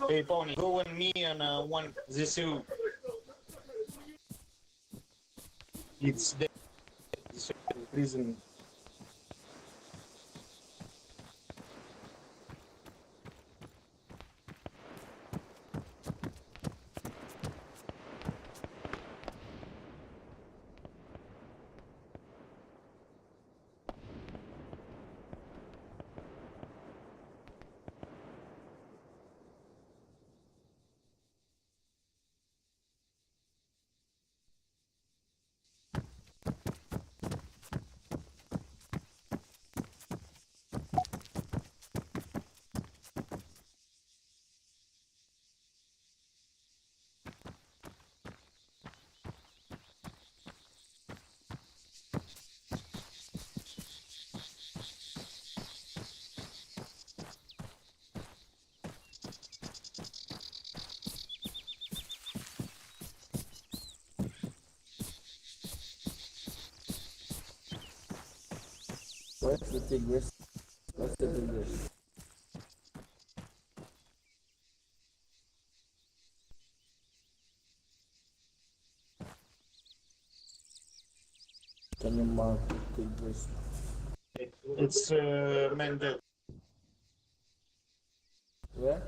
Hey, Pony, go with me on one Zissou. It's the prison. What's the Tigris? What's the Tigris? Can you mark the Tigris? It's Mendel. Where?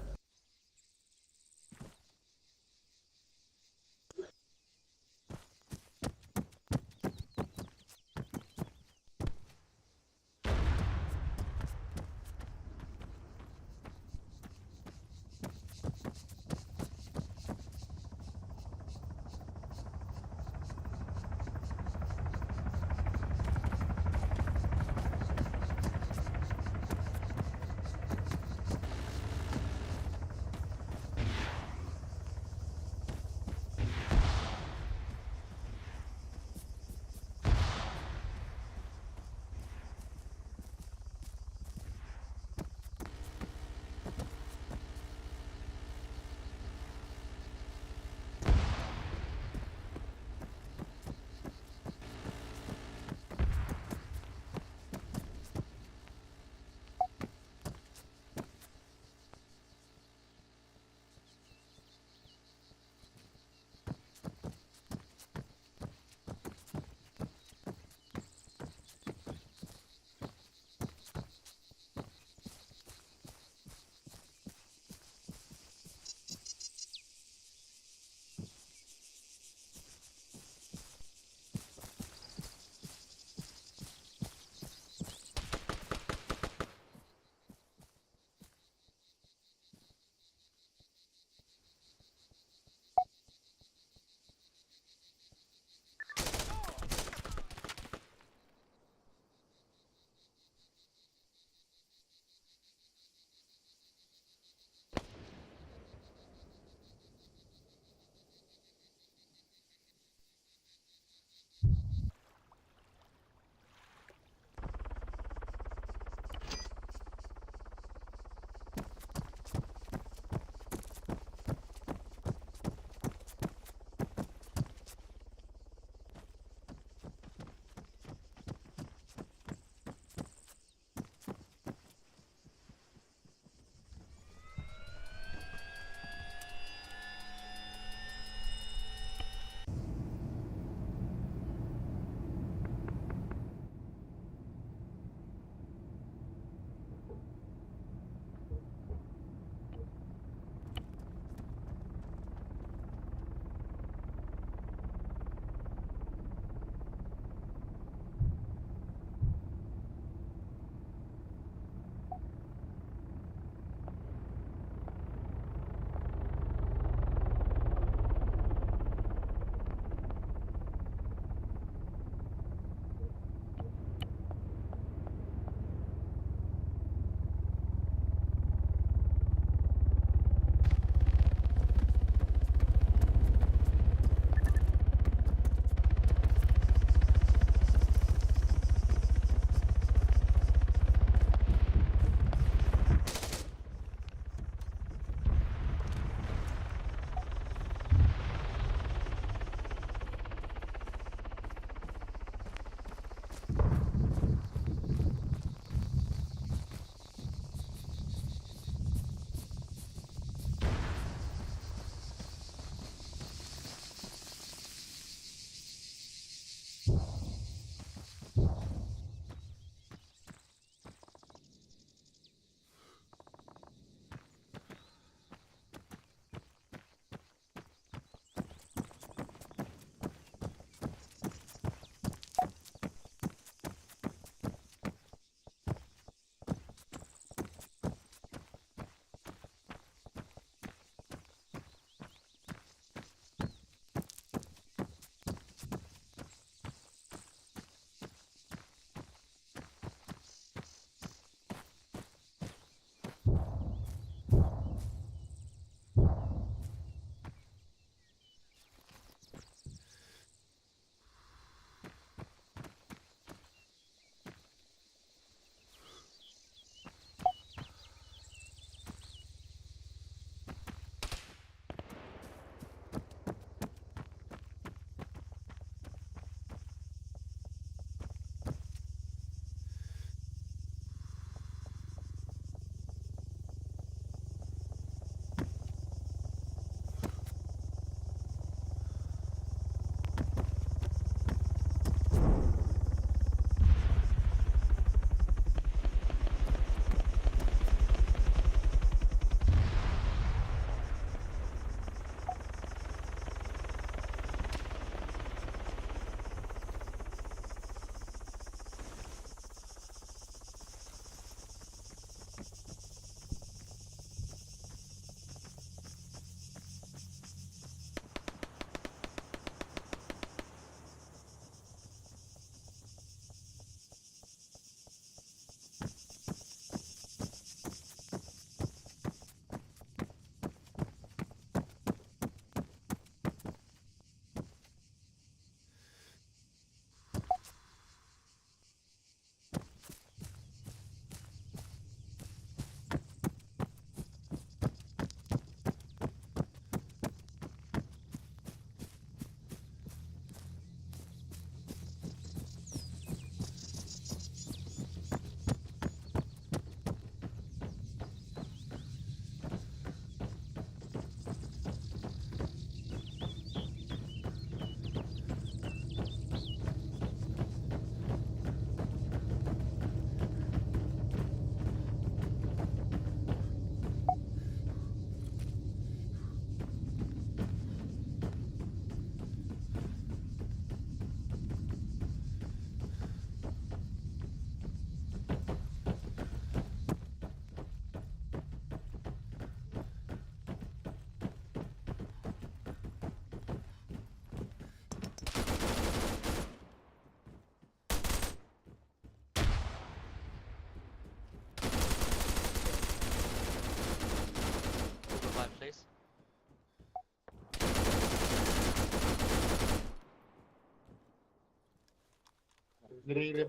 really,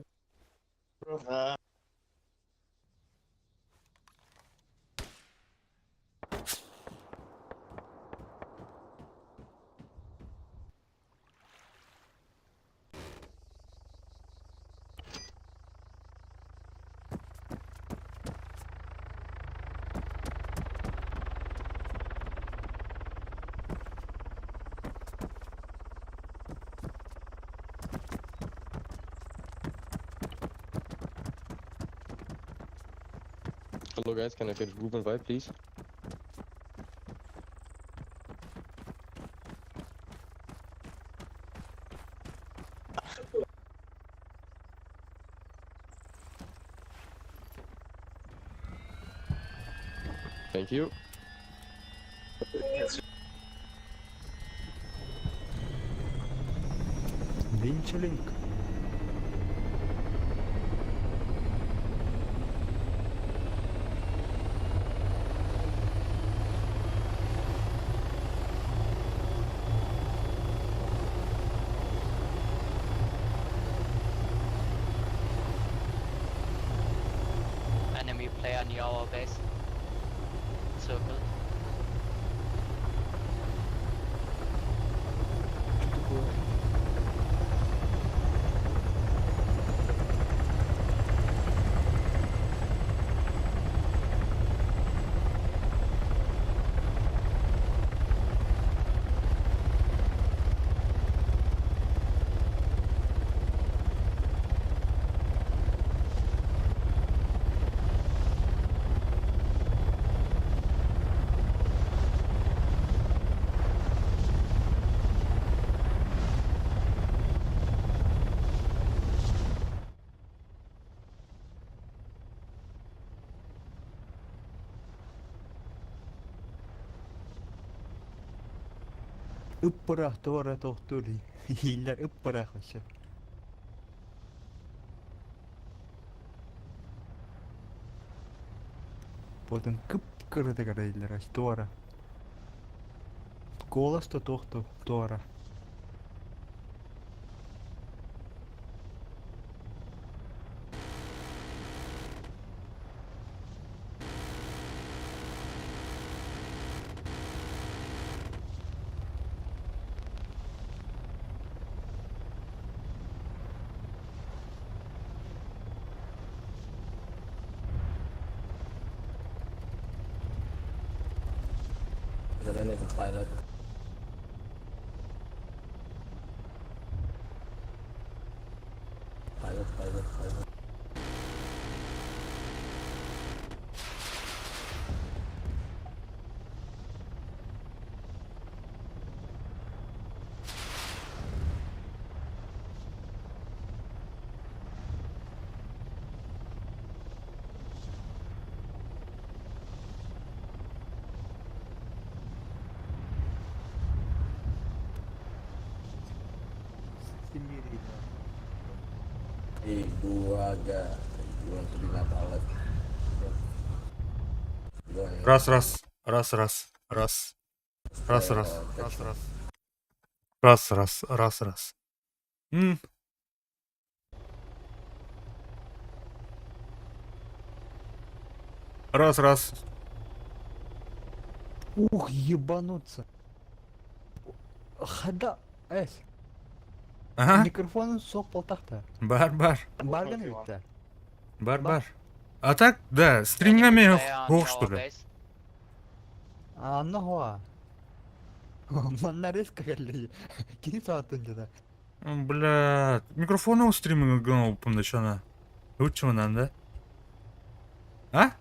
bro. Hello guys, can I get group invite please? Thank you. Линч. Enemy player near our base. Circle. Uppara tuore tohtuli. Hiller uppara kanske. Потом кыпкыры тегара hiller as tuora. Kuulosta tohtu tuora. Is there anything pilot? Pilot. Sendiri. Gua agak belum terima pilot. Раз, раз, раз, раз, раз, раз, раз, раз, раз, раз, раз, раз, раз. Раз, раз. Ух, ебануться. Хада. Ага, Микрофон сопал тахта. бар. Барган битте. Бар. А так, да, Enemy стрингами player near хук, our что ли? base. Анна хуа. Манна резко geldi. Кини саатын жада. Бля, микрофоны у стриминга гнул помночана. Лучше нам, да? А?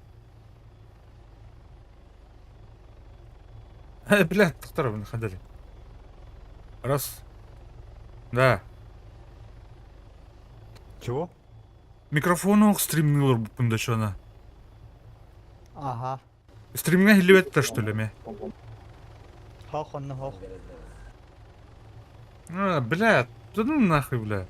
Бля, тоқтар находили. Раз. Да. Чего? Микрофоны стриминглар помночана. Ага. Стриминга хилебетті, что ли, ме? Хох онна хох. Бля, да ну нахуй, бля.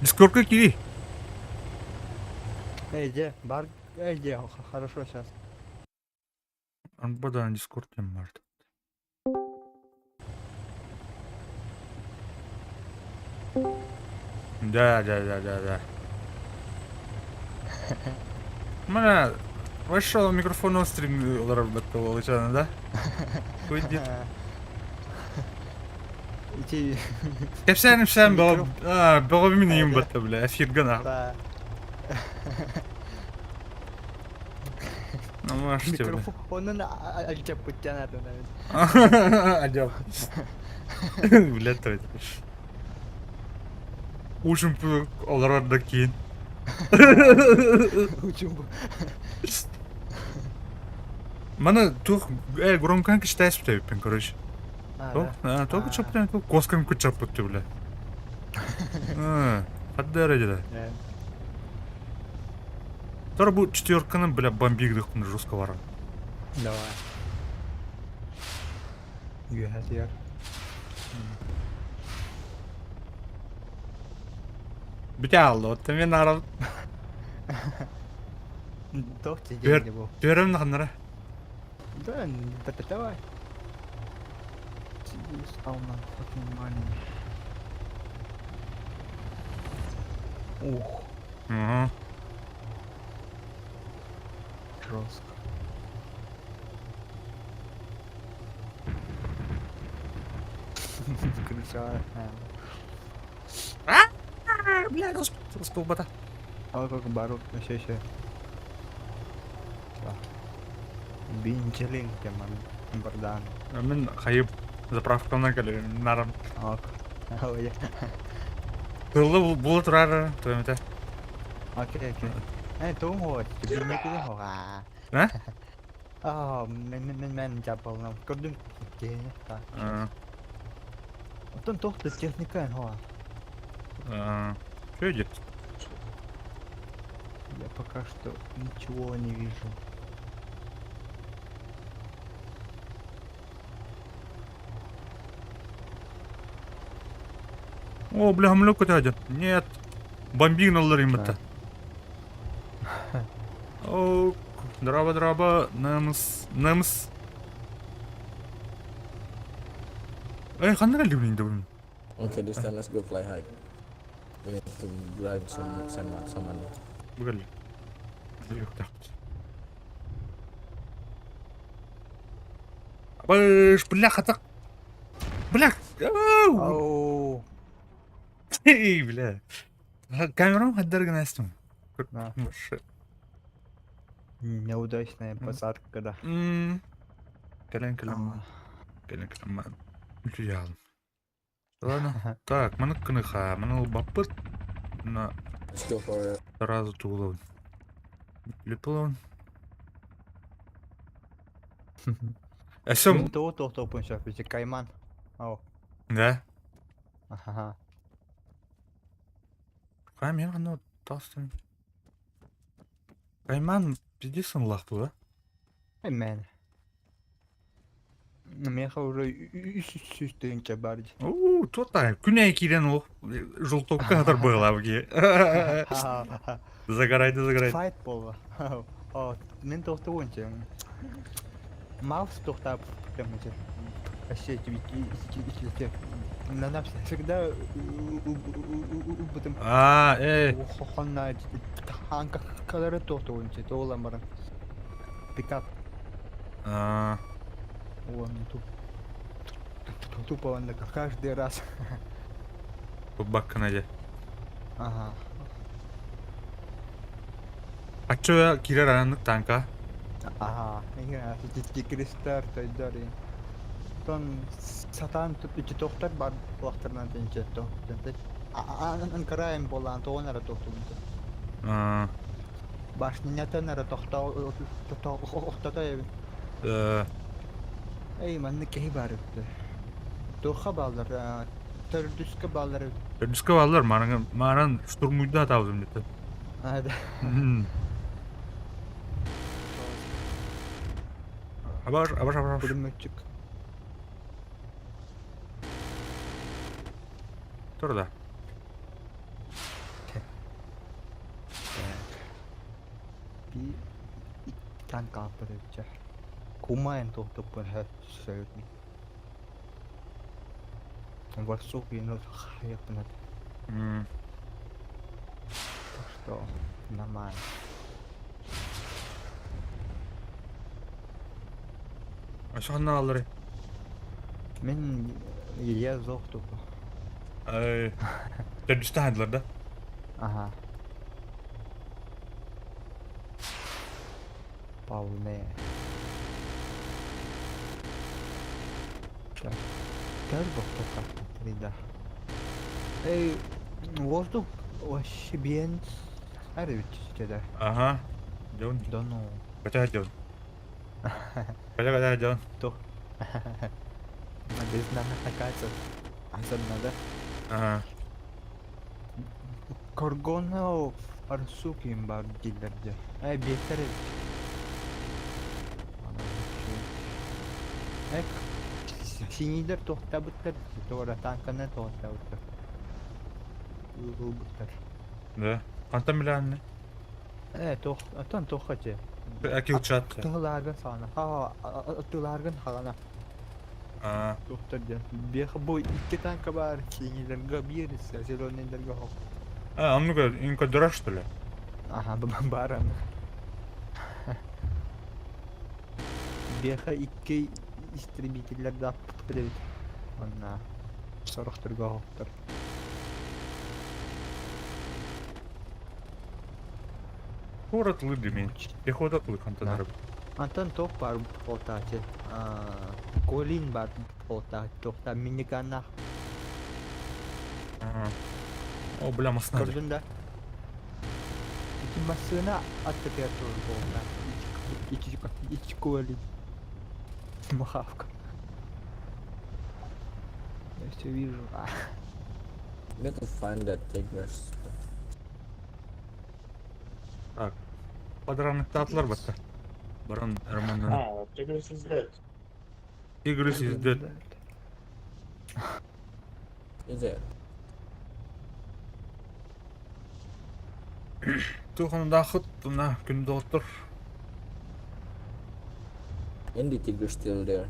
Дискордқа кири. Эйде, бар, эйде, хорошо сейчас. Анбадан дискорд тем бар. Да. Mana вышел микрофон острый олар бетте болчаны да? Куйдит. Ити, Кепсен Микрофон. бого миним бетте бля, эфирга на. да, Намаште бля. микрофонун алчап кеткен атынан. Адёп. Бля той. Ушим олар да кийин. Учум. Mana тух громканки считаешь пен, короче. Да. Только чаптен, коскам чапты, бля. От дәрежеде. Тора bu четверканы, бля, бомбигдық жестко бара. Давай. Юхасияр. Бите алды, вот мен арам. Тохти Бер, деньги был. берем наханнара. Да, давай. Алма, fucking money. Ух, Ага. жестко. Крича. Бля, распыл бата. А как барут, еще. Бинчелинг, теман. Бардан. Мен хайып заправкана кәлі, нарам. Ок. Ой. Тылы бұл тұрары, тоймете. Окей. Тум hồi, chỉ biết mấy cái hỏa. Hả? Mình chập vào lòng, có đừng chế nhé. Тон тохты техника hỏa. Что идет? Я пока что ничего не вижу. О, бля, гамлюк один. Нет. Бомбигналар именно. О, драба, намс. Қандай әлде білейінді білмеймін. Okay, this time let's go fly high. We need to grind some money. Бүгәлі. Жоқ тақпыз. Быш, бля, қатақ. Бля, Оу. эй, бля. Камерам қаддарған әстім. Да. Неудачная посадка, да. Кәлен. Мен үлчі жағылым. Ладно. Так, мұны қыныға. Мұны ол баппыт. Мұны Let's go for сразу туғылауын. Лепілауын. Әсім. Мен тоқтау бойынша бізде кайман. Ау. Да? Аха. Қай, мен қандай тастым. Кайман бізде сынлақ бұл, да? Мен. Мен уже үстігінше барды. Оу, тотай. Күн әйкеден ол жылтоққа қатар бойла бұге. Загорайды. Файт болды. Мен тоқтау бойынша. Маус тоқтап кәмеде. Вообще, на нас всегда будем хонна танка калары тоқтау бойынша. Тоғылан барын. Пикап. Он тупо он каждый раз. Бак наде. Ага. А чё кирер анық танка? Ага. Игра кристар тойдары. Тон сатан тупичи тоқтар бар уақыттарынан тенче тоқтар. Анкараем болан тоғынара тоқтар. Башнинятанара тоқтата. Ey, manne kehi barıktı. Toxa ballar, tördüske ballar. Düske vallar, maran штурмуйда атабызым деді. Hadi. Абаш. Пулеметчик. Тұр да. kalpırıcı. Kumain tohtu perhat söyledi. Varsuk yine yapınat. Что нормально. Aşağıdan alır. Мен Илья Зохтуп. Ay. Dönüşte handiler da. Ага. Полная. Так. Gel bak Рида. Эй, воздух вообще bien. Harbi işte. Aha. John. Да ну. Kaça John. Kaça John. То. Без нами такая-то. Особенно, да? Aha. Korgona Arsuk'im var dillerce. Beter et. Ek. Sinider tohta bitter. Tora tankana tohta bitter. Ulu bitter. Da. Kanta milan ne? Toh. Atan tohacı. Aki uçat. Tığlargın sana. Ha, tığlargın halana. Aa. Tohtaca. Bir bu iki tanka var. Siniderge bir. Ziloniderge hok. А, ну-ка, инка дыра, что ли? Ага, баран. Беха икки истребительler de attık bile. Ona soruqturga hoptur. Город Лыдыми. Пехота тут контейнер. Антон тоқ бар фотачы. Колин бар фота. Тоқта миниганнах. Ага. О, бля, маснады. Gördün de. İki masına attık ya torba. İki kolin. Махавка. Я все вижу. We have to find that Tigris. Так. Подраныкта атлар бата. Баран Романдан. Ah, Tigris is dead. Tigris is dead. Is it? Тухан дахыт на күндө отур. And the Tigris still there.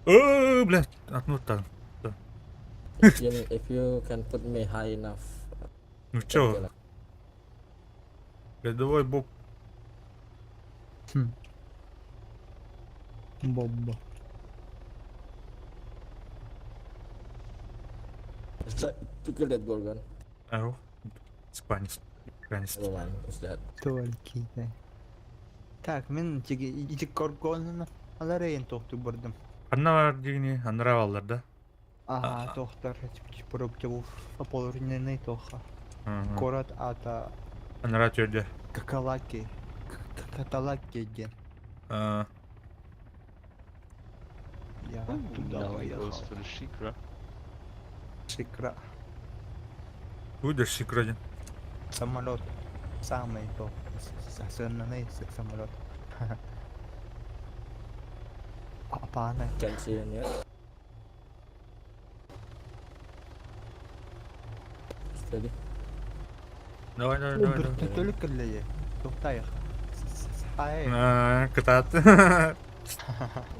О, блядь, атнуттан. If you can put me high enough. Ну чё? Рядовой Боб. Бомба. To kill that Gorgon. Ау. Спанис. Never mind, it's that. Только, да. Так, мен иди коргонunu аларайын тоқту бұрдым. Анна бар дегені, анра балдар да. Ага, тоқтар, пробки бұл полурненый тоха. Город ата Анра чөйді. Какалаки. Каталаки ген. А, Я Now туда he goes поехал. for the Shikra. Шикра. Будешь секретен. Самолет. Самый топ. Сосенный самолет. Апаны. Can't see him yet. Steady. Давай. Бір төлік кірлейі. Тоқтайық. Ай. Катат. Got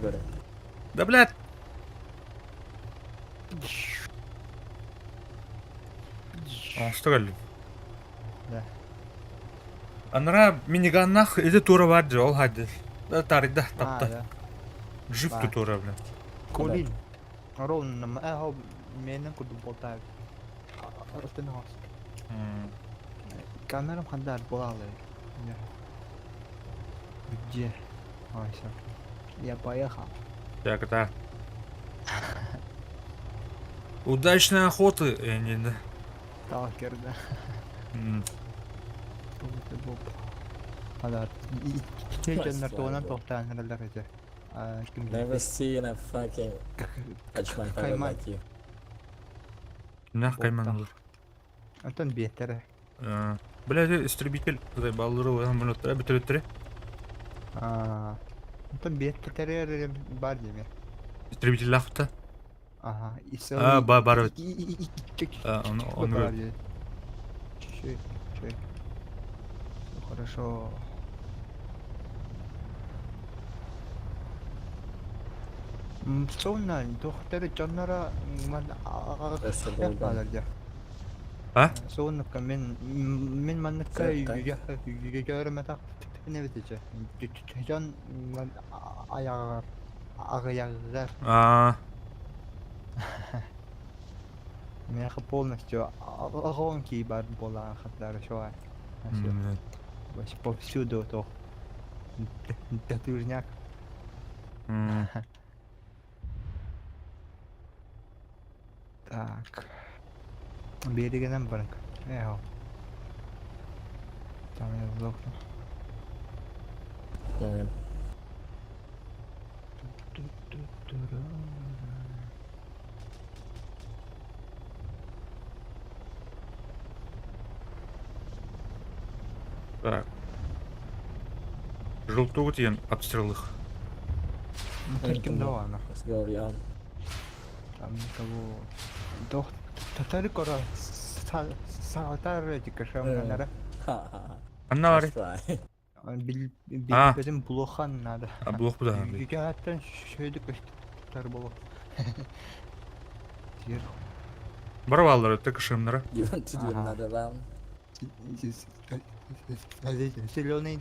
it. Да, блядь. Что галли? Да. Анра миниганнах иди тура бар же, ол хайды. Да, тарихда тапта. да. Жифту Бар. тура, бля. Колин. Ровно. Хау менің күді болтайық. Артын хас. Камерам хандар болалы. Где? Ой, все. Я поехал. Так, это. Удачной охоты, Энин. Талкер, да. Ты боб. Хандар. Чеченлер туғынан тоқтан хандар ете. Never seen a fucking Dutchman pilot Кайман. like you. Нах кайман. Антон бетері. Бля, истребитель. Баллыру, самолеттер, бітіреттері. Антон бетері бар деме. Истребитель лафта. Ага. Бар. Чуть-чуть. Он Бар де. Чуть-чуть. Хорошо. Sonra doktor canlara Vegetable gun. alırdı. Ha? Sonra men manlıkka Sen- görmeden ne bitecek? Can ayağı ağıyağır. А, Меня полностью гонки была хатара шоа. блядь. Вообще повсюду то. Татурняк. М, Так. Берегенем барак. Эго. Там я сдохну. Yeah. Так. Желтого тен обстрел их. Таким давано. Let's go, Rian. Там того. Дох. Татары кора. Саатар эти кашамнара. Анна var. Let's try. Bizim blokan nada. А блок bu da. Yücehatten şöyle kıştıklar bolu. Сверху. Барвалдар это кашемнара. You want to do Ага. another round? Зеленый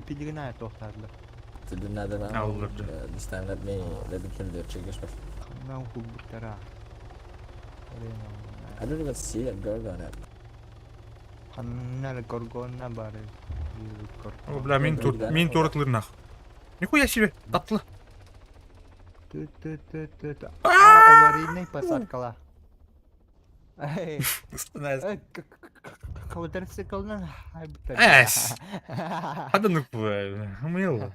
перегинает тохтарлы. To do another round? Alırdı. This time let me kill the chickens first. Kandan kulbuktara. I don't even see a girl on it. Kanlar gorgonna bari. О, бля, мин тортлыр нах. Нихуя себе, татлы. Аварийный посадкала. Эй, квадроциклдан хайбыта. Эс. Адамдык бу. Мыл.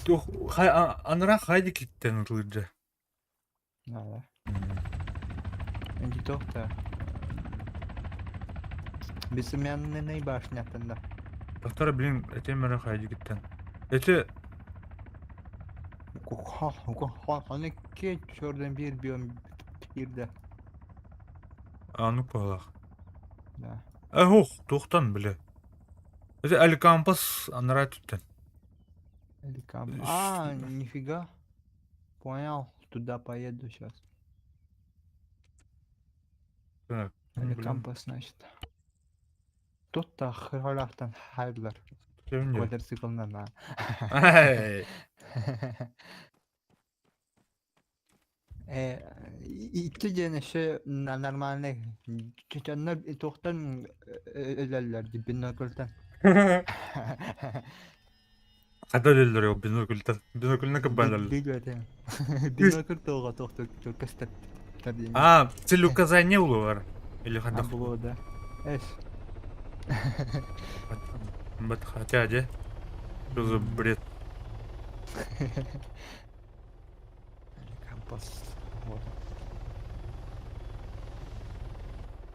Тух, анра хайди киттен ылырды. Nada. Önce tokta. Bizim yanına ne başlattığında? Доктор, блин, эти мэра хайди киттен. Эти Hani ki şuradan bir biyom bir de. анук балах. Да. Ох, тухтан, бля. Это алькампас анра туттен. А, нифига. Понял. Туда поеду сейчас. Так, Кампус, значит. Тут-то хралахтан хайдлар. sevindi. Квадроциклдан на. Эй, İki tane şey normalde. Geçenler toktan ölerlerdi binakıldan. Када өлөлөр ол бинокльтер. Бинокльна кабалар. Билбедим. Бинокл тоога токто кастат. А, цель указания улар. Или хада. Было, да. Эш. Бат хотя де. Что за бред? Кампус. Вот.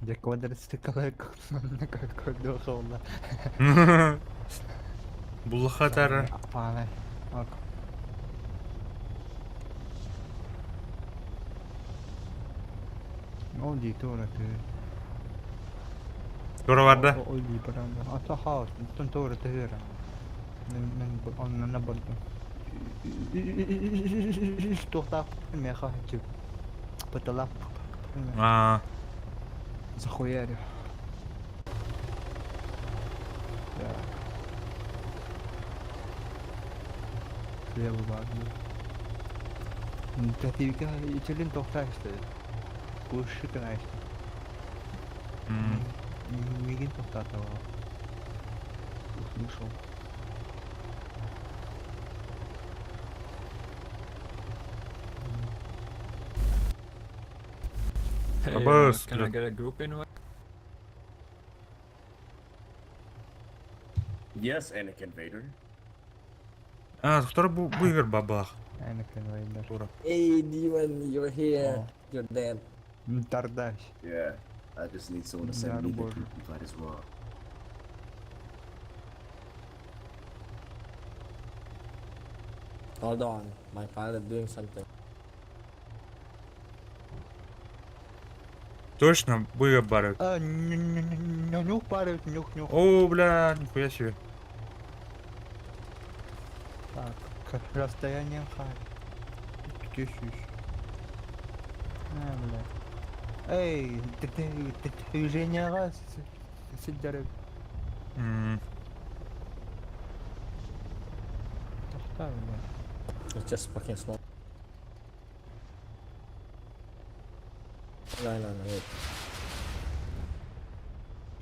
Я квадроцикл как дохолла. Булахатара. Апалай. Ок. О, дитора ты. Скоро варда. Ой, баранда. Ата хаос. Тон тора ты вера. Мен он на борду. Тохта меха чип. Потолап. А, Захуярю. Так. Слева баги. Тативка ителин тохта işte. Куши конечно. Мигин тохта того. Услышал. Abbas, Can I look. get a group in? Yes, Anakin Vader. А, доктор бу игр бабах. Anakin Vader. Hey, Demon, you're here. Oh. You're dead. Тардаш. Yeah, I just need someone to Yeah, send me the boy. group invite as well. Hold on. My pilot doing something. Точно, буя барык. А, нюх парит, нюх. О, бля, нихуя себе. Так, Расстояние хай. 500. Бля. Эй, ты движение раз. Сидерек. М, Тохта, бля. It's just fucking small. No, wait.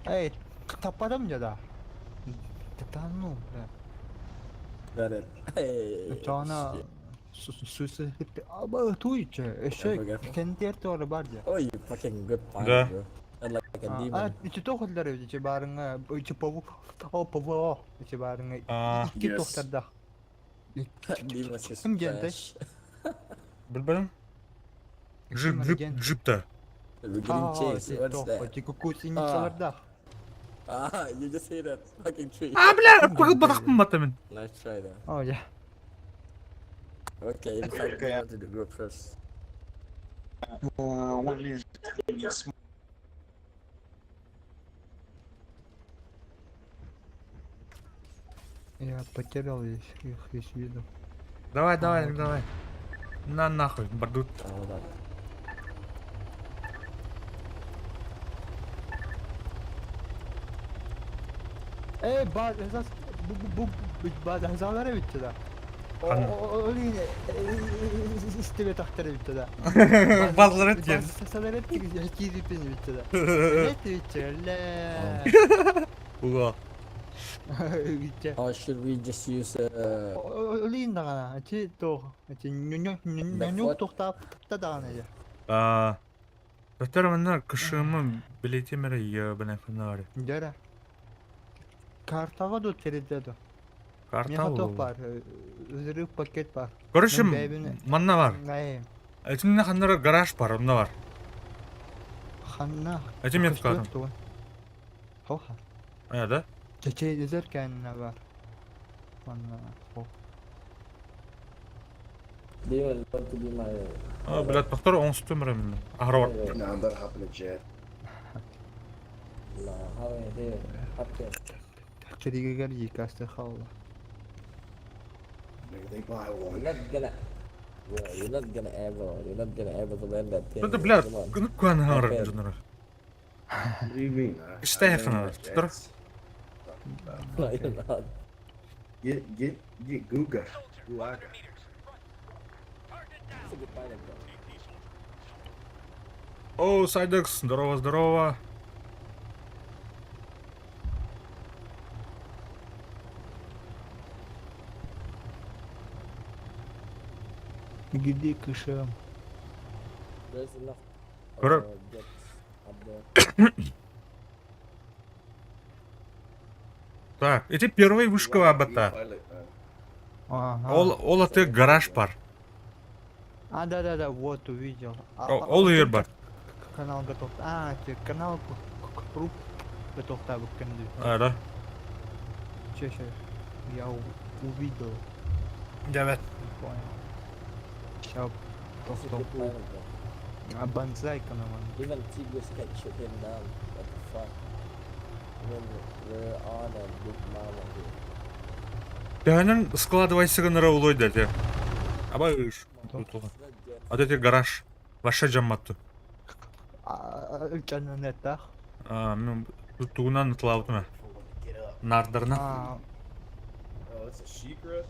Эй, тападам жада. Да ну, бля. Got it. Hey. Жана shit. süsü ama tuğçe eşek Careful. kendi doğru barca. Oh, you fucking good pilot, Да. bro. And like a А, demon. içi tohulları içi barınga içi pavuk o içi barınga Aa. iki Yes. tohtarda. Demon is just Kim geldi? trash. Bilmiyorum. Kim Джип, geldi? джип-то. We're getting chased. What's toh that? içi kukusin içalarda. Ah, you just hit that fucking tree. Бля, бадахпын бата мен. Nice try there. Oh ya. Okay, in fact, go on to the group first. Я потерял их из виду. Давай. На нахуй, бардут. Hold on. Bazı esas bu bazı hazalara bitti de. Hani? O yine isteme tahtları bitti de. Bazıları et yer. Bazı sasalar hep çizgi pini bitti de. Ne bitti le. Uga. Bitti. Or should we just use Olin da kana. Çi to. Çi nyonyo tohta da da ne. Доктор, мына кышымы билети мере ебаный фонарь. Дера. Kartaga da teride de. Карта Мехаток ул. var. Zırh paket var. Короче, Ben бәйбіне- мында бар. Ne? Этимде хандар гараж бар, онда бар. Hanna. Этим мен ткарым. Хоха. Да? Çeçe izlerken ne var? Hanna. Ho. Demon want to be my Блядь, доктор оңсып өмірі мен. Ахыры бар. Nah, I'm about to hop in a jet. Nah, how are you up there? Çeliğe gel yıkastı hava. Maybe they buy You're one. not gonna bro, you're not gonna ever land that thing. Burada, блядь, Come on. күніп куәні хаңыр Okay. жүнірі. What do you mean? İşte I yapın land abi, my dur. jets. No, you're not. Get Guga. Guaga. It's a good pilot, bro. О, Сайдекс, здорово. Gidi kışım. There's enough Correct. jets up there. Так, эти первые вышка Be a бата. pilot, man. Aha. Ол аты гараж бар. А, да, вот увидел. Ол yer бар. Канал готов. Канал круг готов так кенди. Да. Че, я увидел. Evet. Понял. Сейчас It's a просто good pilot, bro. банзай канал. Even Tigris can shoot him down. What the fuck? When we're on a big mountain here. Дәнің складывай сығыныры олой дәді. Абай үш. It's not jet. А дәді гараж. Ваша жамматты. Canın etak. Мен туғынан ұтылаудыма. Get up. Нардырына. А, Oh, it's a Sheikra?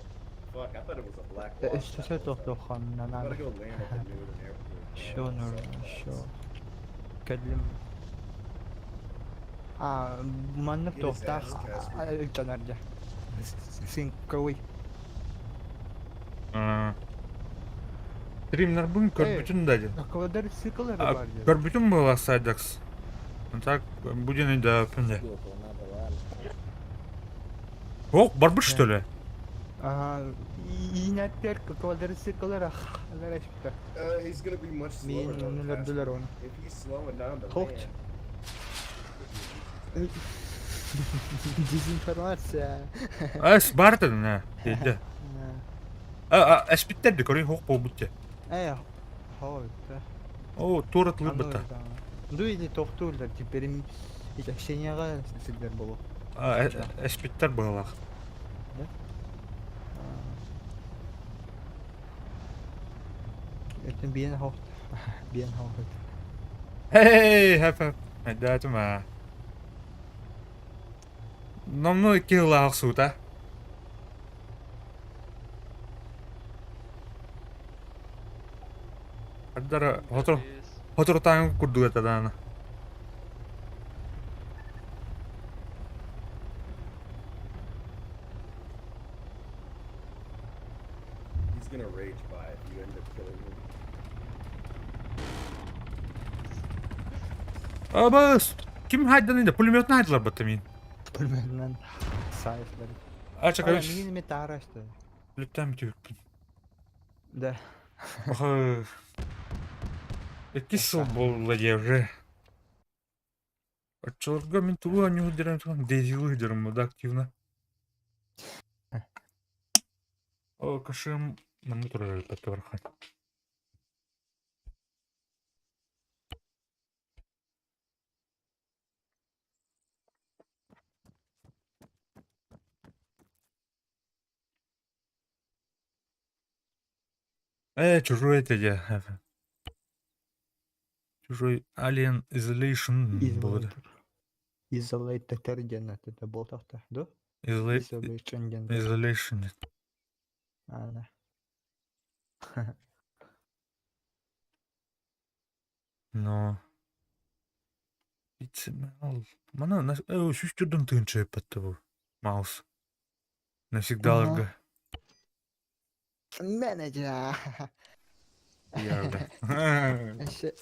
Fuck, I thought it was a black wasp. işte tohtohan I'm gonna nana. go land at the Newton airport. Şo. Kedim. Manlık tohta. Canarca. Sin kavay. Стримнер бүгін көрбітін дәді. Kadar sıkıları var ya. Көрбітін бұл Сайдекс. Так, буден үйді өпінде. Go for another one. Оқ, бар бір что ли? İnetler kadar sıkıları. Allah aşkına. He's gonna be much slower. Min though, onu faster. öldüler onu. If he's slowing down to Toht. land, Dezinformasyon. Бар дедім, не? Дейді. Әспеттерді көрейін, оқ бұл бұтте. Hayır. О, тур атылып бұтта. Дуйли тоқтулар. Теперь Шеняға сіздер болу. Әспеттер бұғылақ. Ötün bir yana hort. Bir yana hort. Hey, hep. Hadi cuma. Nomno 2 yıl suuta. Adara hotro tang kudu tadana. He's gonna rage by if you end up killing him. Abas. Kim haydan indi? Pulyot haydılar batamin. Pulmenden sahipleri. Açık Ama aç. mini mi taraştı? Lütfen mi tüyüktün? De. Aha. 2 yıl болла евре. Açılırga min tuğu anyu hıdıran tuğun. Dezi hıdıran bu da aktivna. O kaşım. Ben bu turları elbette varken. Чужой это я. Чужой Alien Isolation болды. Isolated cennette boltakta. Do? Isolation. Isolation cennette. Isolation. Ana. Но. İçime al. Bana nasıl... Şu çudun tığınca yapıttı bu. Mouse. Навсегда Ага. larga. Менеджер. Yerde. Şey.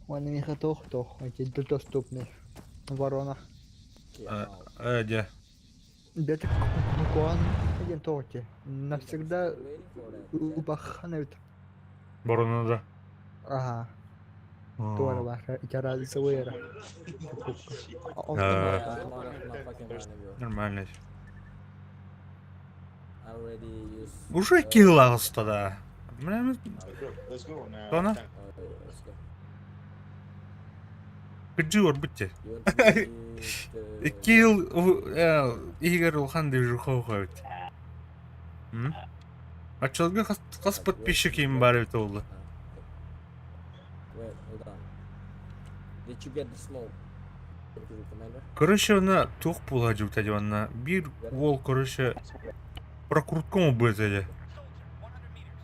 Он не готов, эти доступны. Ворона. Де. Это кукуан один тоти. Навсегда убаханут. Boronada. Ага. Doğru var. İki arazisi var ya. Ha. I'm out of my fucking mind, bro. Нормально. I already used. Уже килла да. Блин, Let's go now. Donna? Let's go. Gıcı var bitti. You want to use the. 2 yıl Игорь Улхан Движухов ходит. Açılgı kas подписчик им барит oldu. Wait, hold on. Did you get the smoke? Commander? Короче, она тух положил тогда, она бир вол, короче, прокруткому будет тогда.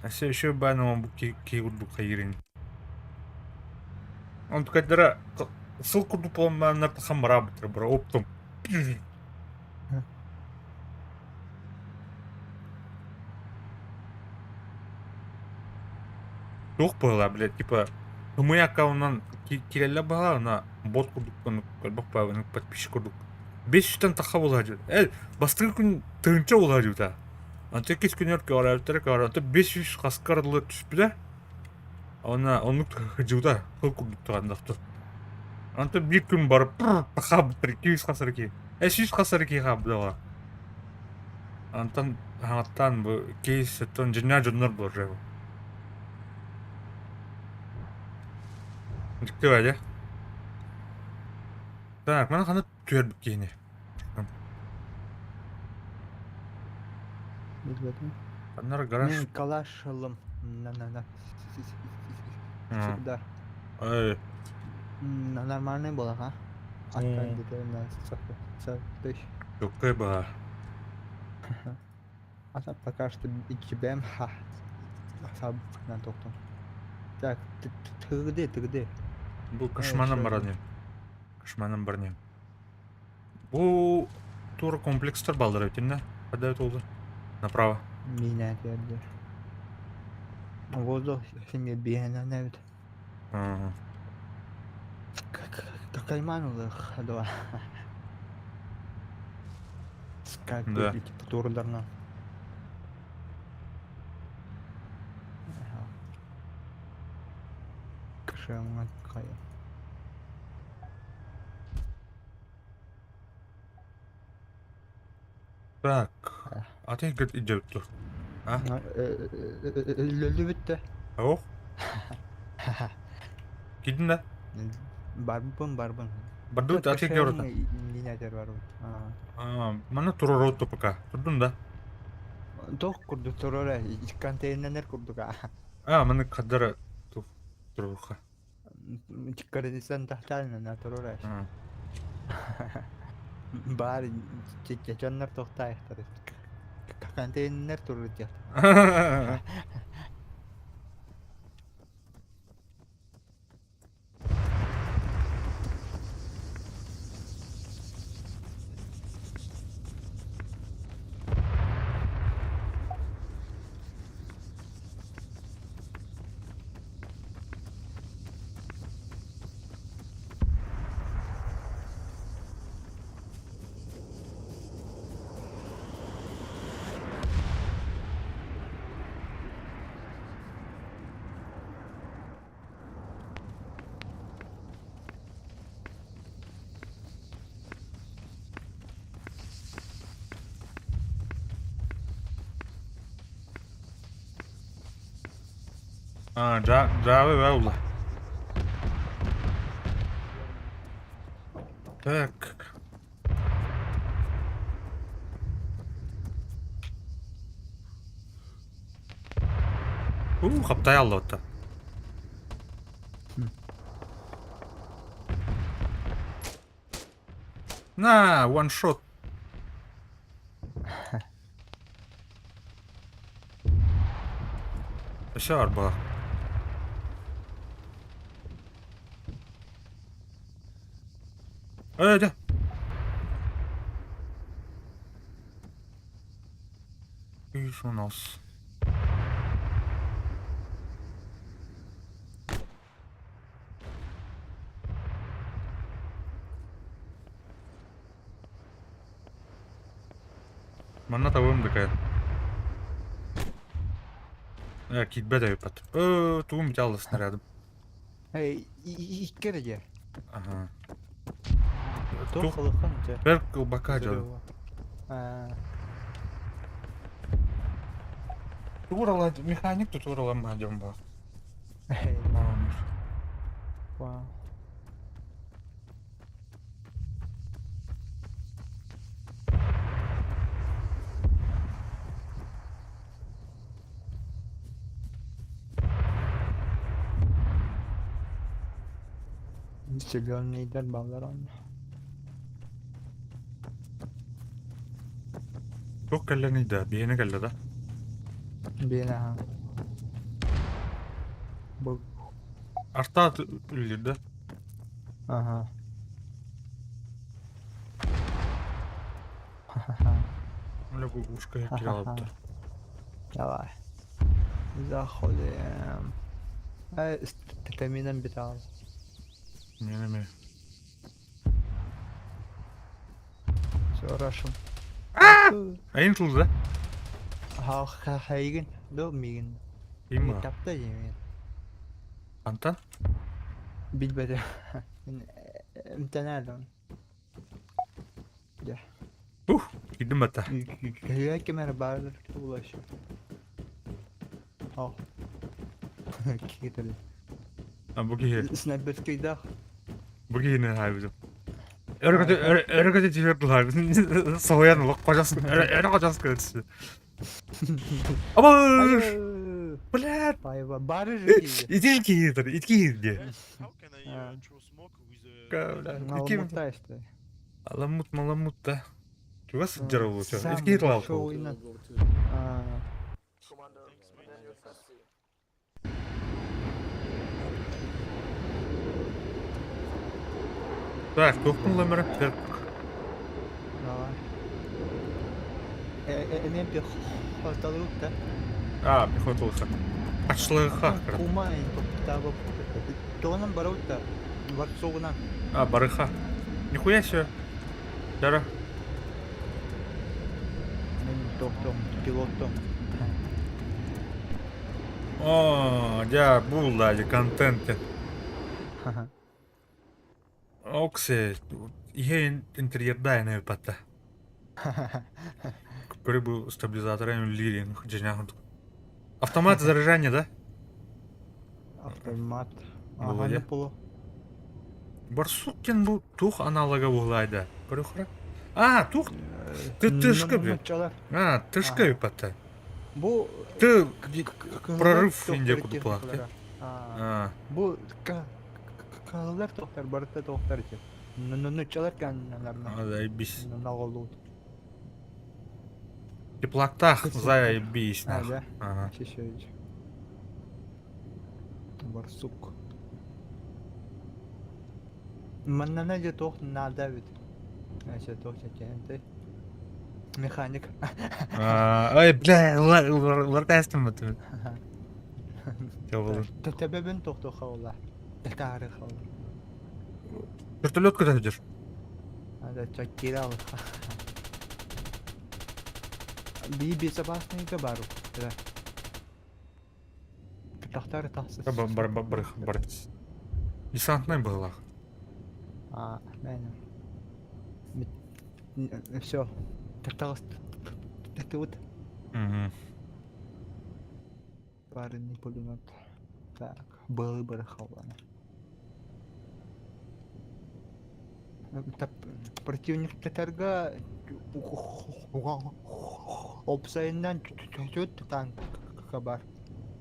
А все еще баном киут бухайрин. Он когда ссылку дупал на хамраб, бро, оптом. Тух была, блядь, типа, мы аккаунтан келелі баға, ана бот құрдық, көлбақ баға, подписчик құрдық. 500-тен тақа болады. Бастығы күн тығынша болады өта. Анты кес күн өрке ара өттірек ара, анты 500 қасқарылы түспі да. Она онлық жуда, қыл құрдық тұғандақты. Анты бір күн барып, тақа бұттыр, 200 қасыр ке. 100 қасыр ке қабды оға. Антан, аңаттан бұл кейс, жына жонлар бұл жағы. Дикті бәді. Так, mana қаны түйербік кейіне. Bilmedim. Қанар гараж. Мен калашылым. На. Всегда. Ай, Нормальный был, ага. Открыть детерминацию. Саппыш. көкке ба. А там пока что икибем ха. Сабынан тоқтым. Так, тығды. Бұл кашманым бар адем. Кашманым бар нем. Бұл тур комплекстер балдыр өтін, да? Қада өт олды? Направо. Миниатюрдер. Воздух себе бегана навіть. Как кайманулы ходова. Как Да. типа турдарно. Кашемат кая. Так. Атей гыт иде өтті. А? Öldü bitti. Ау? Кидің да? Barbun. Барды өт атей көрді. Миниатюр бар. Мана турар өтті пока. Тұрдың да? Тох курдук турора контейнер курдук Маны кадара туруха. Чиккарыстан тахтална турора. Бар чеченнер тохтайхтар. Контейнер турутя. Джавы ваула. Так. Хаптай алды отта. На, one shot. Еще арба. Да. Видишь у нас. Манна тавым дыкает. Китбе да юпат. Туым биталды снарядом. Эй, иккереге. Ага. Тох халыканча. Бер кылбака жады. Турала механик турала мадем ба. Вау. Зеленыйдер балдар он. Çok kelleniydi. Bir yeni geldi da. Бина. Bu. Arta ülgürdü. Ага. Öyle bu ушко kiraladı. Давай. Заходим. Стаминам битал. Менеме. Все, Рашим. Ayın tuldu. Хайген. До миген. İyiyim mi? Тапта yemin. Antan? Bilmedi. امتنالهم. Gittim hatta. هي كمان بعد ولا شيء. اه. كده. Bu giyi. سنايبر كده. Bu giyi ne harbiden. Örgütü çiğirdiler. Soğuyan olup kocasın. Öyle kocası kırıtısı. Ama Блядь. Барыш. İtil giyidir. İtki giyidir. How can I Ah. throw smoke with a... Кавля. İtki Мутаешься. Маламут да. Чего сыджара лучше? İtki giyidir al. Go to Thanks, mate. Так, тоқтың номері. Мен пехоталыкта. Пехоталыққа. Атшылығыға. Кумай топтағы. Тоғынан бараута. Варсоғынан. Барыға. Нихуя себе. Дара. Мен тоқтом, пилоттом. Ja, bullaji контенте. Оксе, ihe интерьерда не пата. Который был стабилизатором лирии, джиняху. Автомат заряжания, да? Автомат. Было, Ага, я? не полу. Барсукин бұл тух аналога бұлайды. Көрі қыра? Тух. Ты тышка, блядь. Чалар. Тышка Ага. юпата. Bu Ты kızlar прорыв doktor инде курдук техникалары. да? Ha. Bu kızlar doktor, barıta doktor için. Ne çalar kendilerine. Заебись. Ne oldu? Теплота, Кысылтыр. заебись, Ha нахуй. да. Ага. Şişeyici. Барсук. Манна не тох на Давид. Значит, тох чекенте. Механик. Ай, бля, улар тестим это. Чё было? Тебебен тох хаула. Тарих хаула. Вертолет куда идешь? Ada cakira. Безопасненько бару. Да. Тахтар тахсыз. Бар. Десантный был. А, мен. Все. Тахтагас. Тахтут. Угу. Парный пулемет. Так, был барахолана. Противниктарга опсайынан чөт танк бар.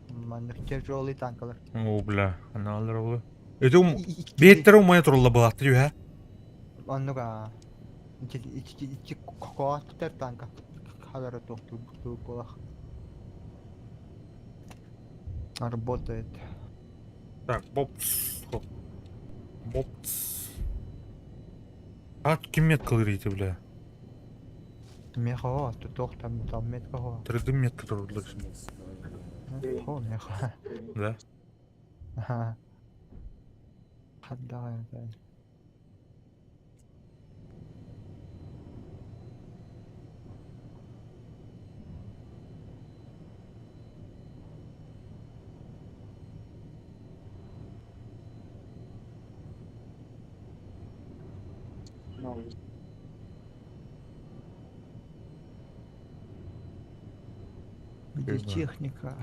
Манер тяжелый танкалар. О, бля, она алар. Это беттер у меня тролла была, ты ha? Аннуга iki koattер танка. Хадара тоқту болах. Работает. Так, бопс. Бопс. А, кем метка лырите, бля? Меха, тут там метка. 3D метка тоже лыришь. О, меха. Да? Ага. Хадда, да. Где Прикольно. техника?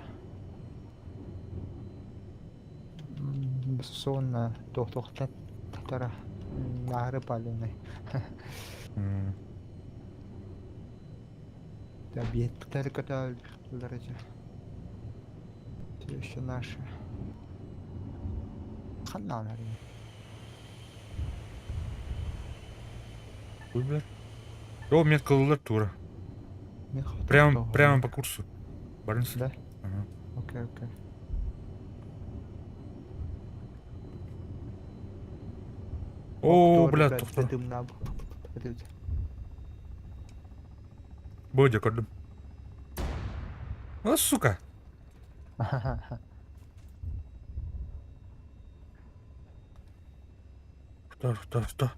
Сонна тохтара нары паленый. М. Да беттер ката дороже. Все еще наши. Ханна. Ой, бля. О, метка лыр тура. Прямо по курсу. Барнс. Да? Ага. Окей. О, бля, тоқтар. Бодя көрдім. О, сука. Что?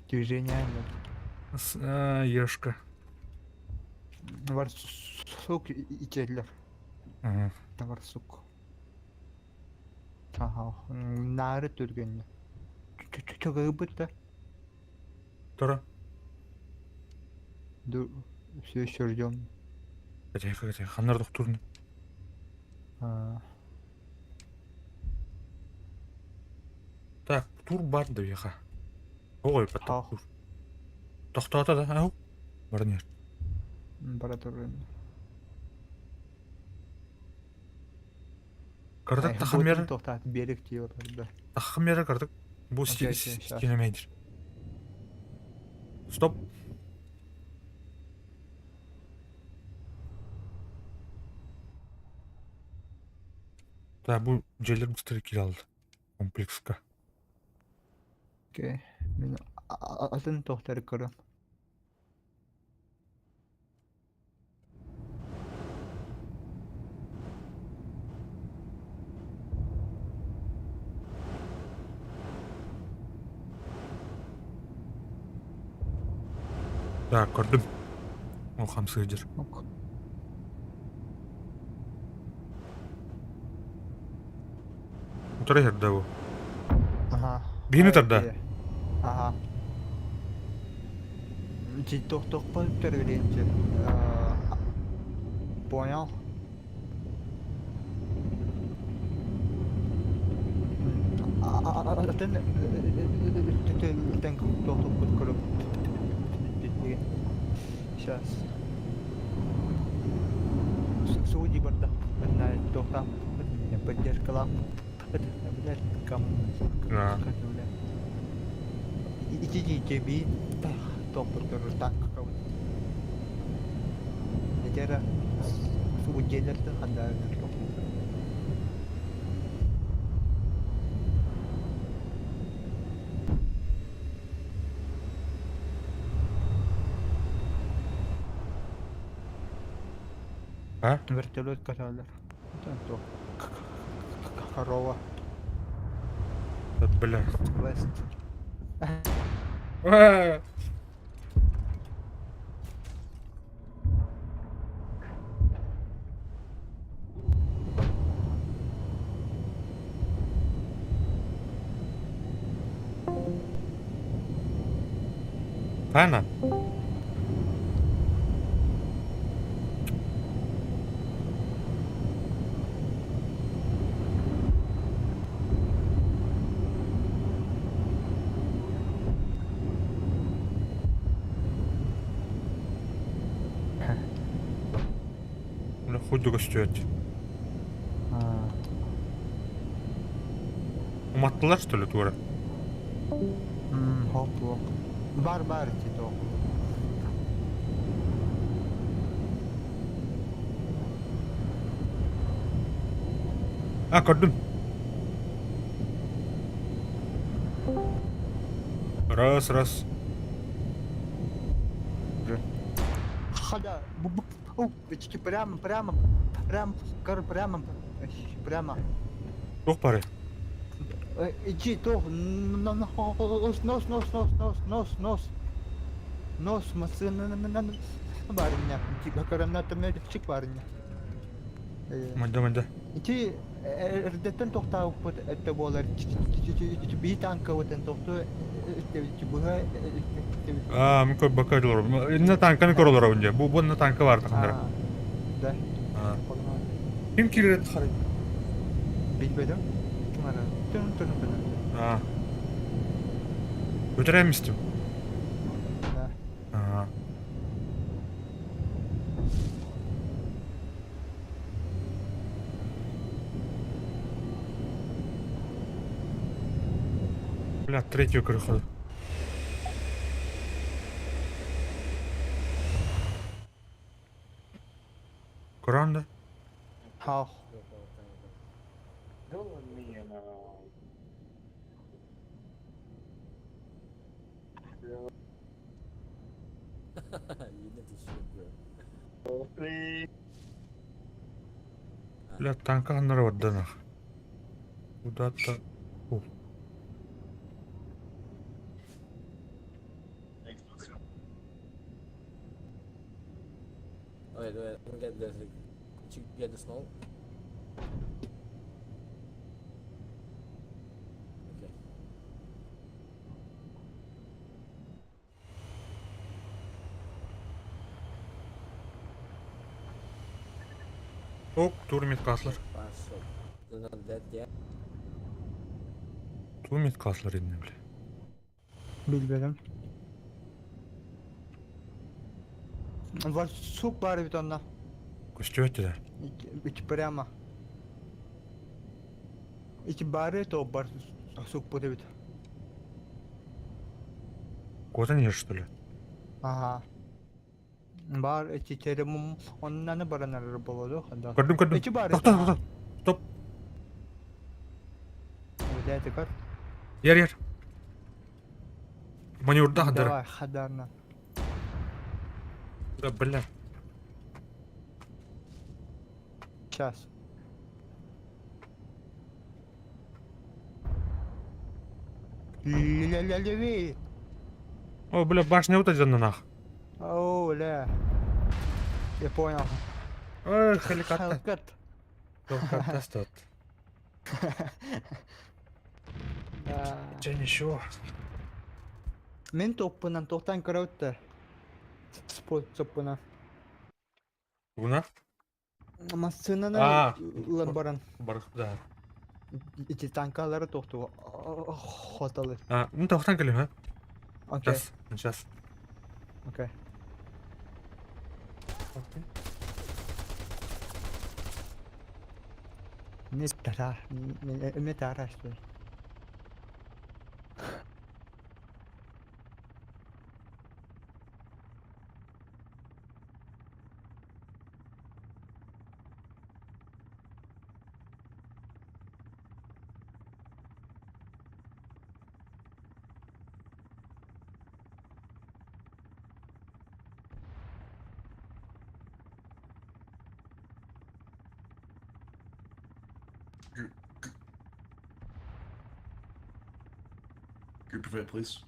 Движение. Ешка. Варсук и телер. Ага. Варсук. Ага. Нары түрген. Чөгі бұтты. Тора. Все еще ждем. Хотя, ханар доктурны. Так, тур бар да яха. Ой, Хақ. тур. Тоқтата да, ау. Барнер. Баратурын. Кардак тахамер. Тоқтат берік дейір. Тахамер кардак. Бұл Окей, щас. стенемейдер. Стоп. Так, бұл жерлер быстыры келе алды. Комплексқа. Окей. Мен атын тоқтары көрім. Так, көрдім. Ол қамсы жер. Утра жерде бұл. Ага. Бейіні тұрда. Ага. Тоқ болып тәргіленші. Понял. Атын тоқ көріп. Сейчас. Судьи барда. Знает, кто там. Поддержка. Блядь, кому? Да. Иди, тебе. Топ, который так кого. Negara ujiannya ada Ha? Вертолет каталар. Tanto. Корова. Да, бля. Вест. А! Ana. Buna хуйдуга стоит. Уматтылар, что ли, тура? Хоп. Бар тито. А, gördüm. Раз. Хада. О, почти прямо. Çok para. Иди, то. Нос, машина. Барыня. Типа коронатомерчик барыня. Мада. Ити эрдеттен токтап это болар. Би танка өтен токту. Буга. Aa, mükemmel bakıyorlar. Ne tankını korulur önce. Bu ne tankı vardı kandıra. Да. Kim kirlet xarit? Bilmedim. Ara. Tün. Aa. Götüremiştim. Да. Aa. Бля, третью крыху. Kur'an'da. Хау. Unity shit, bro. Бля, танка аннары варда нах. Куда-то. О. Wait, let me get this. Did you get the smoke? Okay. Ok, turmit kaslar. Pass up. They're not dead yet. Turmit kaslar inne bile. Bilmedim. Var сук бар бит анда. Көстөтті да. Ичи прямо. Ичи бары то бар сук буде бит. Котан еш, что ли? Ага. Бар ичи терем оннаны баранар болоду анда. Көрдім. Ичи бар. Тоқта. Стоп. Уйда текар. Ер. Маневрда хадыр. Давай, хадарна. Да, бля. Сейчас. Ля-ля-ля-ля-ви. О, бля, башня вот один нах. О, ля. Я понял. Ой, хеликоптер. Халкат. Хеликоптер стоит. Да. Че, ничего. Мен топпынан тоқтан көрөттөр. Спортсоппынан. Буна? Массынаны баран. Бар, да. Ити танкалары тоқту. Хоталы. А, ну тоқтан келем, а? Окей. Сейчас. Окей. Не тараштай. Group event, please.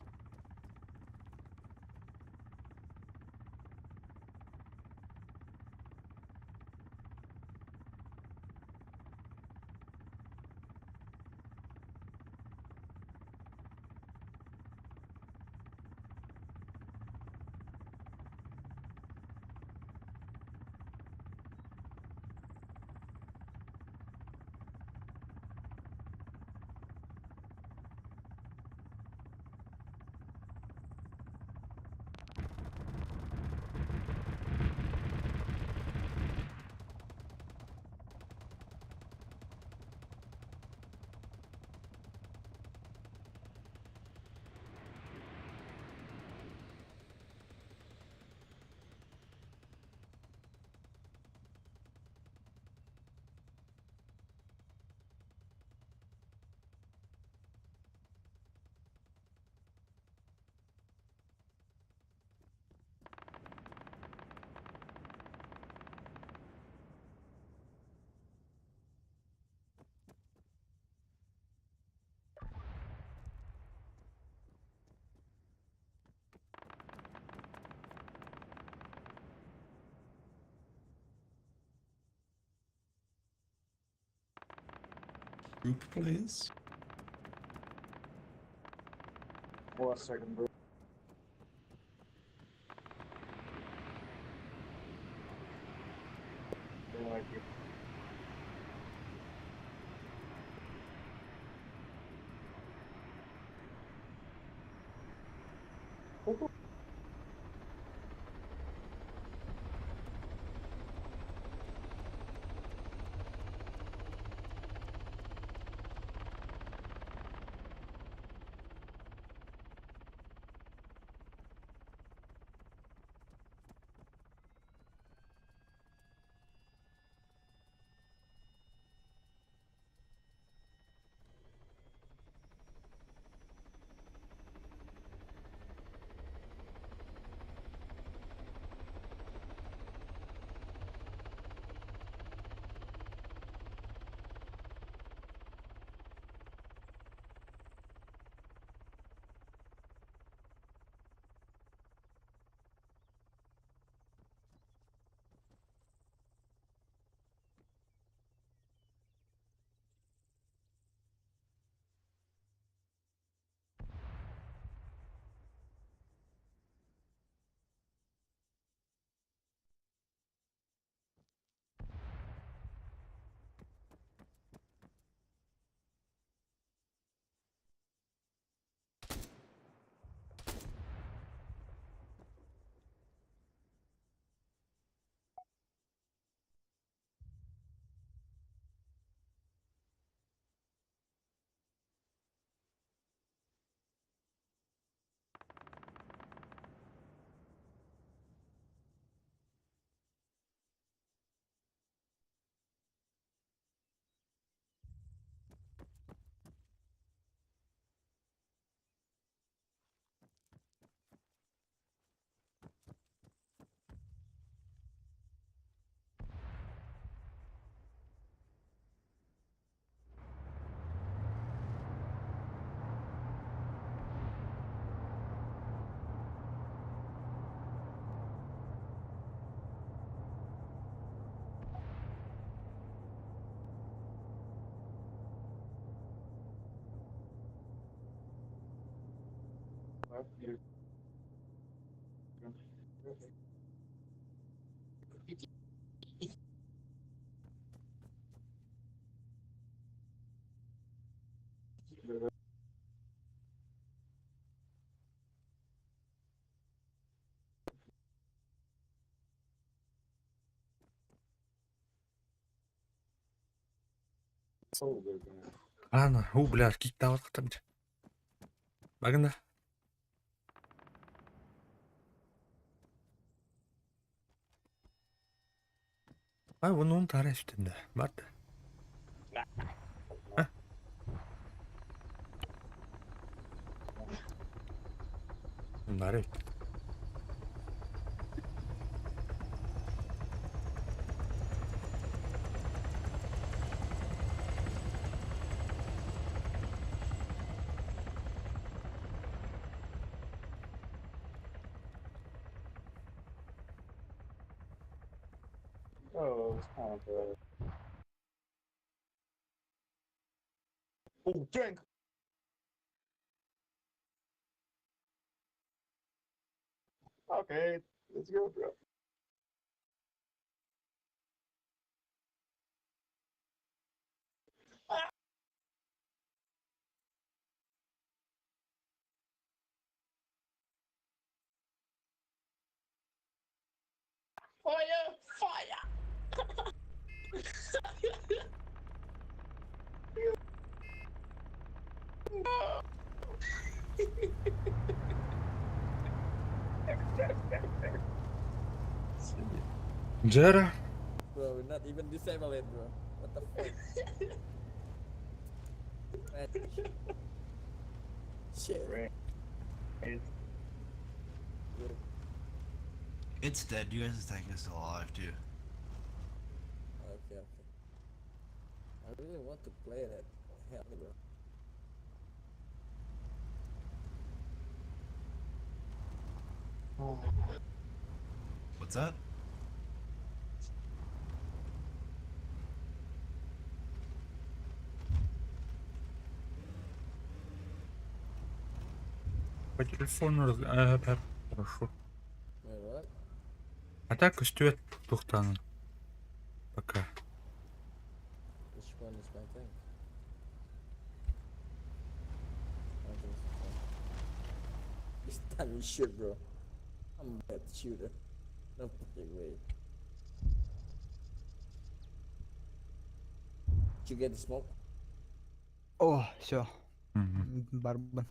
Group, please. Hold on a second, bro. Ладно, блядь, кик дават там. Багында. Ай, bunu tarih üstünde. Bak. Heh. Bunları. Oh, it's kind of Oh, drink. Okay, let's go, bro. Fire! Fire! Jara. Bro, we're not even disable it, bro. What the fuck? Man. Shit. It's dead. You guys think it's still alive too. Okay. I really want to play that. Hell, bro. What's that? По телефону хорошо. Wait, what? А так үстүет тухтанын. Пока. Which one is my tank? This time you shoot, bro. I'm a bad shooter. No fucking way. Did you get the smoke? О, все, Мгм. барбан.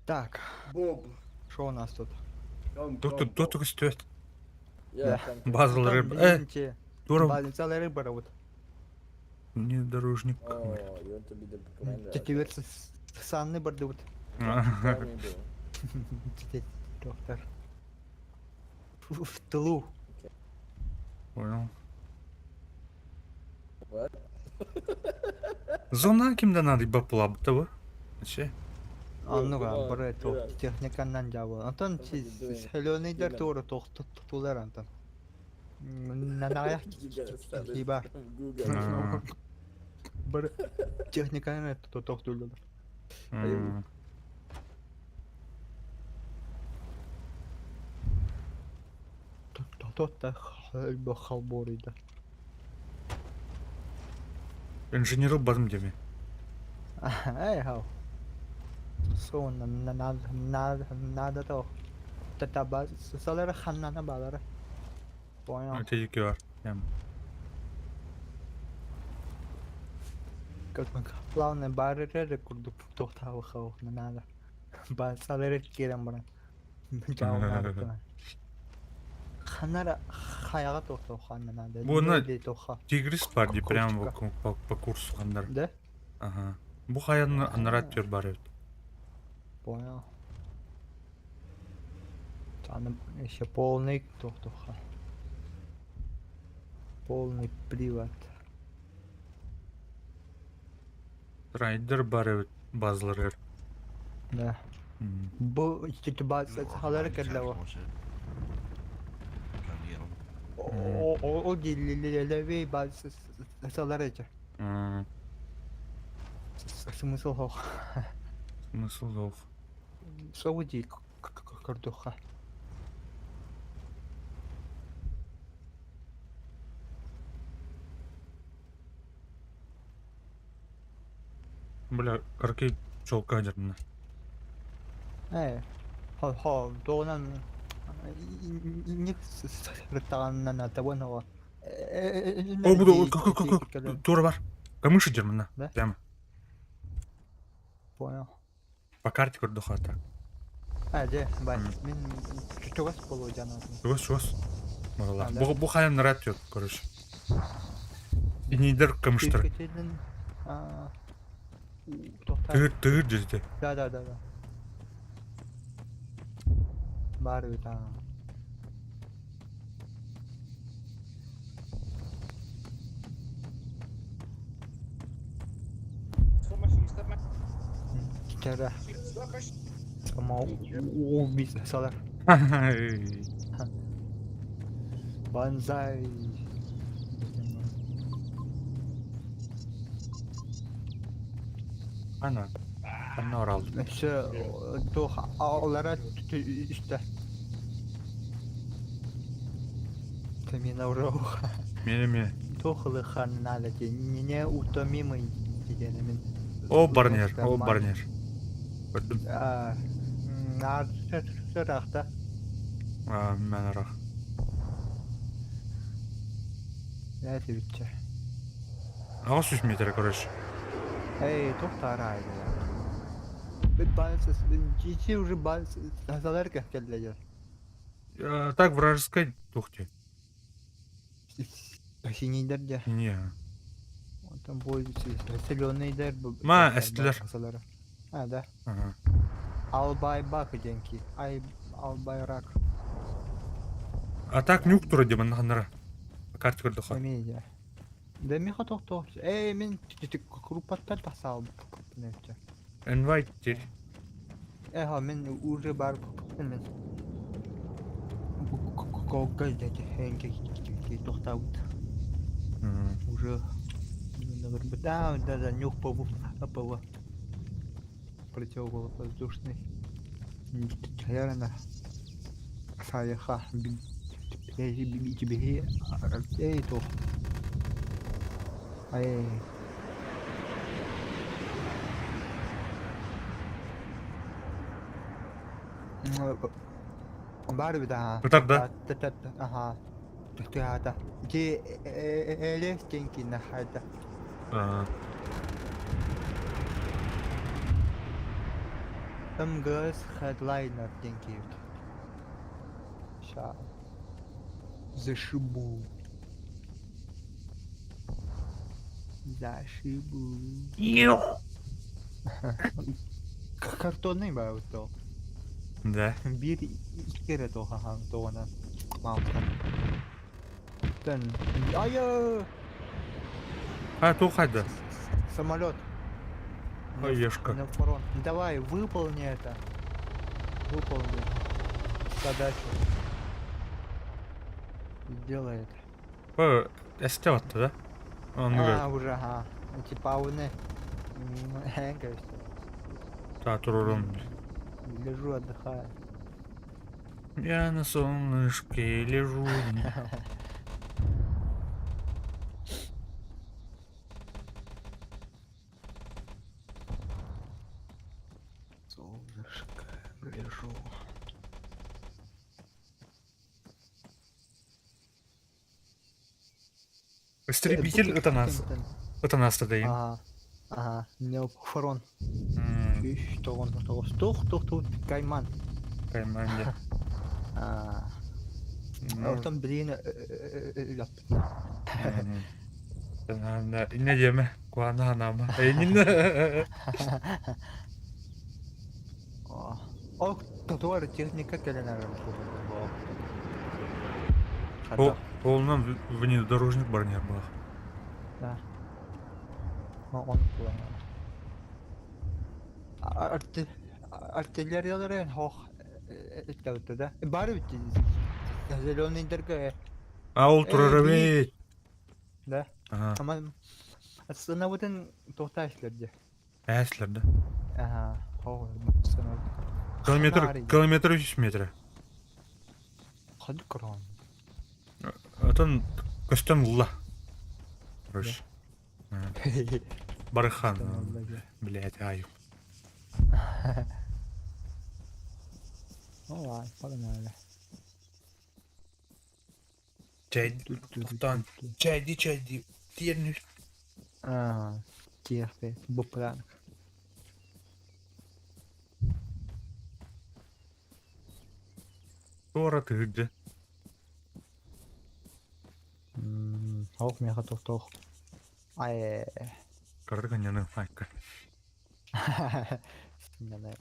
Так, Bob, что у нас тут? come, Тут үстүет. Yeah, Yeah. come, come. Базалары. Bizimki Durun. больницалары бар вот. Внедорожник. Oh, you want to be the commander? Тетивер санны барды вот. Tell me, bro. Доктор. В тылу. Понял. What? Зона кимден надо баплап табы? Че? Аннуга come on, бары get то out. техниканан жабы. Антон What are you doing? хелөнидер Human. тууру тохтулар Антон. Нанаяк You gotta start it Кибар. from Google. Бары техниканы тохтулар. М. Тотта халборида. Инженеру бадым деме. Эй, хау. Сон надо то. Татаба салара ханнана балара. Понял. Тедики бар. Ям. Как мы главное барьеры курдук тохтава хау надо. Ба салара керем бара. Жау надо. Ханара хаяга тохтау ханнана. Буны- Де тоха. Тигрис бар ди прямо Куртика. по курсу хандар. Да? Ага. Бу хаянны анараттер бар өт. Понял. Там еще полный тохтуха. Полный привод. Райдер бар өт базлары. Да. М. Bu işte bazı haları kadar Bullshit. Come get 'em. o gelilevi bazı haları kadar. М. Смысл хох. Смысл зов. Сауди картоха. Бля, каркей чолка дерна. Донан не сыртанна таванова. О, буду, как тура бар. Камыш идем, на. Да? Прямо. Понял. По карте көрдік хата. Де, бай. Мен чөгөс болуу жанагы. Чугас. Мағала. А, да. Бұл хайын рад yok, короче. Инейдер камыштар. Киркетелин тоқтар. Тығыр жерде. Да. Бар бит Кера. Сама убийцалар. Банзай. Ана. Ана оралды. Еще тох алара işte. Темина урау. Менеме. Тохлы ханнала не утомимый дегенмен. О барнер. Көрдім. Нарта. Мен арақ. Нәсе битче. Ағыз 3 метр, короче. Эй, тоқтарайды. Бит балсыз, жити уже балсыз. Тазалар келділер. Так, вражеская. Тухте. Синейдерде. Не. Там бой зеленыйдер. Ма, әстілер. Да. Ага. Албай бак деньки. Албайрак. А так нюк туры демін нағанара. Карты көрді ха. Комедия. Да миха тоқтоқ. Эй, мен группаттар тасал. Invite дер. Мен уже бар. Мен. Кога деді. Хенге тоқтауд. Уже. Да, нюх побу. Апова. Противовоздушный. Наверное. Саяха. Тебе. Эй, то. Эй. Бар бит Бұтарда. Ага. Төхтәдә. Ки элестенки нахайда. МГС хедлайнер деньги. Ща. Зашибу. Картонный бауто. Да. Bir kere toha toğana. Mağtan. Тен. Ая! А, тухайда. Самолет. Оешка. На фронт. Давай, выполни это. Выполни. Задачу. Сделай это. О, әсте атты, да? Уже, ага. Типа ауны. Хэнка. Та, турурун. Лежу, отдыхаю. Я на солнышке лежу. Солнышко, лежу. Истребитель это нас. Это нас тогда им. Ага. Неофорон. Что он? Тух, кайман. Кайманде. Там, блин, Не деме. Куана анама. Эйнин. О, татуар техника келенер. Полном внедорожник барнер был. Да. Он артиллериялары хох это да. Бары зеленый дерга. А ол турарабей. Да. Ага. Ama sınavın tohtaşlardı. Әслер, да? Ага. Sınav. Километр 3 метра. Hadi kıran. Атын көстен ұлла. Короче. Барыхан. Блядь, аю. Ой, погнали. Чайди. Чайди. Тернюсь. TFP, bu plan. Туора тыгды. Ох, меня готов тох. Ай, Карды каняны майка. Синянай.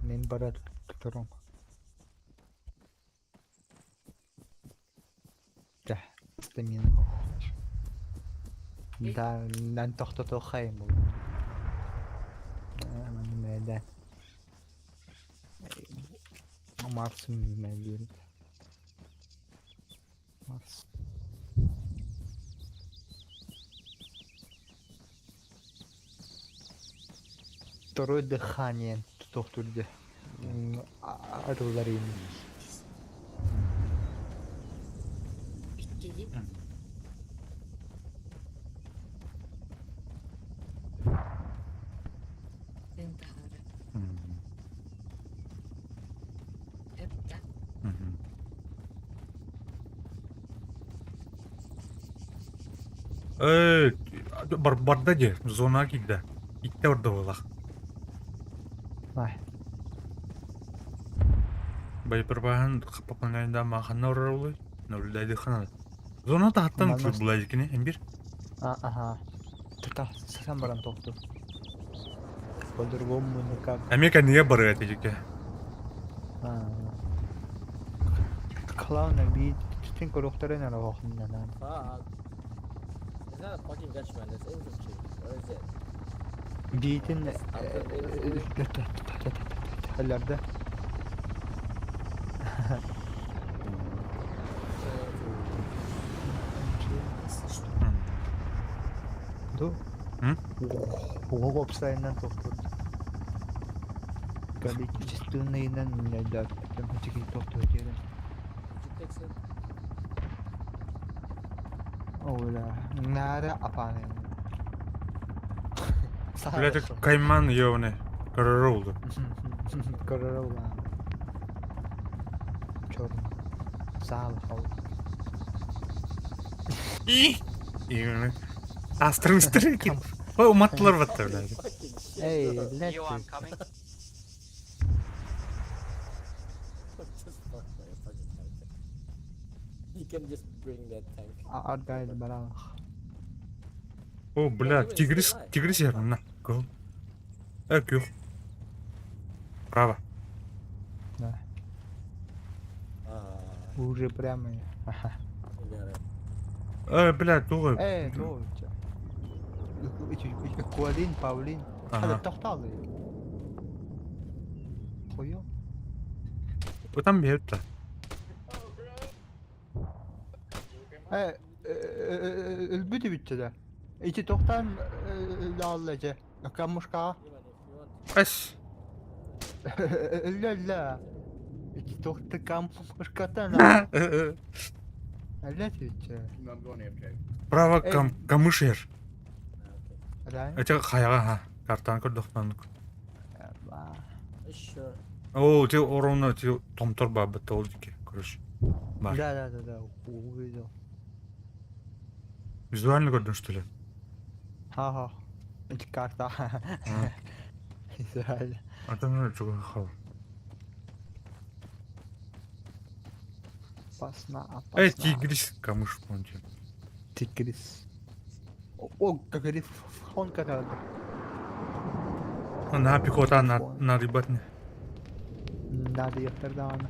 Мен барат турум. Да, стамин. Да, нан тохто хайм. Мен меда. Марс мен. Марс. Второе дыхание тохтурде. Аруларин. انتهر ابدأ Барда же, зона кигда. Итте орда болақ. Ай, Байпырбахан қапапанайында мақанна орар олай. Нөлдайды қанады. Зона тағаттан Манас- бұлай жекіне, әмбір. ага. Ты сам баран тохтур. По-другому никак. Әмека неге бары әті жеке? Клауна бит. Тин корохтарын ана вахнна. Fuck. It's not a fucking Dutchman, it's infantry. Where is it? Битин хәлләрдә. Ду. Ого, обстоянно тохтур. Количественныйнан минәләр. Тәмәтиге тохтур дигән. Did you fix it? Ола, нара апаны. Блядь, кайман ебаный. Корора oldu. Корова. Чёрный. Зал хау. İyi. Astırmıştır ki. O matlar battı öyle. Fucking shit. Эй, bro. блядь. You, I'm coming. Just fuck my fucking tank. You can just bring that tank. Ардайд барах. О, блядь, тигрис ярым, на. Гол. Yok. Право. Да. Ah, Уже прямо. you got it. Блядь, тугай. Точно. Куалин, Павлин. Ага. Hadi toxtalı. Koyuyor. Bu tam bir herif de. Ölbüdü bitti de. İçi toxtan lallaca. Kamışka. Kaç. La. İçi toxta kamışkatan. Allah bitti. I'm going AFK. Право Ey. камыш ер. Right? Это хаяга ха. Картан көрдіқтандық. Are you sure? О, те оровна те томтор ба бітті ол деке. Көріш. Бар. Да. Увидел. Визуально көрдің что ли? Ха. İçi karta. İsrail. Атамна чуга хал. Опасно. Тигрис камыш понче. Тигрис. О, как говорит, он как На пикота на рибатне. надо ехать да она.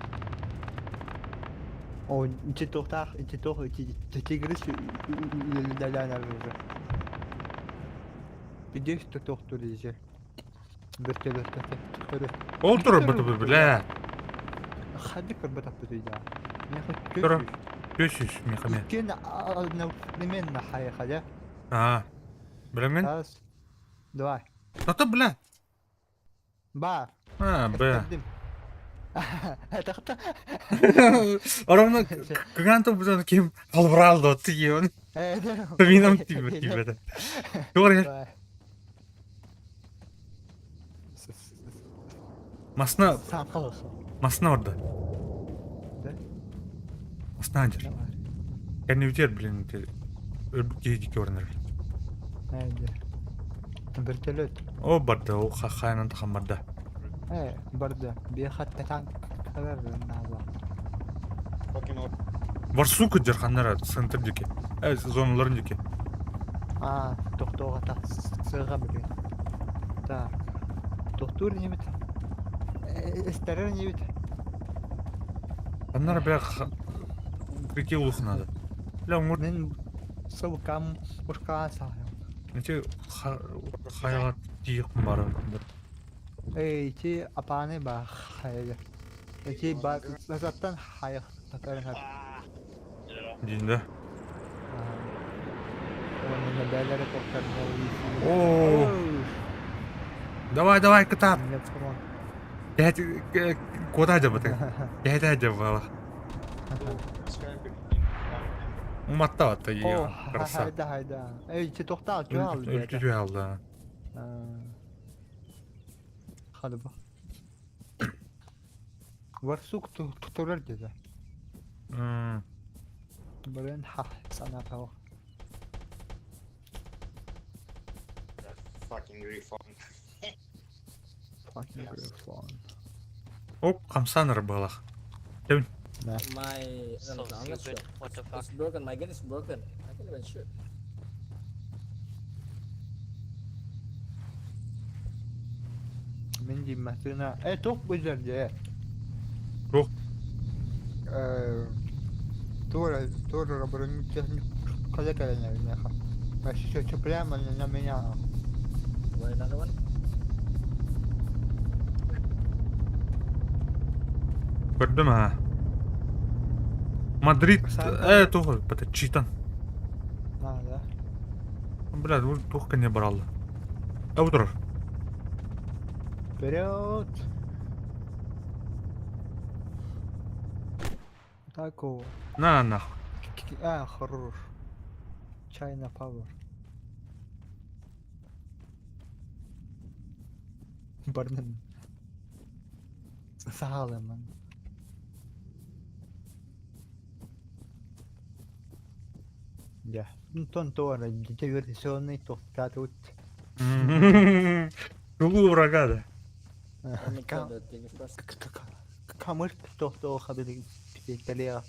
О, içi tohtar, tigris dalan arıyor. Bir de işte tohtur iyice. Bırtı. Олтур бітті бля. Hadi kırbatak tutuyca. Ne Dur. kadar Көшіш мехаме. İkin одновременно хаяхаля. Білемен? Раз, два. Тата бля. Бар. Бля. Это кто? Оровна кыганты бұзаны кем албыралды отты ебін. Минам тибеді. Doğru ya. Masna Masna orada. Ne? Masna ancar. Kendi biter bilin. Öbür geyik görünür. Haydi. Bertelet. O barda o xayanan taxan barda. Barda. Bir hatta tank kadar nada. Var su kıcır xanlara sınıtır dike. Zonaların dike. Doktora ta sıra bile. Tak. Doktor ne bit? Esterer ne bit? Xanlara bir kriki uluxunadı. La umur Men savukam uska sahaya. nece xayalat diyik barı. Ki apane ba hayal. Ki ba zaten hayal takarın hadi. Dinde. Onun da belere korkar ne Oo. Давай, катап. Ne falan. Я куда aja batı? Ya aja bala. Umatta battı ya. Kırsa. Hayda. Ki doktor ki aldı. Öldürüyor aldı. Hadi bak. Varsuk tuturlar dedi. Baren ha sana tava. Fucking refund. Fucking phone. Оп, камсаныр балах. My So I'm not sure. stupid. What the fuck? It's broken. My gun is broken. I can't even shoot. Min dimmasına. Çok güzelce. Çok. Тоже оборонительный коллега, наверное. А сейчас прямо на меня. Want another one? Gördüm ha. Madrid. Doğru. Bata çitan. Надо. Блядь, вот только не брал. Утро. Вперед! Такого. На нахуй. Хорош. Чайна павер. Барнен. Sağlamın. Ya, tontora, diversione toccato. Rugu bragada. Let me kill the thing first. Kamış tohto haberi piteliyor.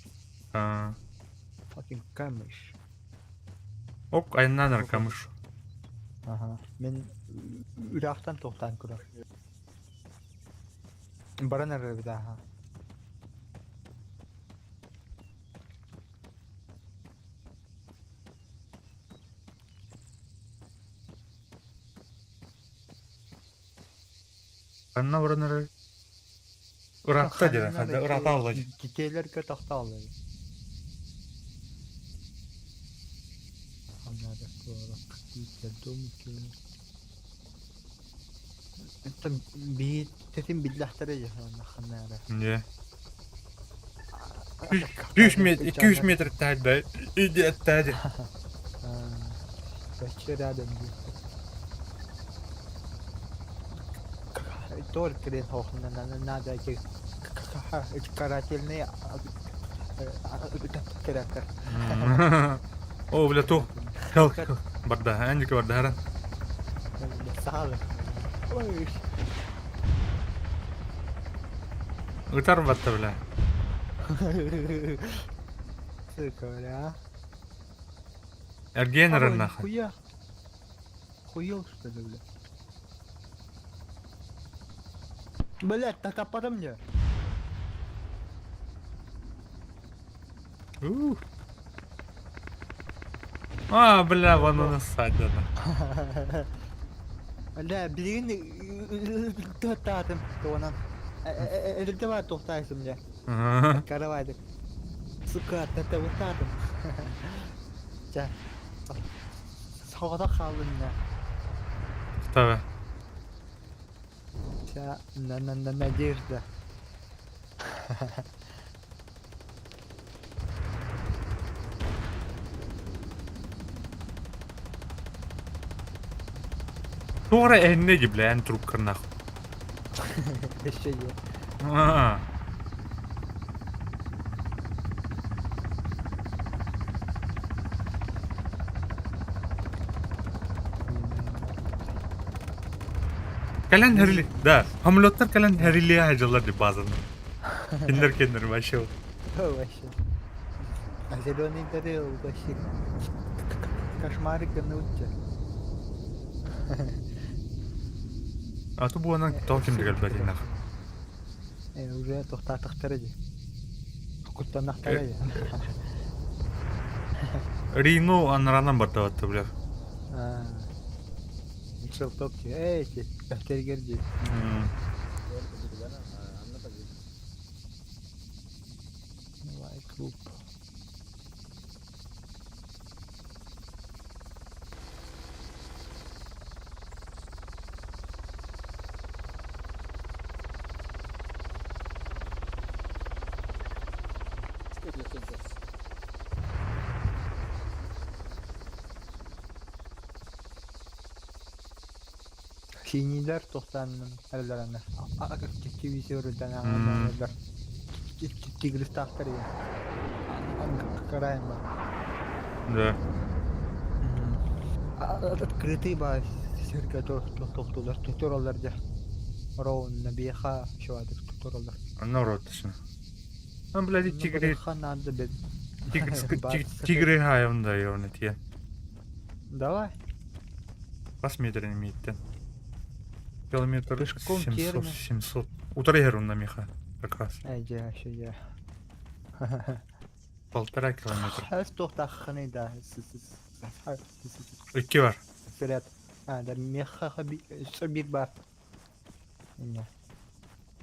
Fucking kamış. Ok, ayından arkamış. Aha. Men Irak'tan tohtan kurar. Bana nerede bir daha? Kanına vuranları. Irak'ta diyor. Hadi Irak'ta alacak. Giteyler ki tahta alıyor. Anladım. Irak. Gittim ki. Tam bir tetim billahtara ya. Anladım. Ne? 200 metre, 200 metre tadi. İdi tadi. Başka adam diyor. Doğru kredin hoşuna nada ki карательные керактер. О, бля, то. Хел. Барда, Андика Бардара. Сахалы. Ой. Utar battı bля. Sıkıra. Ergenerin nahı. Хуя. Хуя что ли, бля. Блядь, так kapadım ya. Бля, вон насать надо. Бля, birini tutadım ona. Elde var tohtaysın ya. Karavaydı. Suka tutadım. Ya. Sağda kaldın ya. Tabii. Ya надежда. Sonra eline gibi yani trup kırnak. Şey ya. Aa. Kalen herili. Da. Hamlottlar kalen heriliye hacılar bazen. Kendileri başı. Вообще. А зеленый дарил вообще. Кошмарик на утте. Atı bu anan tokim de galiba dinler. Уже тохтатахтарыды. Куттанахтарыды. Rino anlarandan bardavatı bile. Мишел топки. Эти, кафтергерди. Давай, клуб. Стыдно пиздец. Синилер тохтанын әлләренә. Телевизордан аңлар. Тигрис тахтар я. Караем бар. Да. Открытый бар. Сирка тохтулар. Тутораларда. Роун набиха шуадыр туторалар. Народ дешин. Ан блядь тигри Ханады бед. тигри hayvanında yönet ya. Давай. Pas метрин миттен. Километр Пешком 700. термин. 700. Утрегерунда миха. Как раз. Әҗә шәҗә. 1,5 километр. Хәс тохтахны да. 2 var. Вперед. Да меха собит бар. Не.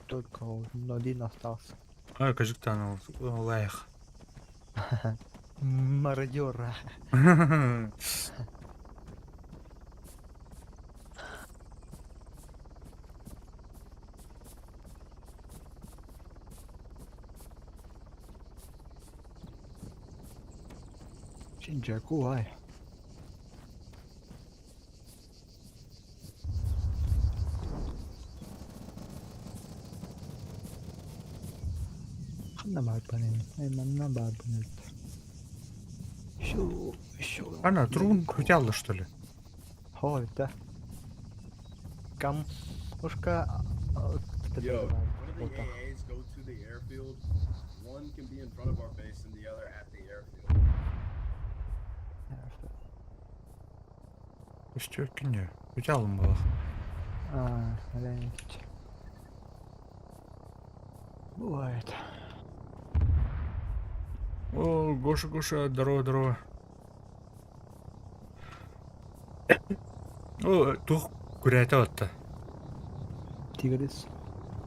Только один остался. Ай, кажется, лайх. Мародер. Чинджакуай. Ханна бар панен. Манна бар панен. Шо. Она трун хотела, что ли? Ой, да. Кам. Ушка. Yo, when the AAs go to the airfield, one can be in front of our base and the other at the airfield. Что кине? Хотела было. Гляньте. Бывает. О, Гоша, здорово. О, тух курята отта. Тигрис.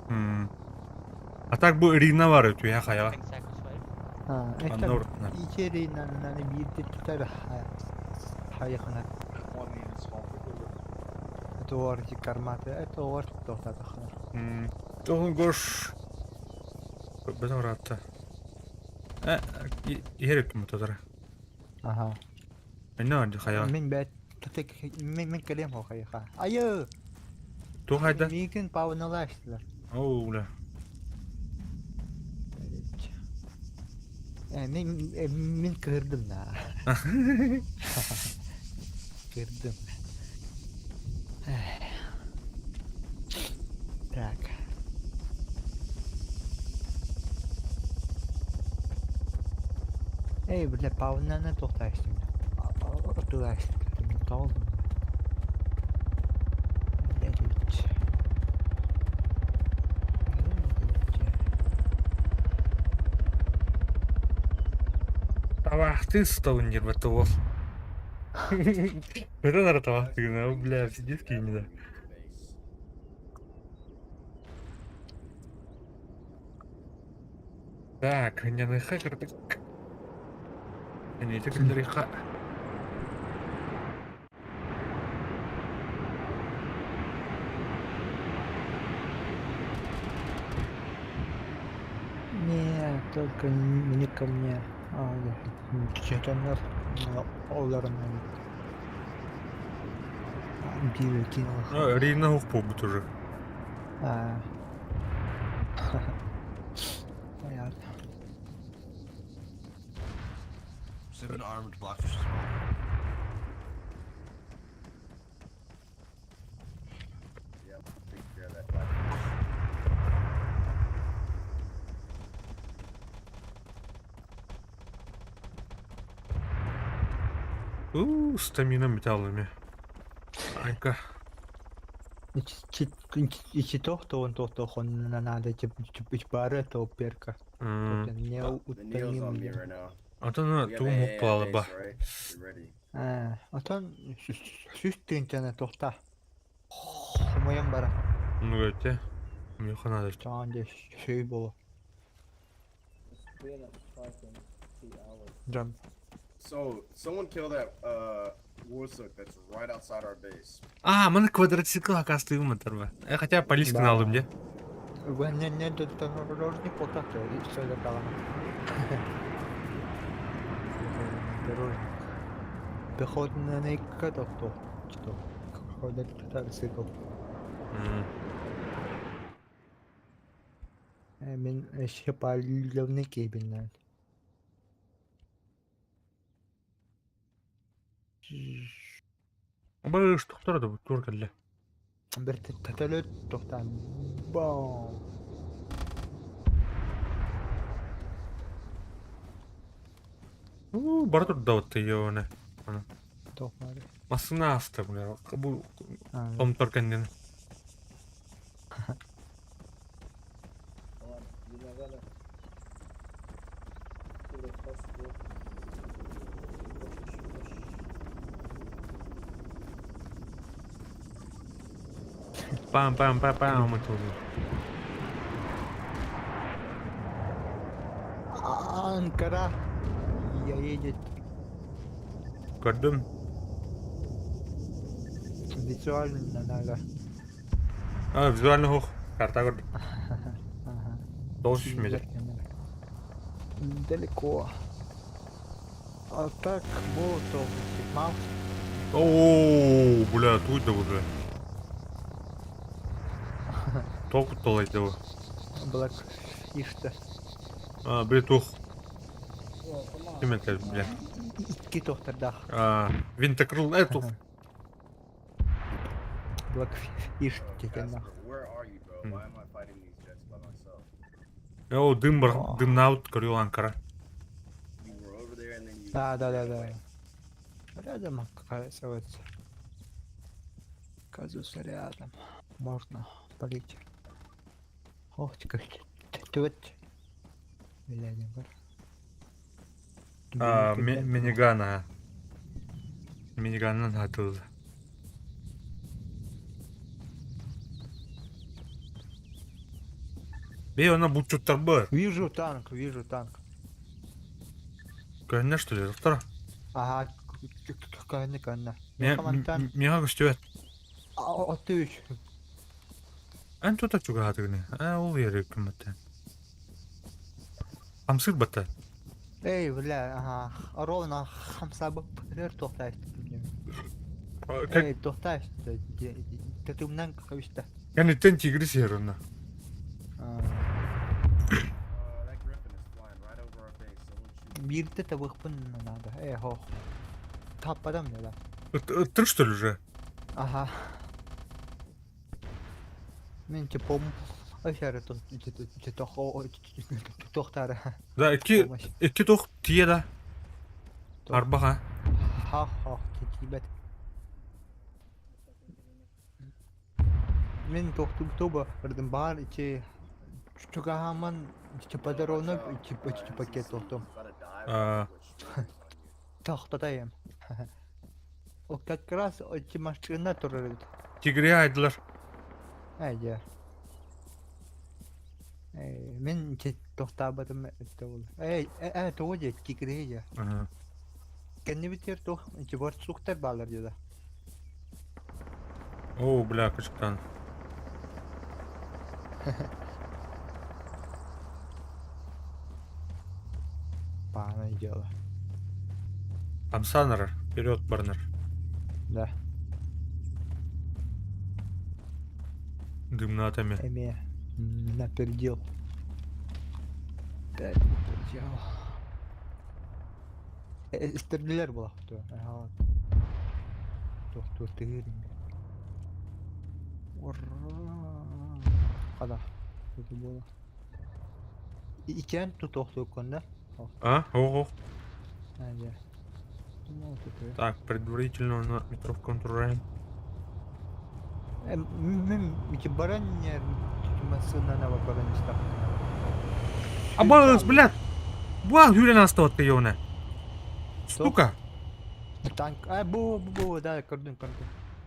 А так bu Irina var ötüyor ya kaya. Sacrifice. Anla ortuna. İçeri nane bir tutar hayakına. Это орти карматы, это орти тохтата ханар. Тоғын Гош. Бәтін ұратты. Ерек кім ұтадыр? Ага. Әне орды кая? Мен бәт тутек мен келем хо хаяха. Айы. Тоқ хайда? Микин пауналаштылар. Оу, уля. Мен кырдым да. Кырдым. Так. Эй, бля, паунаны тоқтайсың. Отылайсың. Мен талдым. Табақты столын жер бәтті ол. Бәтін ара табақты гына, бля, пиздец кеймі да. Так, няныха кірдік. Әнеті күлдіріқа. Нет, только не ко мне. Что-то оларына. Бивер кинул. Рейна хуқ побыт уже. Понятно. 7 armored blackfish as well. Yep. Стаминам бите алым я. Айка. Ичи тохтоон тохтохонна надо чип бары то перка. Не The Neo's on me уттани. right now. Атана We have тугум AA хуп at палалы base, ба. right? You ready? Атан сүстүнтене тохта. Хомоям бара. Ну гөтте. Мне ханады. Таанде шей боло. It's been a fucking 2 hours. Jump. So someone kill that Warsook that's right outside our base. Мына квадроцикл акасты юматар ба. Хотя полисканы Да. алдым, де. Не дорожник потакта, и все это тагана. Дорожник. Пехотный каток-то. Что? Ходит мотоцикл. Мен еще полевный кебельный. Быш тоқтырды бұл туркалле. Bir tetele toktan. Bom. Бар турда вот ёне. Tokmadı. Масына асты бля. Бұл Ha. том торканден. Ладно, виновата. Куда пошло? Пам-пам-пам-пам это. Ankara. Ya едет. Gördüm. Визуально надо. Визуально хух. Карта gördüm. Ага. Doğuş düşmeyecek. Далеко. А так, вот он, Маус. Ооо, бля, тут да уже. Толку толайды bu. Блэк Ишта. Бля, тух. Кем это, бля? İki tohtarda. Винтокрыл, тух. Блэк Ишта Bro, дегенде. Casper, where are you, bro? Why am I fighting these jets by myself? О, дым бар, дымны алып көрüyor Анкара. You were over there and then you. Да. ran away. Рядом оказывается. Оказывается, рядом. Можно полить. Ох, ты как тут. Глядим, Минигана. Миниганнан атылды. Она бутчуттар бар. Вижу танк, вижу танк. Көрүнө что ли, доктор? Ага, канна. Мега көстөбөт. Отыш. Ан тута чуга хатыгыны. Ол ери кымматтан. Амсыр бата. Эй, бля, ага. Ровно хамса бапыр тохтайт. Эй, тохтайт. Ты умнан какой-то. Кенеттен тигри серуна. That Griffin is flying right over our base. Someone shoot. Bir de tabakpın надо. Эй, хох. Таппадам не да. Ты что ли уже? Ага. Мен типа Aşağı tohtar. Да, iki toh tiye da. Arbağa. Ha kitibet. Men tohtu toba verdim bahar içi çukahaman çipadaronu çi paket tohtum. Tohtadayım. O как раз эти машины турают. Tigriye aydılar. Haydi. Men tohtabadım это oldu. Toğuca tigriye. Kendi bitir toh içi var suktar bağlar diyor. О, бля, качкан. Пана дело. Амсанер, вперед, Барнер. Да. Дым на атоме. Эми напердел. Опять напердел. Стреляр была кто? Ага. Кто ты? Ура! Хада. Это было. И кен тут тохту конда. А? Ого. Hadi. Ну, тут и- Так, предварительно на метровку контураем. Мен бараннер машинаны бараныстак. Абалыс, блядь! Буал Юрий настот кайона. Сука! Танк. Бу, да, көрдүм.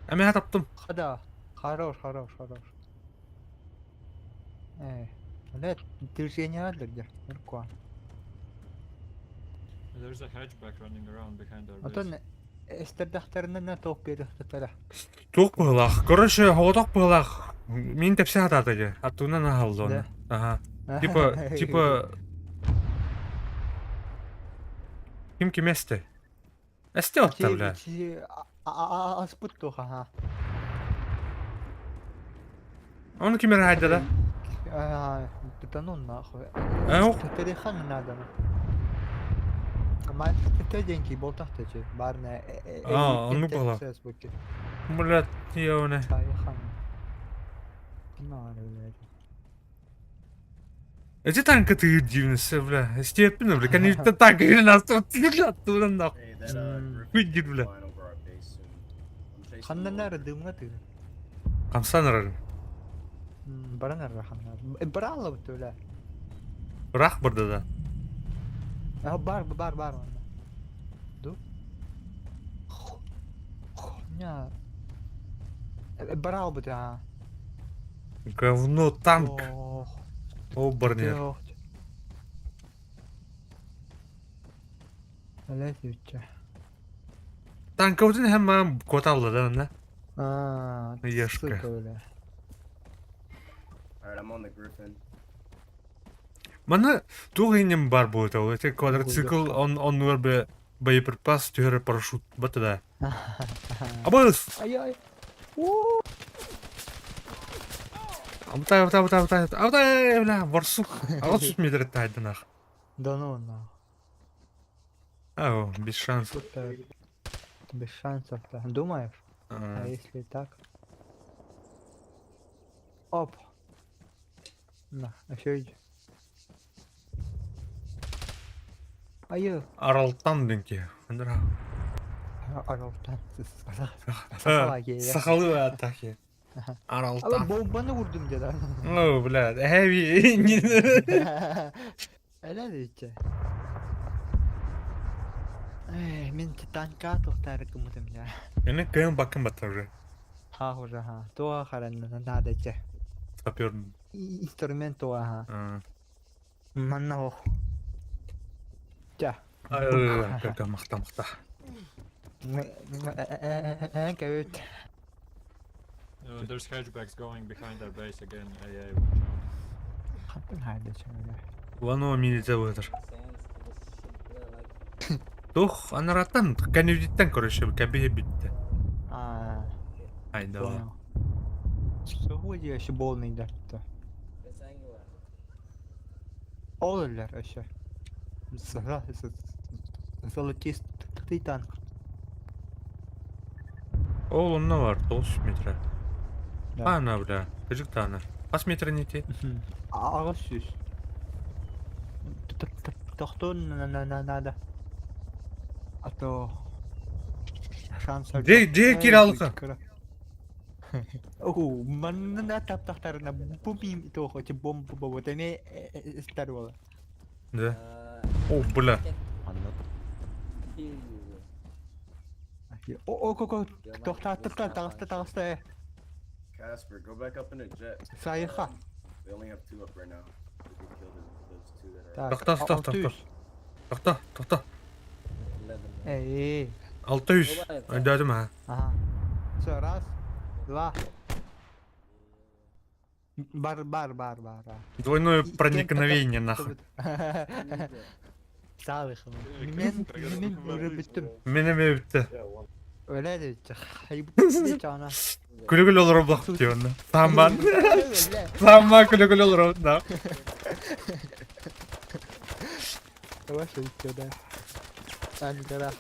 А мен таптым. Хада. Хорош. Да, движение адыр. Нуркуа. There's a hatchback running around behind our base. Отон эстердахтарына топ берих тара. Тук былах. Короче, ходок былах. Мен тепсе атады. Аттуна нахалды оны. Ага. Типа... Ким киместе? Эсте отта, бля. Аспут тоха. Оны кимер хайда да? Это ну нахуй. Ау. Терехан надо. Ama деньги болтахтачы. Барна. Onu bala. Блядь, ёне. Сайхан. Нормально. Эти танка ты дивнысы, бля. Степенно, бля. Конечно, так и настот. Оттуда нахуй. Hey, that Griffin Видит, is бля. flying over our base soon. I'm chasing Ханнанар them. дымга ты. Камсанар. Баранар ханнар. Брала бутула. Рах барды да. Бар. Ду? Ня. Брал бы ты. Говно танк. О, барнер. Летюче. Танковдың hem кот алды да, Ешка. Сука, бля. Alright, I'm on the Griffin. Мана тугайнем бар будет, а это квадроцикл, он нур боеприпас, тюре парашют, бата да. Абас! Ай-ай. Аутай, бля, барсук. Алсут метр тайды нах. Да ну на. Ау, без шансов. Супер. Без шансов, да. Думаешь? А если так? Оп. На, еще иди. Айы. Аралтан дөнке. Аралтан. Сахалы атаки. Aba Аралтан. bombanı vurdum dedi. О, блядь, heavy. Öyle de işte. Men tanka tohtar kımıdım ya. Yani kıyım bakın batırı. Ha hoca ha. Toa karanlığı nada işte. Sapıyor. Instrumento ha. Manna ho. Ja. Ay, kaka makta. Evet. There's hatchbacks going behind our base again. AA, watch out. Kapın halde şöyle. Вано милиция выдыр. Тух, анараттан, канюдиттен, короче, кәбеге битті. Айда. Понял. Сегодня еще болный да. Olurlar aşağı. Золотистый танк. Ол, онна бар, 9 метр. Да. Ана, бля, кыжык таны. Pas метр нете? Ağız süs. Тоқтон надо. А то шанс. Же киралыка. О, манна таптахтарына бумим то хоть бомбу вот они старого. Да. О, бля. О, тахта. Casper, go back up in a jet. Sayıha. We only have 2 up right now. We can kill those 2 that are Тоқта. Эй. 600. Айдадым, а. Ага. Все, раз, два. Бар. Двойное проникновение, нахуй. Sağlık. Мен уже bitti. Менеме бітті. Öyle de hayır cana. Күлі олар облақ бітті онда. Саман күлі олар онда. Yavaş gidiyor da. Sen de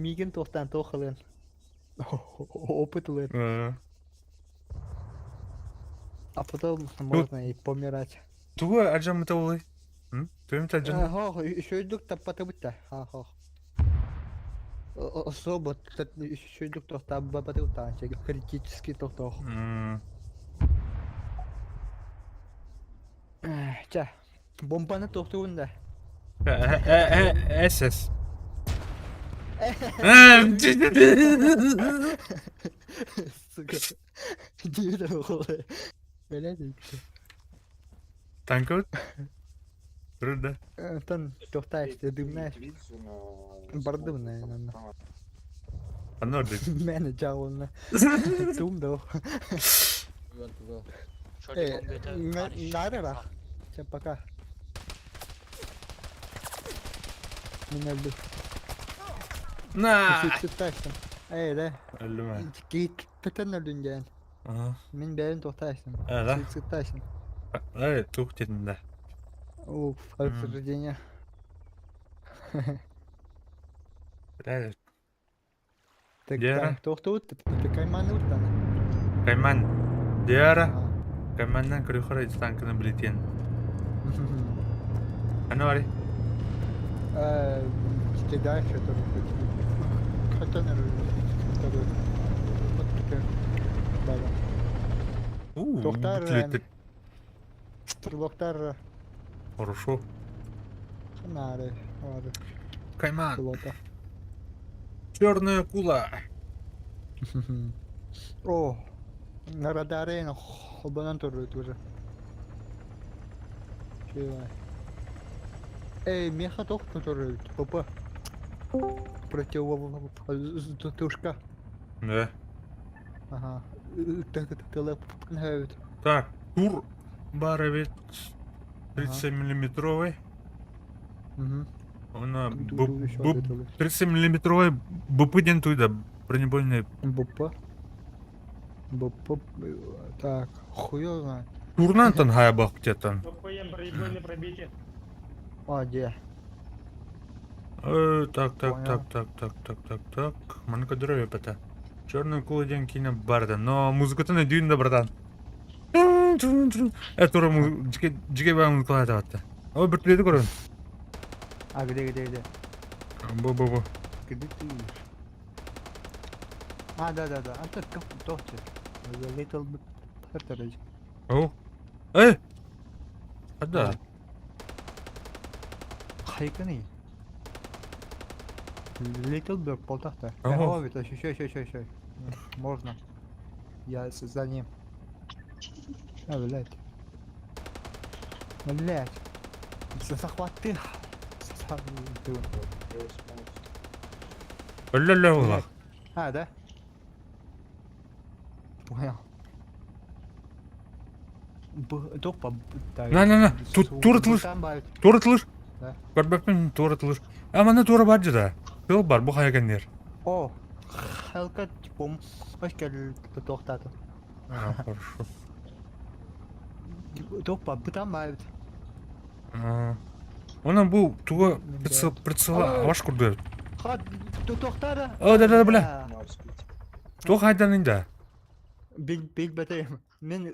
Мигэн тохтан тохалын. Опытлы. А потом можно и помирать. Тугу ажамыта болай. Төмөт ажан. Хох, шөйдүк таппаты бутта. Хох. Особо шөйдүк тохтабаты бутта. Критический тохтох. Ча. Бомбаны тохтуында. Эсэс. Сука. Дивидер голы. Беледи. Танкот. Руда. Тан тохтаеш, дымнаеш. Бардым, наверное. Анорды. Мене жауына. Тумдо. You want to go? Shorty computer. Нарера. Все, пока. Меня бил. На. Çıtarsın. De. Öldüm Git peten öldün yani. ha. Min benim tohtarsın. Öyle. Çıtarsın. Evet, tuh dedim de. Uf, подтверждение. Evet. Так, Гера. tohta ut, ты кайманы уттаны. Кайман. Диара. Каймандан крюхора из танкына билетен. Аны бар. Кидаешь это. Хотя Тухтар, Стрелоктар. Хорошо. Ханары. Кайман. Пилота. Черная кула. О, на радаре на хобанан турит уже. Чего? Эй, меха тохту турит. Папа. Противотушка. Да. Ага. Телеп höyd. Так, тур баровец 30 миллиметровый. Она 30 миллиметровый бупыден туйда бронебойный. Бупа. Так, хуё знает. Турнан тан хая бак где-то. А, где? Так. Манка дрове пата. Черную кулу кино барда, но музыка-то на дюйн да, братан. Это урам джиге бам клада ватта. О, биртледи көрөн. А, где? Бу. Где ты? А, да. А ты тохти. Little bit better. О. Да. Хайкани. Little bit полтахта. Ого. Это еще. Можно. Я за ним. Блять. Захваты. Ля-ля-ла. А, да? Понял. Топа. На. Турытлыш. Да. Көрбөппүн турытлыш. Мана туры бар жада. Тыл бар бу хаягендер. О, халка типом. Başka tohtadı. Хорошо. Топа, бутан бар. Она бу туга прицела ваш курды. Ха, тохтады. О, да, бля. То хайданында. Бил бетем. Мен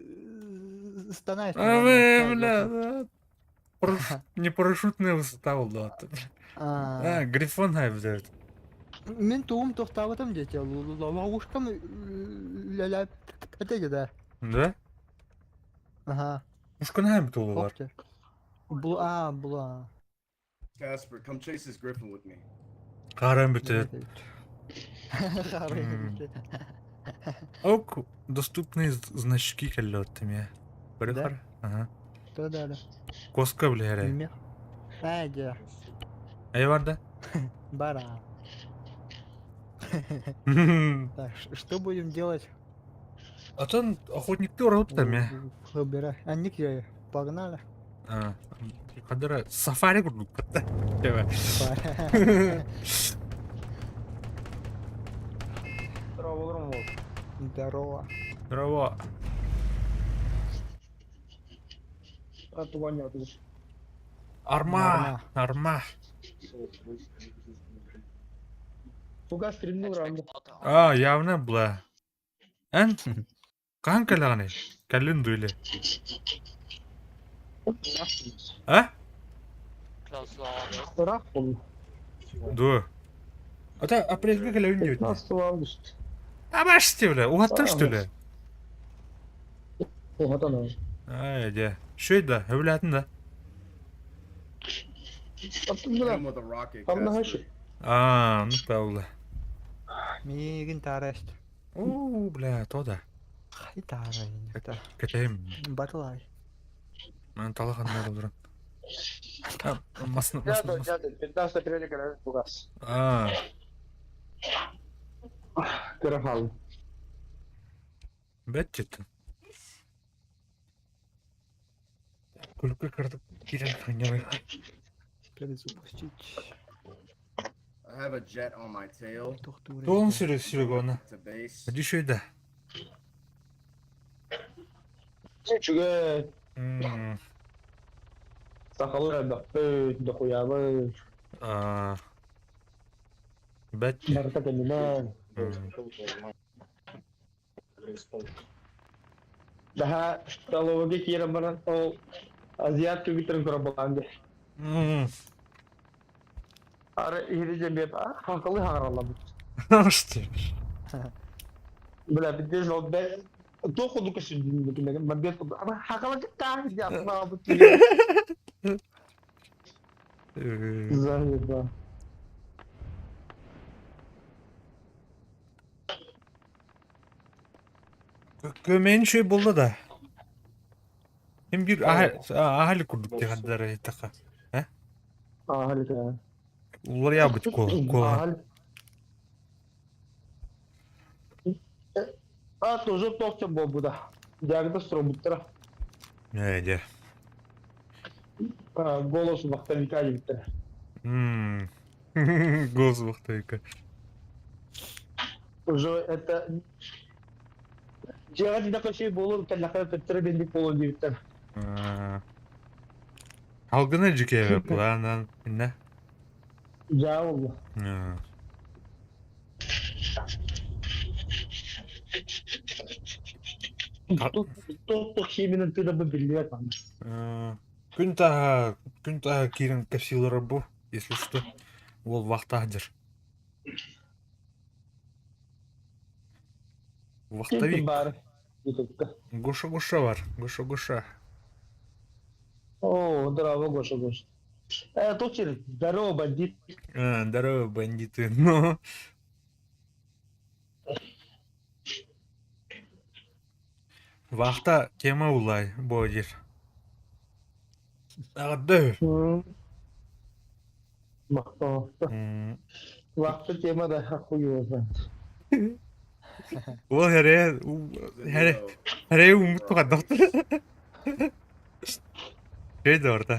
станайс. Бля. Не парашютная высота была. Грифон хайбдет. Мен туум тохтабытым дете. Ловушкам ляля кетеги да. Да? Ага. Ушкан хайб толулар. Була. Casper, come chase this griffin with me. Карам битет. Ок, доступные значки коллётами. Прихар? Ага. Да. Коска, бля, Мех. Где? Эй, варда? Бара. Так, что будем делать? А там охотник-то ротами. Выбирай. А нигде. Погнали. Кадра сафари курдук. Давай. Здорово. Здорово. Арма. Куга стримнул рамду. Явно бла. Эн? Кан калаганы? Калын дуйле. А? Close to August. Bırak bunu. Ду. Ата апрельге келе үнде. 15 август. А баш істе бля, угаттың что ли? Оған ау. Де. Шөйді, өвілетін да. Attım Hit bile. him with a rocket Tam da caster. haşı. Ну паула. Мигин тараст. Бля, то да. Хай тарайын. Кетейм. Батлай. Мен талахан не болдырам. Масын. Дядя, 15 апреля когда угас. Кырахал. Бет жеттің. Көлікке кірдік. Келен қанжабай. Перезапустить. I have a jet on my tail Долын сүрек оны. to base. Где шөйді? Çünkü sakalı da dokuya mı? Бет. Marta kendine. Daha kalau kira mana o Aziyat ke biterin kurabalandı. Ara ihri cemiyet hakalı hangaralım. Что? Bila bitti o be dokuduk şimdi dedim ben bir ama hakalı gitti ya ne bu diye. Zahir. Көмейін шөй болды да. Hem bir ahali kurduk diye kadar etaka. Harika. Ular ya bıç kola. Тоже толком был да. Диагноз стробуттера. Ne. Голос вахтовика биттер. Голос вахтовика. Уже это Диагноз такой şey болур, телефон петтер бендик болур биттер. Halkına cüke yapılan ne? Жау. Топ химinin тыда бы билет там. Күн таға кирен капсилары бұл, если что, ол вақтадыр. Вақтовик. Гоша бар, Гоша. О, здорово, Гоша. Точно, здорово, бандит. Здорово, бандиты, но... Вақта кема улай, бодир. Ағады. Вақта тема да хуёво. Ол хәре умут бұға доқтыр. Шейді орда.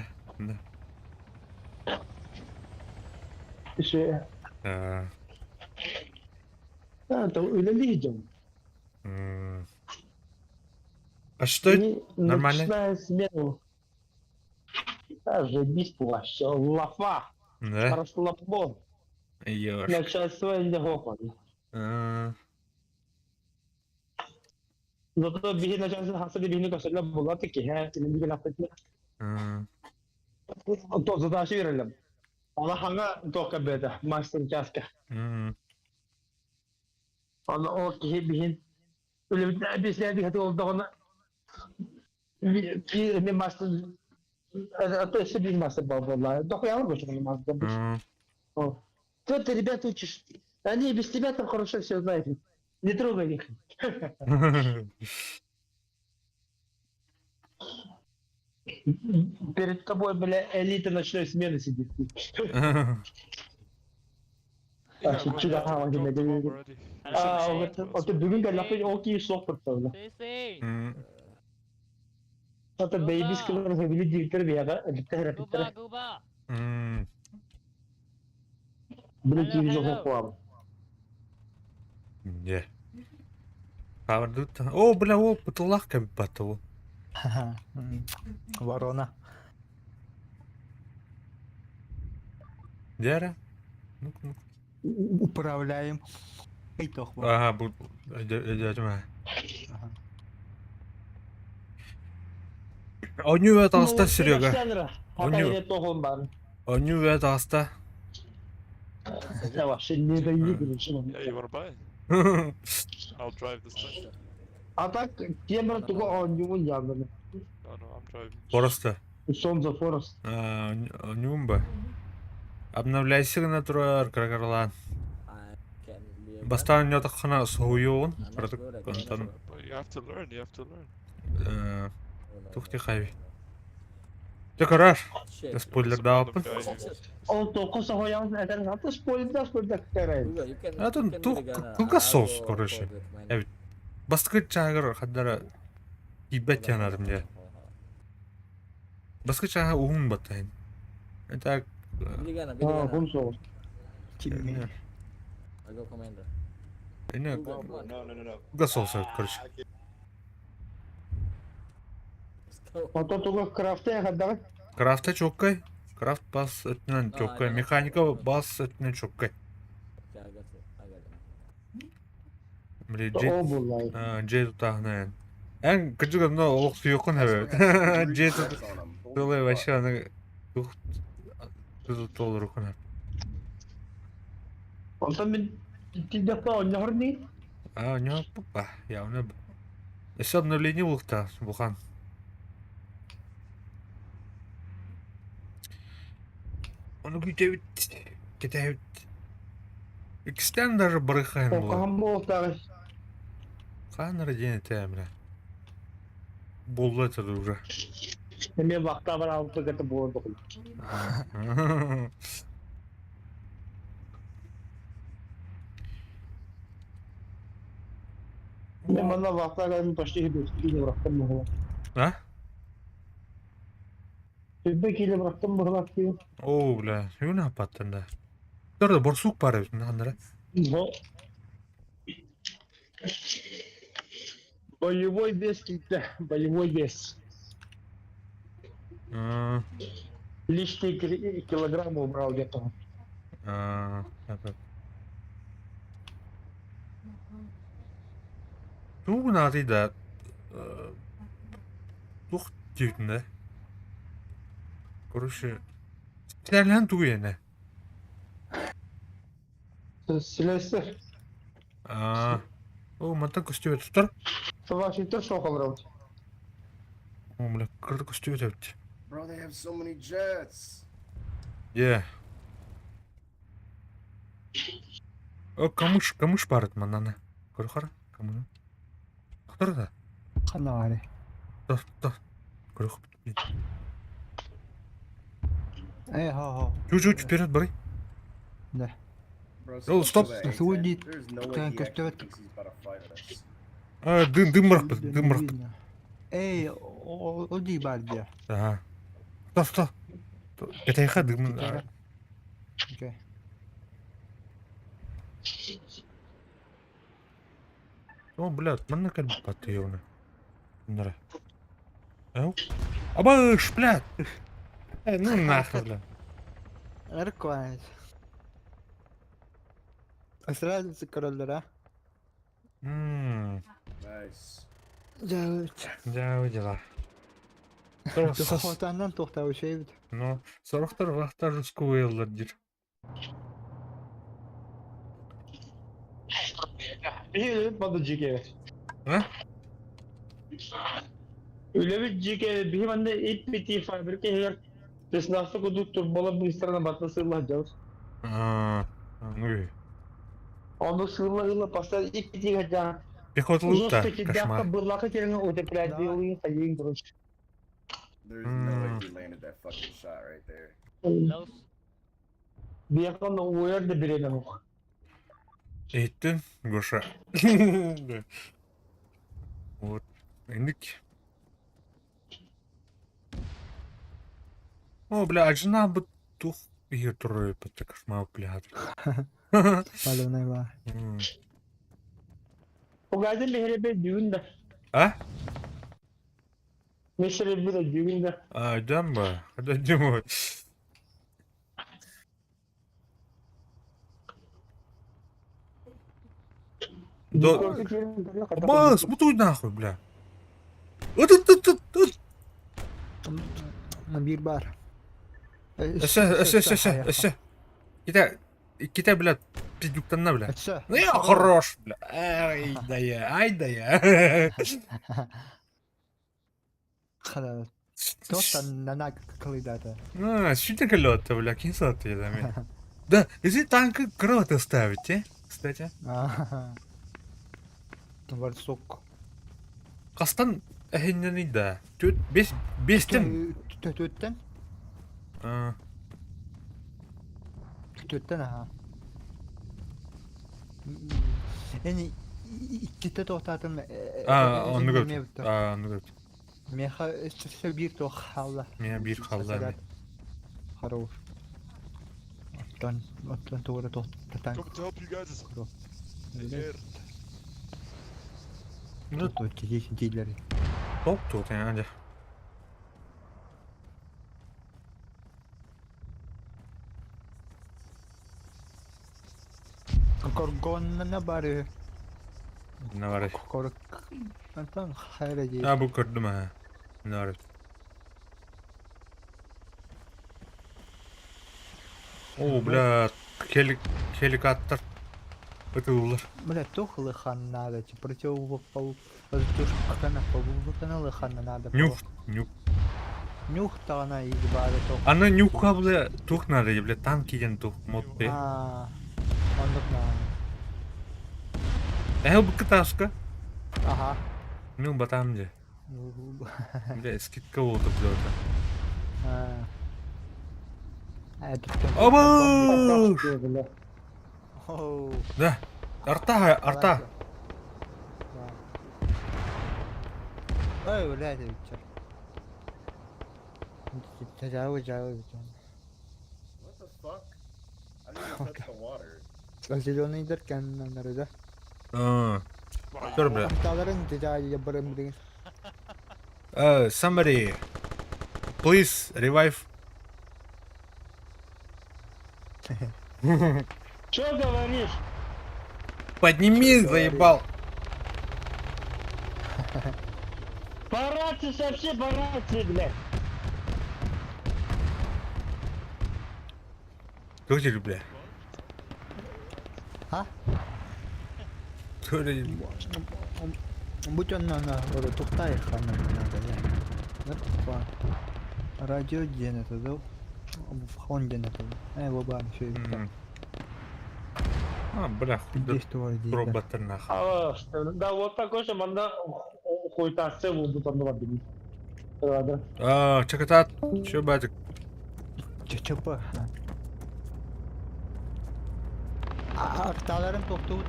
Şey. Да, öyle diyeceğim. А что это? Нормально? Ночная смена. Заебись плащ. Лафа. Да? Расслабон. Ёж. Начальство не хопа. Зато биги начальство хасади биги косарла була таки है. Senin bir laf etme. То задачи verelim. Ona hangi toka beda? Master Jaska. Ona o ki bihin öyle bir şey bir hadi oldu ona bir master это еще один мастер был была. Да хуя могу, что он мастер был. Что ты, ребята, учишь? Они без тебя там хорошо все знают. Не трогай их. Перед тобой, бля, элита ночной смены сидит. Вот бүгін лапы окей соқтырып таула. Это бейбис кылар хевили диктер бияга диктер рапиттер. Bunu gibi çok koyalım. Не. Кавардут. О, бля, о, потолах как батл. Ворона. Дяра? Управляем. Итог. Ага, bu Ага. Onu ve hasta Серега. Hatta Onu- yine tohum var. Onu ve hasta. Yavaş şimdi de iyi gülüşüm. Yeah, you wanna buy? I'll drive this time. Atak diye bana tuku oyuncunun yanını. No, no, I'm driving. Forrest'ta. Son the forest. Onu ба? Обновляйся на турар, кракарлан. Бастан нёта хана союон. Контан. But you have to learn, you have to learn. Тухти хайви. Tekrar. Spoiler da Random yapın. guy who- O toku sahoyan eden hatta spoiler kere. Атын тух кука соус короче. Evet. Баскы чагыр хаддара ибет янадым я. Баскы чага уун батайн. Это Ha bunu sor. ini No, no, no. кука соус короче. Ото туку крафте хаддара. Крафта чоккай. Крафт бас өтінен чоккай. Механика бас өтінен чоккай. Мре O джет. bullay. Джет утағынан. Ән күчігі мына олық сүйоқын әбе. Джет That's on him. Тулай вообще аны Күзі толыр ұқын әбе. Ondan ben tilde oynuyor ni. Не опа, явно б. Ese обновление бұлықта, бұған. Оны күйтеуіт. Кетеуіт. Ikisinden даже бұрықайын O бұл. kan bu ortağı. Қаныр дені тәмірі. Болды әтеді уже. Hemen vakta var altı katı bu orada. Ben bana vakta kadar başta hiç bıraktım bu. А? Türbekiyle bıraktım bu vakti. О, бля, юу на паттанда. Тұрды борсук бар өтін қандыра. Bu Боевой вес какие-то, боевой вес. Лишние килограммы убрал где-то. Туг надый да. Тух дейтін да. Короче, сіләлән туг ені. Силестер. О, мантан көстеу өтіп тұр. Вашингтон шоқ алырау. О, бля, кірді көстеу өтіп. Bro, they have so many jets. О, камыш бар еді мананы. Көрі қара, камыны. Құтыр да. Қана ғари. Көрі құп. Ха. Чуть вперед бұрай. Да. Bro, Oh, stop. to the That's what A10. you- There's no way Can he I actually just thinks he's about to fight us. Дым бұрақпы. Ей, о дей бар дия. Ага. Стоп. Кетайға дымын. Окей. О, блядь, манна кәлбі патты еуні. Бұндары. Әу? Абаш, блядь! Ну нахер, блядь. Реквайз. Сразу короллер, а? Nice. Жау дела. Тоқтаудан тоқтау şey бит. Ну, сорақтар вақтар жүзкі ойылдар дир. Bir bana cike. Ha? Öyle bir cike. Bir bende ip biti fabrika her. Tesnafta koduktur. Bala bu istrana batma sığılacağız. Ну и. Onu sığıla pasta ip biti kaca. Пехоталык та, Uzun кошмар. dakika bırlaka kerine ötekiler diye oyun sayıyın duruş. There's no way he landed that fucking shot right there. Close. Bir yakında uyar da birine bak. Эйттен, Гоша. Вот. Индик. О, бля, а жена бы тух ее трое, это кошмар, блядь. Balonay var. O gayet bir bir düğünde. А? Mesela bir düğünde. Айдам ба, отдадим его. Бас, мутуй нахуй, бля. Вот. bir бар. Эссе. Китай, блядь, пиздюктанна, блядь. Эссе. Ну я хорош, бля. Ай да я. Хала. Тостан нанак калидата. Что колёта, бля, кинь ты за меня. Да, если танк круто ставить, кстати. Варсок. Кастан эхиннени да. Бестен. Төттен? Төттен аха. Yani ikide toxtatım. Onu gördüm. Onu gördüm. Meha işte bir tox halla. Меня bir kaldı. Хорош. Оттан doğru toxtatan. Come to help you guys. Here. Ну, Тут дилери. тут yani hadi. Korgonna bari. Ne var? Kork. Antan hayır Ha bu gördüm ha. Ne var? О, блядь, хеликоптер. Это улар. Бля, тухлый хан надо, типа противопол. Воздушка полувоканалы хан надо. Нюх тана из бары тох. Она нюха, бля, тух надо, бля, танки ен тух, мод бе. Ондок на. Эл букаташка. Ага. Ну, батам же. Бля, скидка вот блядь. Оба! Да. Арта. Ой, блядь, Виктор. Тажауй. What the fuck? I didn't even touch the water. Зеленый дыркан надо, да? Dur bля. Таларын тажауй ябарым деген. Somebody, please revive. Что говоришь? Подними, заебал. По рации совсем по рации, блядь. Кто тебе, бля? А? Кто тебе? Будь он на ору тухтай хана надо, я. Да, радио ден это, да? Хон ден это. Бабан, все это. Бля, Здесь твой дед. роботер нахуй. Да, вот такой же манда хуйта буду там лабиринт. Чакатат, чё, батик? ЧЧП. Арталарын тоқтауыт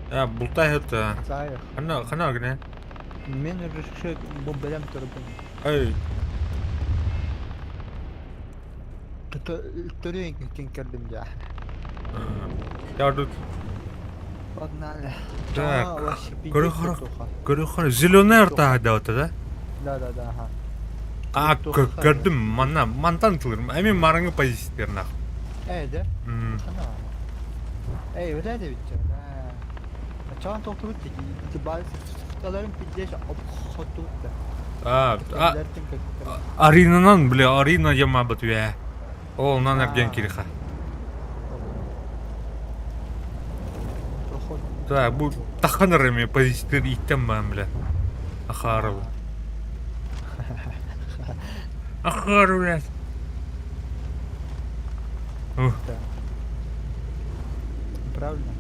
та. Бултай это. Сайық. Хана гне. Мен решек бұл білем тұрбын. Эй. Түрен кен кірдім жа. Я тут. Погнали. Так. Көрі зеленый арта да, да? Да, ага. Көрдім, мантан тылырым. Әмен марыңы позициялар нахуй. Да? Қана. Öyle de bitecek. Çağın toktuvut ki bazı sıkıntıların piddeş abxotuvut da. Аринанан, бля, арина яма батуя. Ол нан әбген кириха. Так, bu таханырыме позициялар иттен баам, бля. Ахары. Ахары, блядь. Правильно?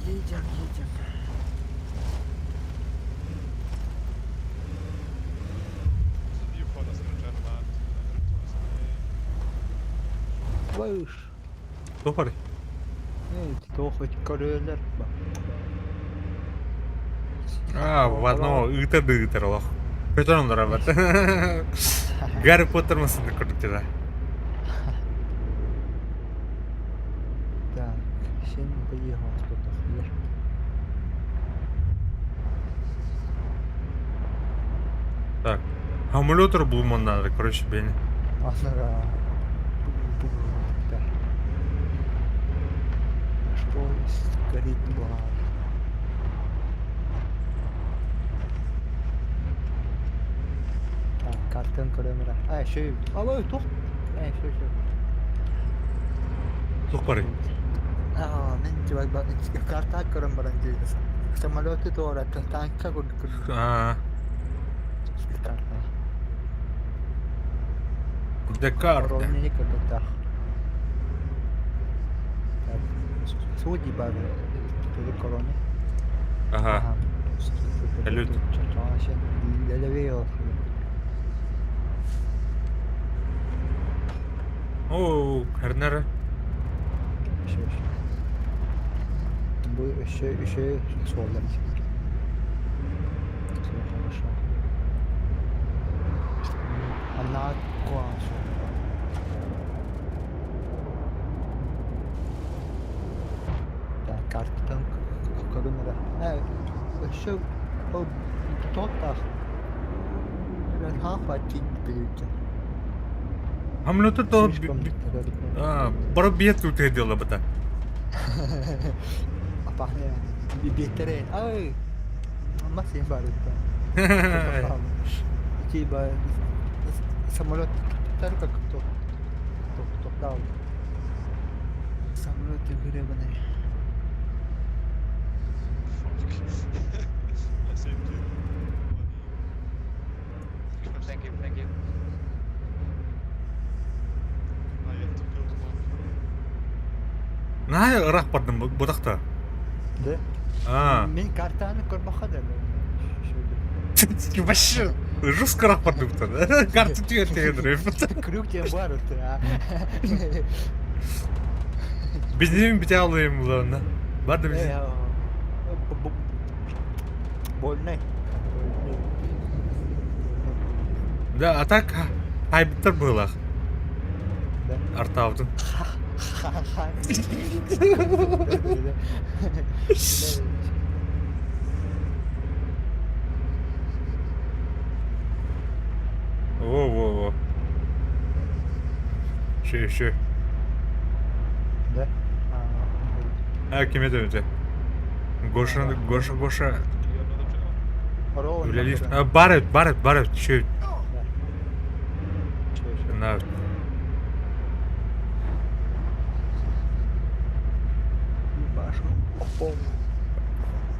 Едем. Vay. Топары. Тохоть королер. В одного ытыр лох. Көтөрүн дарабат. Гарри Поттер мısın көрдүктер? Так, şimdi поехал что-то. Так, аккумулятор булман надо, короче, бени. Ага. Что горит была? Kartın kırımıra. Ay şey. Ama tok. Ay şey. Çok bari. Aa, men coba karta kırım barang gitu. Самолеты тоже, танка курдук. Aa, Karta. Dakar. Ровнее как-то. Судьи бар. Тут короны. Aha. Салют. Чачашен. Лелевео. Oo, her nere? Şey. Bu şey solda. Все хорошо. Она класс. Да, картан камера. Şey o totta. Ben hafati büyüktü. Hamle to bara bilet ut ediyorlar bata. Apa ne? Bitere. Ay. Masih baru itu. Tiba самолет только топтал. Самолеты гребаные. I saved you. Thank you, thank you. I have to go back. Nah, rak pardon bu takta. Да? Aa. Мен картаны көрбаха да. Вообще, жестко rak pardon bu takta. Kartı tüyetir. Крюк тебе бар это, а. Bizim bir tane alayım ulan. Var da bizim. Больной. Да, а так хайбтер было. Да. Артаудын. Ха-ха. Во. Şey. Да? Ha kime dönünce? Goşa. Do you have another job? Ровно. Öyle değil. Ha, Barret. Şey. Na.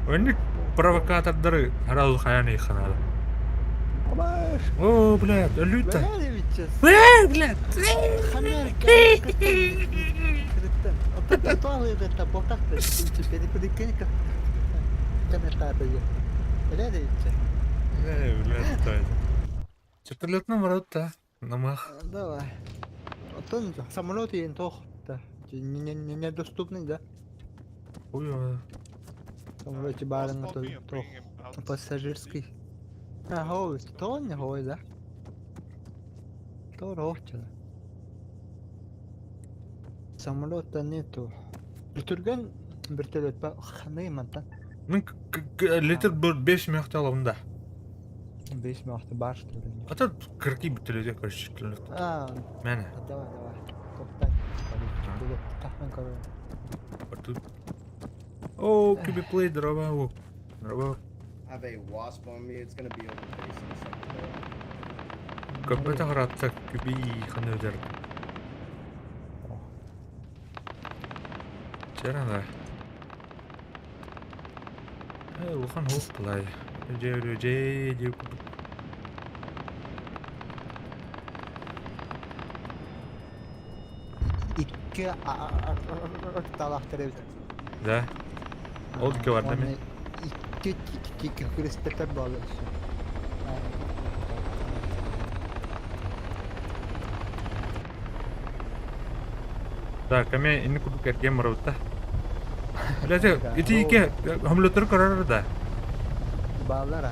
Önlük провокатордары сразу хаяны иханады. О, блядь, люто. Блядь. Блядь, да. Чертолетным ворота. Намах. Давай. Он самолет и да. Недоступный, да? Хуёво. Самолете I'll барин spot то me and bring him out. пассажирский. Ага, то не хой, да? То рохча. Самолета нету. Бүтүргөн вертолет ба ханайман. Мен литр 5 мякты алабында. 5 минутта бар что ли? Ата кырки бүтөлөдө көрсөтүлөт. Мени. Давай. Топтан. Будет тахман корой. О, can we play дрова? Дрова. Have a wasp on me. It's gonna be over base in a second. Көпөтө каратса куби ханөдөр. Черана. Улхан хоп плай. Же. İki talahtırı. Да. Ол ке бар да мен. İki kristeter bağlı. Так, а мен эни куду кеткен барабыта. Лезе, итике хамлетер карар да. Bağlar ha.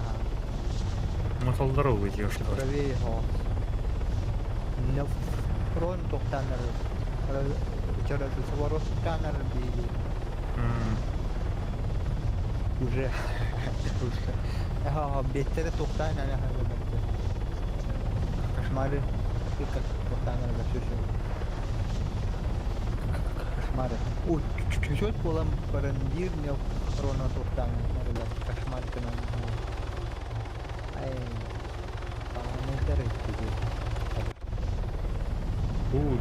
Масалдар ой жашты. Правее ha. Ne front toktanları. Вчера соворот танер били. Уже. Ага, бетtere токтан ana hadi. Кошмары. Как токтанlar da şu. Кошмары. O çocuk olan paran bir ne korona toktanlar da кошмар kana. Ay. Ne derek.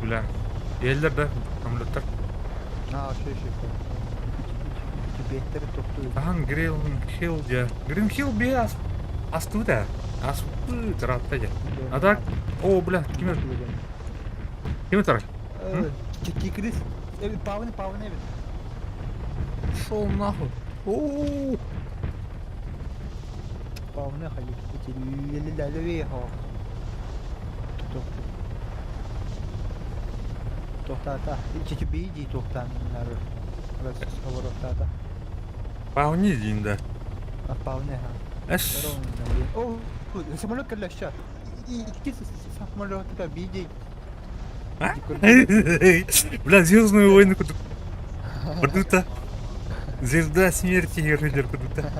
bля. Yerler de hamletler. Ha şey. İki behteri topluyor. Tahan Green Hill ya. Green Hill bir astı da. Astı tarafta ya. Adak. O bля. Kimi taraf? Kikris. Evet, pavni evet. Шел нахуй. Оу. Pavni hayır. İki lelele ha. Tohtata. İki biji tohtanlar. Burası havaroktata. Пауни динда. Pavni ha. Эш. О, самолет калаша. İki самолет da biji. Бля, Звездные войны куда? Куда-то. Звезда смерти Рейдер куда-то.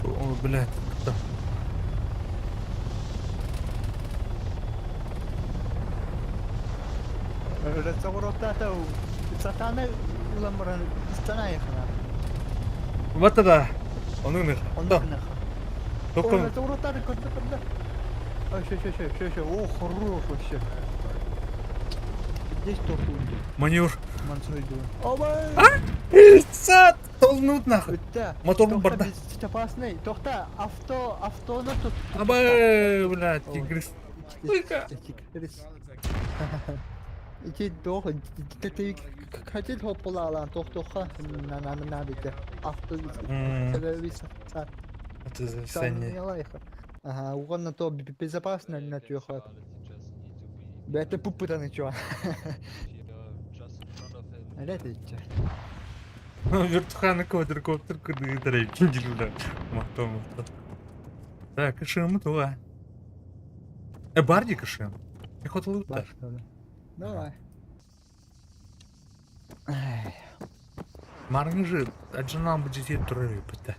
О, блядь. Да. Разговоротата сатана уламран станаехна. Вот это. Он умер. Ondan Только разговоротата когда. Ой, о, хорошо вообще. Здесь то хуйня. маневр. Мансойду. Оба! Сад! Толнут нахуй. Өтті. Мотордың барда. Запасный. Тоқта, автоны тұт. Аба, блядь, тигрис. Лыка. İki doğu, kaçıl hoppula alan, toqa, nabide. Авто, sebebi sat. Это засание. Ага, угодно то безопасно на трёх. Это пупыта ничего. Это Вертуханы квадрокоптер кыдырай. Киндилда. Махто. Так, кышым туа. Барди кышым. Я хотел лутать. Давай. Марны же, аджанам будет туры, пыта.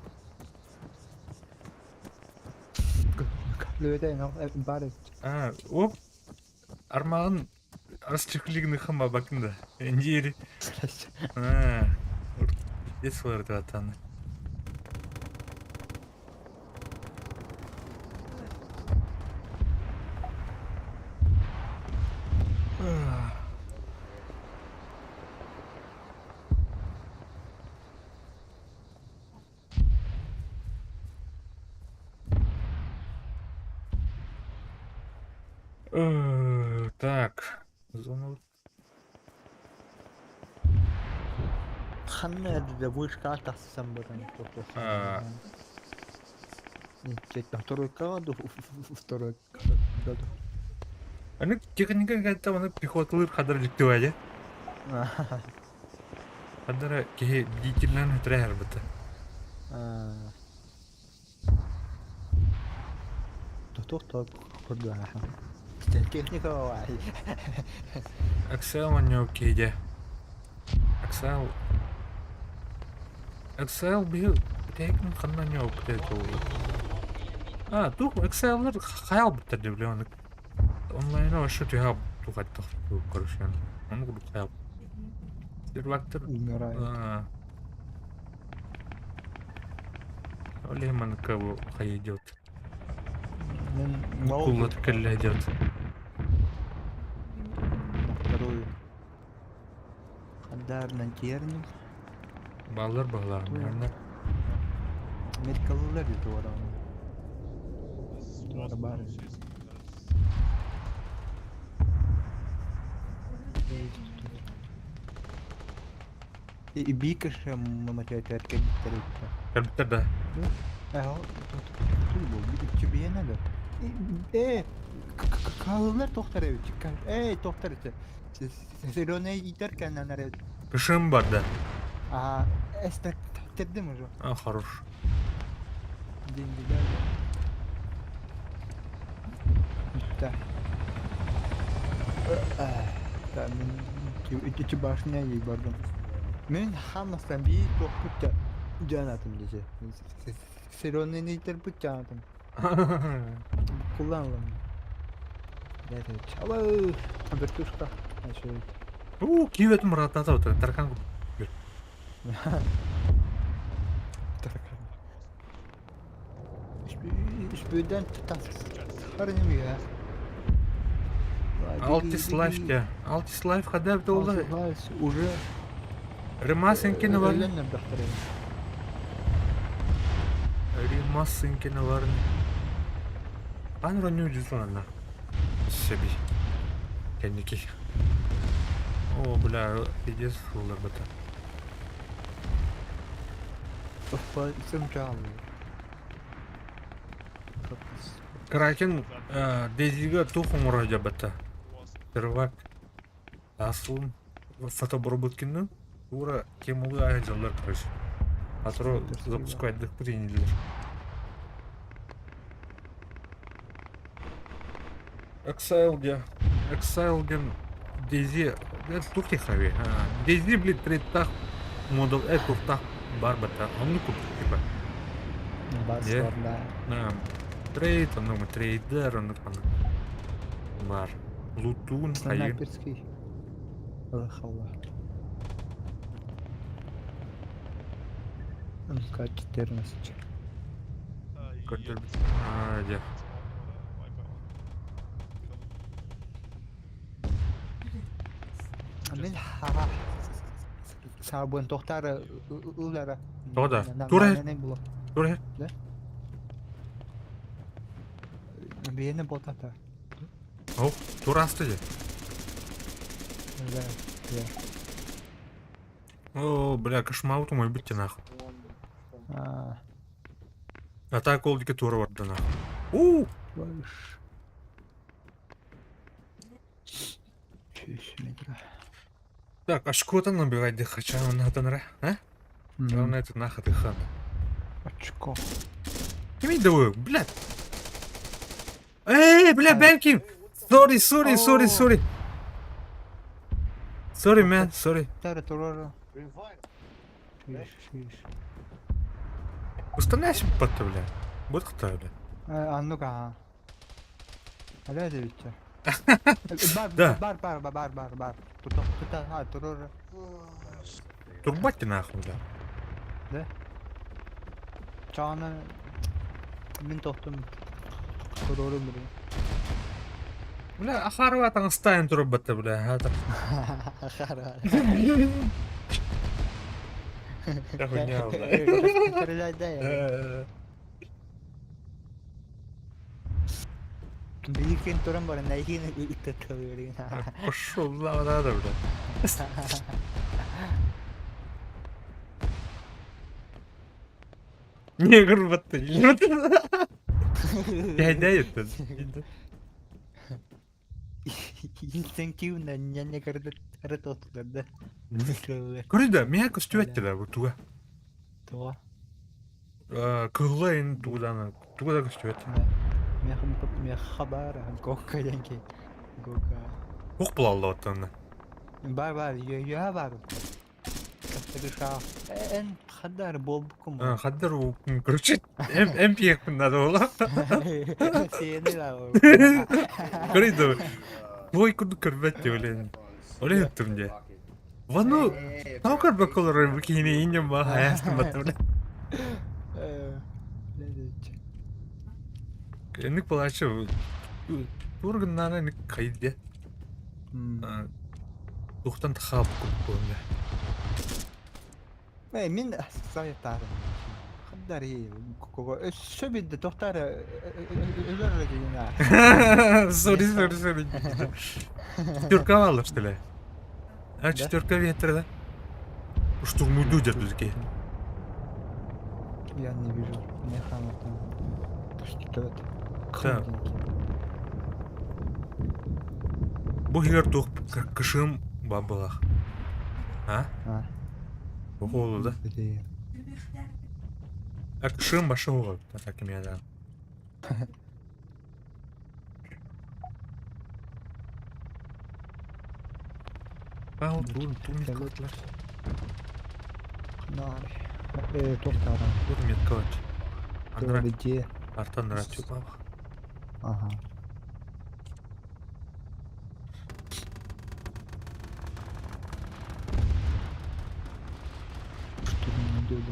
Löydäin on bari. Оп. Армагын расчехлигны хама бакында. Эндири. Десылар да атаны. Так. Зона. Ханна да вышка тассам buradan. Второй каду, второй каду. Они техника какая-то, они пехоталыр хадар жиктеп аja. Хадара ке бдительнен тряхер быта. Тоқ курда. Техника вай. Аксел манёк кейде. Аксел бил техник ханна нёк тету. Тух Акселлер хаял битер деп леоник. Онлайн ошу тюхаб тухаттах ту корушен. Он гуд хаял. Сервактор. Оле ман кого хай идёт. Кулат келле идёт. Второй. Хандар на терни. Баллар наверное. Медикаллар это варан. Бары. И бикаш мамачать аркадий тарифа. Как да. Тут был, тебе надо. Kalınlar tohtar evi çıkar. Tohtar işte. Selona'ya giderken nanare. Кышым бар да. Estek dedim hocam. Хорош. Деньги да. Да, мен iki başına iyi bardım. Men hammasından bir tohputta canatım diyece. Selona'ya gider canatım. Kullanalım. Evet. Ama Bertuşka. Киветим ратата вот таркан. Büyüden tutan. Karınım ya. Altis Life de. Altis Life kadar da olur. Уже Ремасенькini var. ölenler doktoru. Ремасенькini var. Анро не уйдет она. Себе. Kendiki. О, бля, пиздец, фуллер бата. Isim çalıyor. Кракен Дезига тухум вроде бата. Первак. Асылым фотобработкиннен тура кемулы айжалар короче. Атро запускать принялилер. Exile Дези тухти хави. Дези блин треттах модул туртах бар бата. Onu купил типа. Басорда. Трейд, он трейдер, он бар. Лутун, хайы. Снайперский. Аллах. МК-14. Да. Мен sabun tohtar ulara. Toda. Ture. Ture. Beni botata. О, турасты же. Да. О, бля, кошмар мой быть нахуй. А так олдики тура вот да нахуй. Так, а шкота набивать да хочу на тонра, а? Главное это нахуй ты хан. Очко. Ими давай, блядь. Бля, Бенкин. Sorry. Sorry, man, sorry. Таратурора. Установи потто, бля. Вот кто, бля. А ну-ка. Аля девича. Да. Бар. Турора. Турбати нахуй, бля. Да? Чана. Мен тохтум. Турора бля. Бля, ахарва там ставим турбата, бля. Ахара. Я хуйня, бля. Стреляй, да я. Биkin турам бар, найхин иттатавырин. Пошел, надо, бля. Негр бата. Я это. Инстинктивно не картотудар, да? Коррида, меня костюмать да, вот туда. То. Кылайн туда костюмать. Мен хабар, гока янки. Гока. Ух, плавал оттан. Бар, я бар. Кастыгыша. Эн хадар болбукум. Хадар, короче, МП надо было. Сені ла. Коррида, ой, куда корбать, блин. Олег турнде. Вану, там корбак колоры бикини инем ба хаястым бата, бля. Эник плачу. Турганнана эник кайде. Тухтан тахап куппунда. Мен сайтарым. Хадар ей. Кого сөбидде тохтар өлөр дегенде. Sorry. Четверка валла, что ли? А, четверка ветра, да? Штурмуй дудят бізге. Я не вижу. Не хаматан. Что это? Так. Бұл егер тоқ кышым бабылақ. А? Оқолу, да? А кышым башы оғыл. Так еме адам. Ау, турмет кылытлар. Тоқтарам. Турмет кылыт. Андра, Где? артан ратчу бабық. Ага. Что не делали?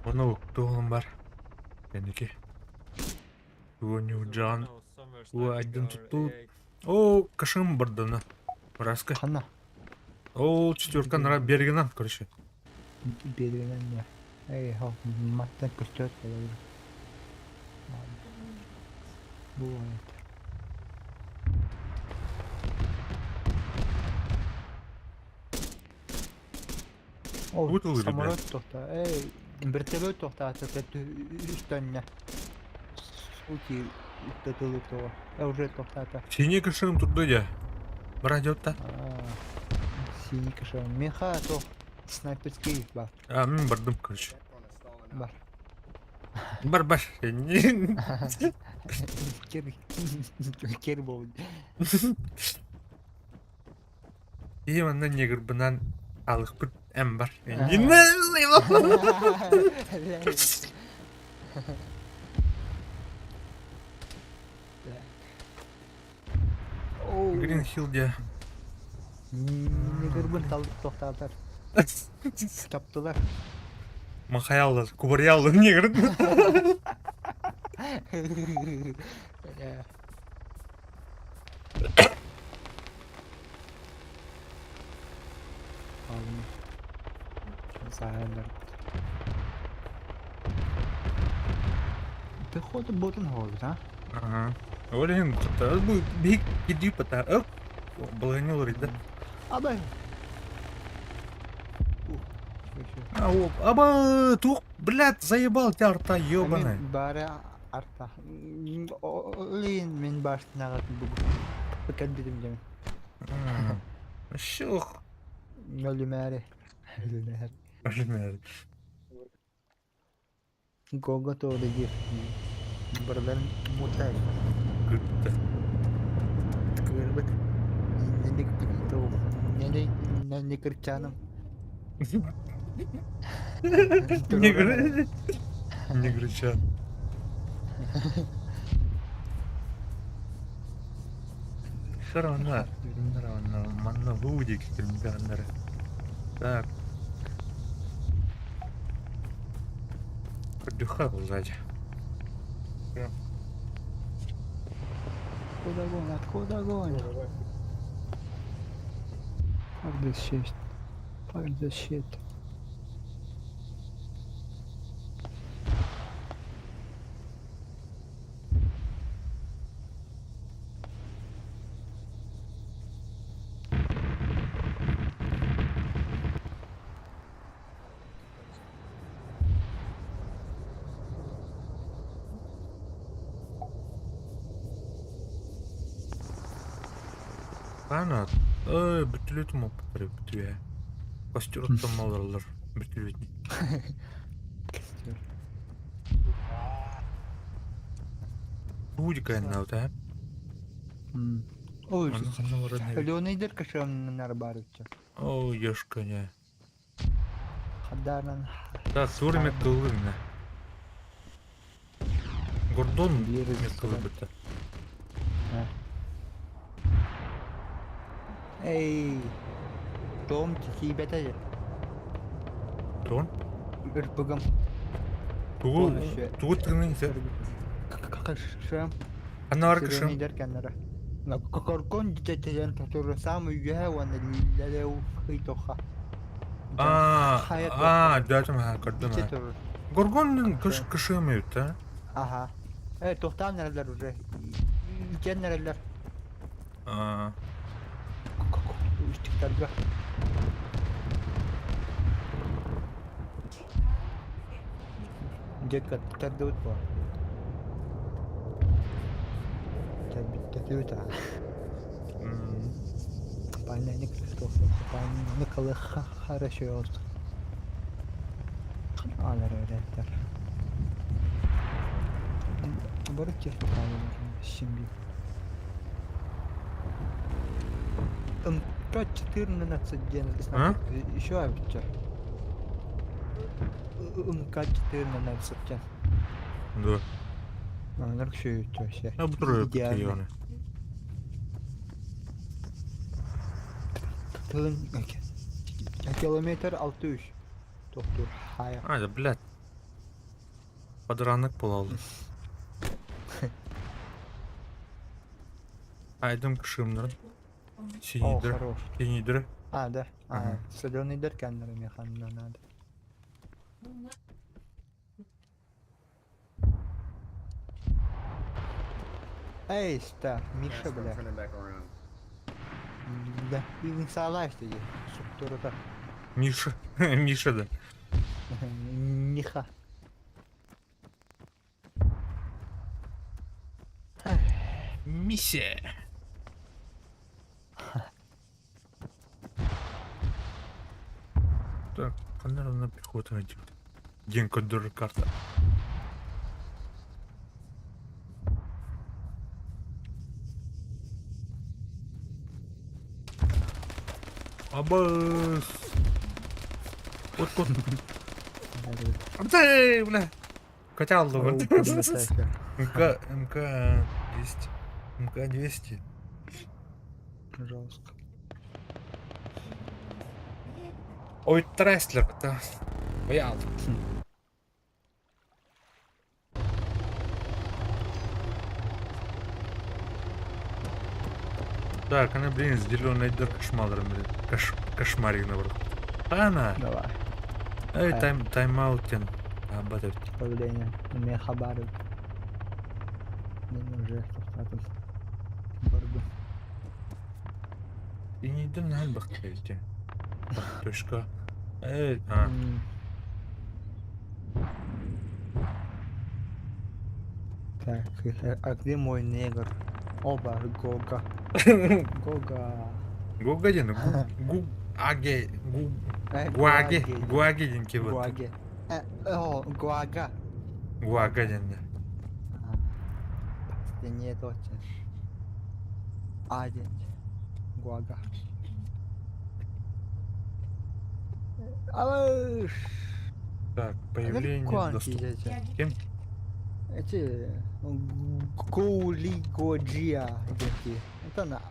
Onu oktuğum var. Benimki. Жан. Уа, айдын тутту. О, кашым бардана. Раска. Қана О, четверка нара бергенам, короче. берген не. Эй, хо, маттан көстөт болду. Бу О, Утулу, ребят. самолет тохта. Эй, вертолет тохта, это үстөнне. Ути, үстөтүлү того. Уже тохта. Синий кашым турду я. Брадётта. Синий кашан. Меха то снайперский бар. А, мен бардым, короче. Бар. Барбаш. Кер болду. И мандан негр бынан алых бит эм бар. Грин Хилл де. Негрбин талып токтатар. Таптылар. Махаялы, кубарьялы негр. Сайдар. Походу ботан ходит, а? Ага. Олен, это был биг иди пота. Оп. Благонил рыда. Абай. Аба, тух, блядь, заебал тебя арта, ёбаный. Бары арта. Олен мен башына бүгін. Пекет бедім демен. Шух. Өлімәрі. Өлімәрі. Гога тоды дер. Бірлерін мұтай. Күтті. Кырбыт. Нендік пекет оу. Нендік кірчаным. Негрычан. Шаровна. Манна лудик, кельмганнары. Так. Отдыхал сзади. Откуда огонь? Откуда огонь? Fuck this shit. Fuck this shit. Ана, бүтүлөтүм оппары бүтүбе. Костюр оттомаларлар бүтүлөтүм. Будика наута. Ой, Ана Леонидер кашамнын арбарыча. О, ёшканя. Хадарнан. Да, сурмет кылына. Гордон Бери кылы бите. Эй. Том тихибете. Тон? Ирпыгым. Тугу тыгының се. Кашам. Анар кышым. Леонидер канара. На коркон детен татур самый яwan лелеу хитоха. Датым кырдым. Горгон кышым өтө. Ага. Тохтан нерелер уже. Кен нерелер. Üstlüklerge. Dikkat, terdut bu. Terdut ha. Пальная не крестов, пальная калы хорошо oldu. Alır öğretler. Barık çeşme kalıyor şimdi. МК-14 ден. Еще обчер. МК-14 ден. Да. Onlar şey şey. А бутыры бутыёны. Километр 600. Доктор. Хая. Да, блядь. Подранок полалды. Айдым кышымдыр. О, Синидір. хорош. Синидір. А, да. Ага. Соленый деркенлер механно надо. Эй, ста, Миша, Start бля. turning back around. Да, и салашты, структура. Миша. Миша, да. Миха. Миссия. Так, наверное, на пехоту идет. Генко дыр карта. Абас. Вот. Дай, бля. Хотел бы. МК 200. МК 200. Жестко. Ой, Треслер-то. Боял. Так, она, блин, зеленый дыр кошмаром, блин. Кошмарик наоборот. Она. Давай. Эй, тайм-аутен. Абатов. Появление. Мне хабары. Мне уже как-то борьбы. И не иди на бахтете. Точка. Эй, Так, а где мой негр? Оба, Гога. Гога. Гугадин. Аге. Гуаге. Гуагединки вот. Гуаге. О, Гуага. Гуагадин, да. Ты не точно. Один. Гуага. Алыш. Так, появление доступно. Кем? Эти Гоулигоджия эти. Это на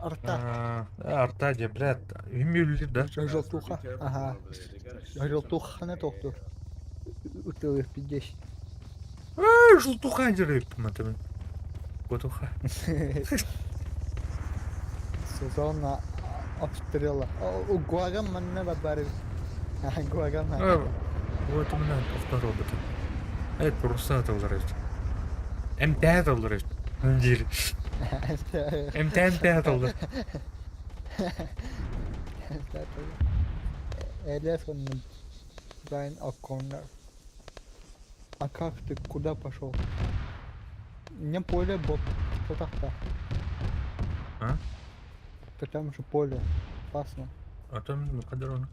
арта. Артадия, блядь. Эмюли, да? Желтуха. Ага. Желтуха на токтур. Утылых 50. Желтуха дерет, матами. Готуха. Сезон обстрела. У Гуага манна бабары. Гуага Вот у меня автороботы. Это русат алдарыш. МТ алдарыш. Дир. МТ алдар. Элефон Брайан О'Коннор. А как ты куда пошел? Не поле боб. Что так-то? А? Да там же поле. Опасно. А там ну кадрон.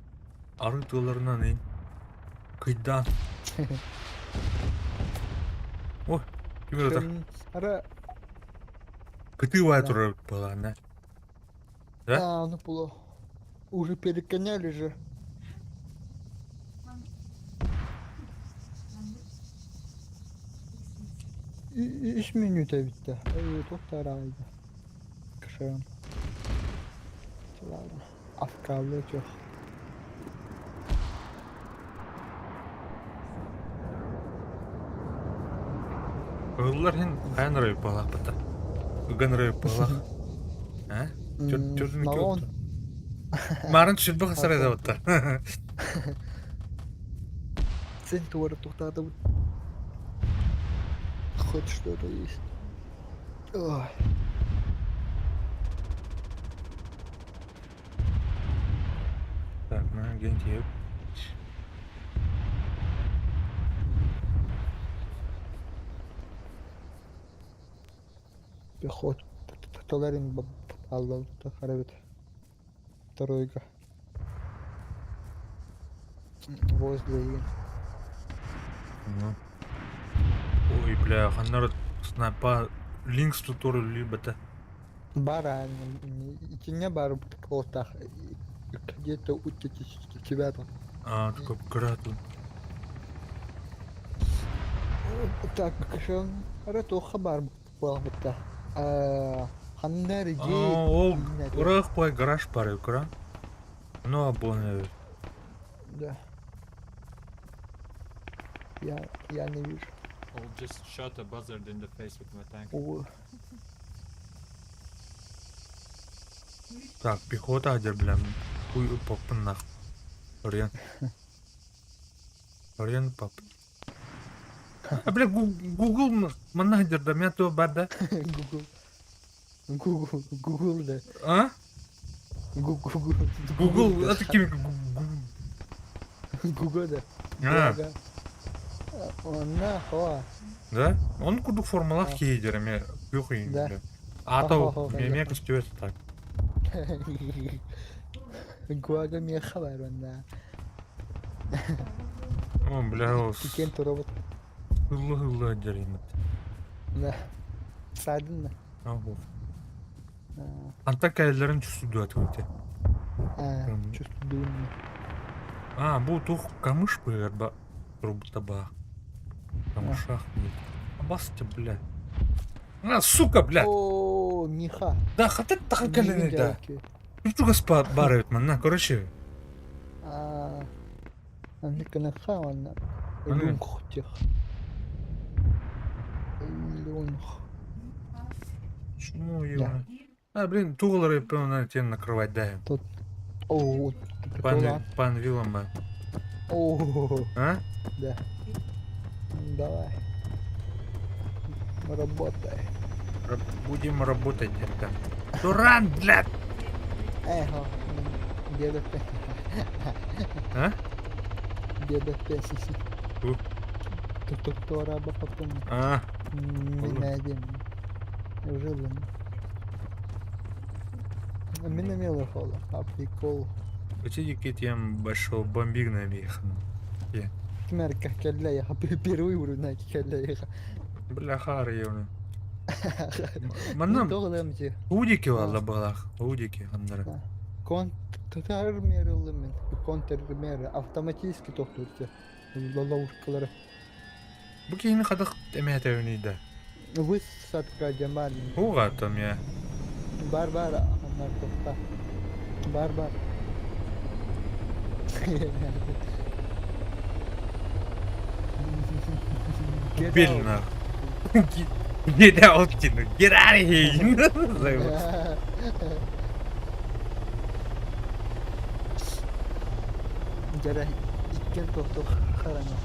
Ары тыларынан ин. Кайдан. О, ким это? Ара. Кытывая тура была, да? Да? А, ну плохо. Уже переконяли же. İş minüte bitti. Evet, o taraydı. Kışın. Ладно. Afkarlı çok. Ыллар хин кайын райып балақ бата. Үгін райып балақ. А? Чөрдін ке Малон. отты. Марын түшілбі қысырайды бата. Sen duvara toxtadı. Хоть что-то есть. Ой. Так, на генти yok. Пехот. Толерин аллал. Харабит. Тройка. Возле. Ну. Ой, бля, ханнар снайпа линкс тутору либо-то. Бара. Не бар в колтах. Где-то у тебя там. А, такой гратун. Так, кашан. Рато хабар был это. Ханнар А, ди. ол ұрық бай гараж бар екран. Ну, абоне. Да. Я не вижу. I'll just shot a buzzard in the face with my tank. О, Так, пехота адер білем. Уй, поппын нах. Орен. Орен поп. А, бля, Google мана адерда, мен то бар да. Google да. А? Google, да. это ким? Google да. А, Ага. Она, о. да? Он кудук формалах кейдер, ме юхи. Да. Ато, да. ме костюет так. Гуага мне хабар ванда. О, бля, ос. Тикен робот. Хылы адер емет. Да. Садын. Ау. Анта кайларын чувствую дуат өте. Чувствую. А, бу тух камыш быгар ба. Робота ба. Камышах нет. Басты, бля. А, сука, бля. О, Миха. Да, хотя так галины, да. Что господ барают, man, на, короче. Анника хавана. Аны. Лунхтих. Лунх. Чему его? А, блин, туглары, певно, тебе накрывать, да. О, Пан Виллама. О, А? да. Давай. Работай. Будем работать, детка. Дуран, блядь! Эхо. Деда П. А? Деда П. У. Кто раба потом. А, Мы найдем. Неужели? Меня мило холо. А прикол. хотите тем большого бомбиг набехан? Кмер как я первый уровень на калея. Бля, хары его. Манам, Тогдамчы. удики валла балах, удики, хандара. Контрмерилмен. Контрмер автоматически тоқтайды. Ловушкалары. Бу кейин хадак эмет өйнейді. Высадка Джамаль. Уға там я. Бар анар тоқта. Бар. Убили нахуй. Get out, Tino. Get out of here. Жара иккен тоқтық қараңа.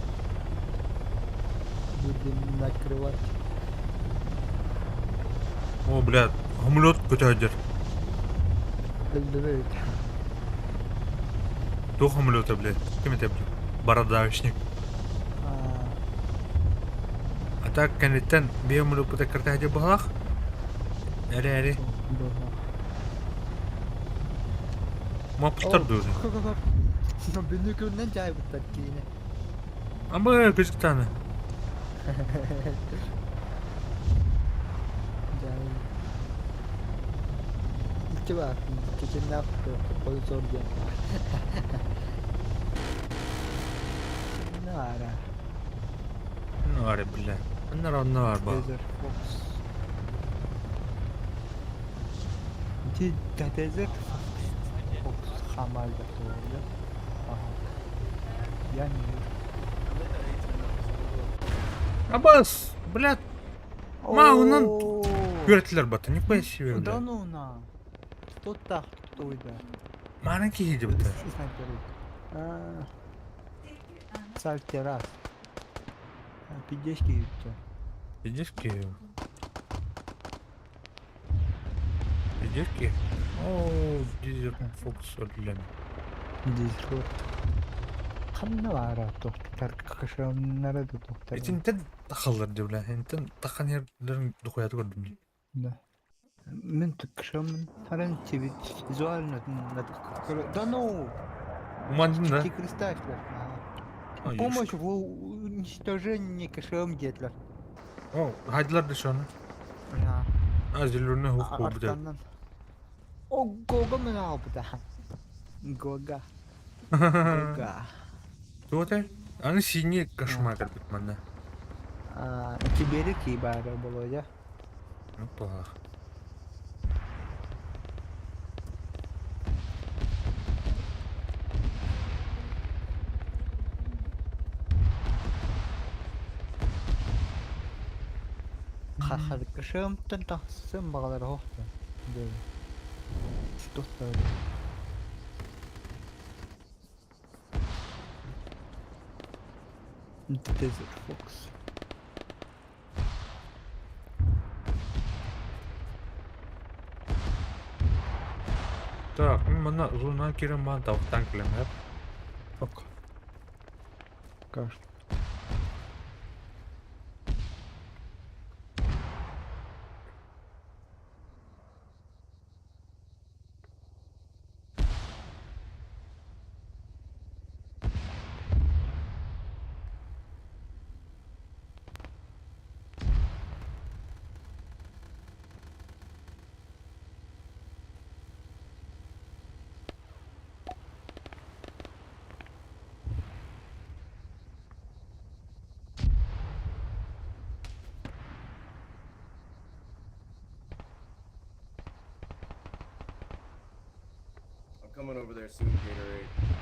Будем накрывать. О, блядь, самолет көтәдер. Білдірейді. То самолета, блядь. Кем это, блядь? Бородавочник. А так, кәнеттен, беймілі бұта кіртәде бағлақ? Әрі. Мапустар дұрды. Бені күннен жай бұттар кейіне. Амбы, күзіктаны. İki var. İki ne yaptı? Polis orada. Ne ara? Ne var ya, блядь? Ne var bak. Desert Fox. Desert Fox hamalda doğru. Aha. Yani Абас, блядь, Мауның Oo. Görettiler batı, не пояс себе, Да блядь. ну на. Кто так, кто это? Мана кейді бұта. Сальте раз. Пидешки ются. Видишь, ки? Видишь, ки? О, Desert Fox öldülen. Дискорд. Қанна бара тоқтар қашамнары да тоқтар. Итинтен тақалар деп бля, итин таққан ерлерін дұқояты көрдім. Да. Мен тықшамын. Харан тебе визуально да ну. Умандым да? Ты креставшlar. Ай, Помощь в уничтожении кашам детлер. О, хайдылар да шаны. А, зелеріне хуқ бұл бұда. Арттаннан. О, Гога мен алып да. Гога. Туоте? Аны синий кошмар кірдік манда. Кибері кибары было, я. Опа. Хахадыкка шыымтын тахсым бағалары хоқты. Дөй. Штут бөлі. Desert Fox. Так, мына зона керем бан тавыктан келем, Ок. Кажется. I'm coming over there soon, Gatorade.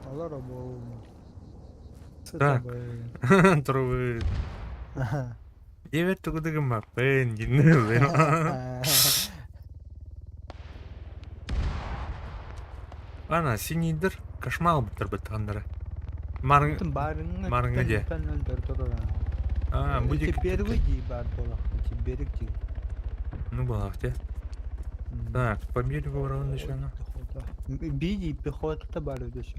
Allora, boh. Так. Сатабай. Трубы. Ага. Evet tuğdaki mappen dinle. Ana siniddir. Кошмал бітір бітқандары. Марың... Bütün barını Maranga diye. öldürdü. А, будик. Теперь выйди, бар была. Теперь где? Ну, балах, те. Так, по берегу ровно еще. Биди пехота бар ödüsü.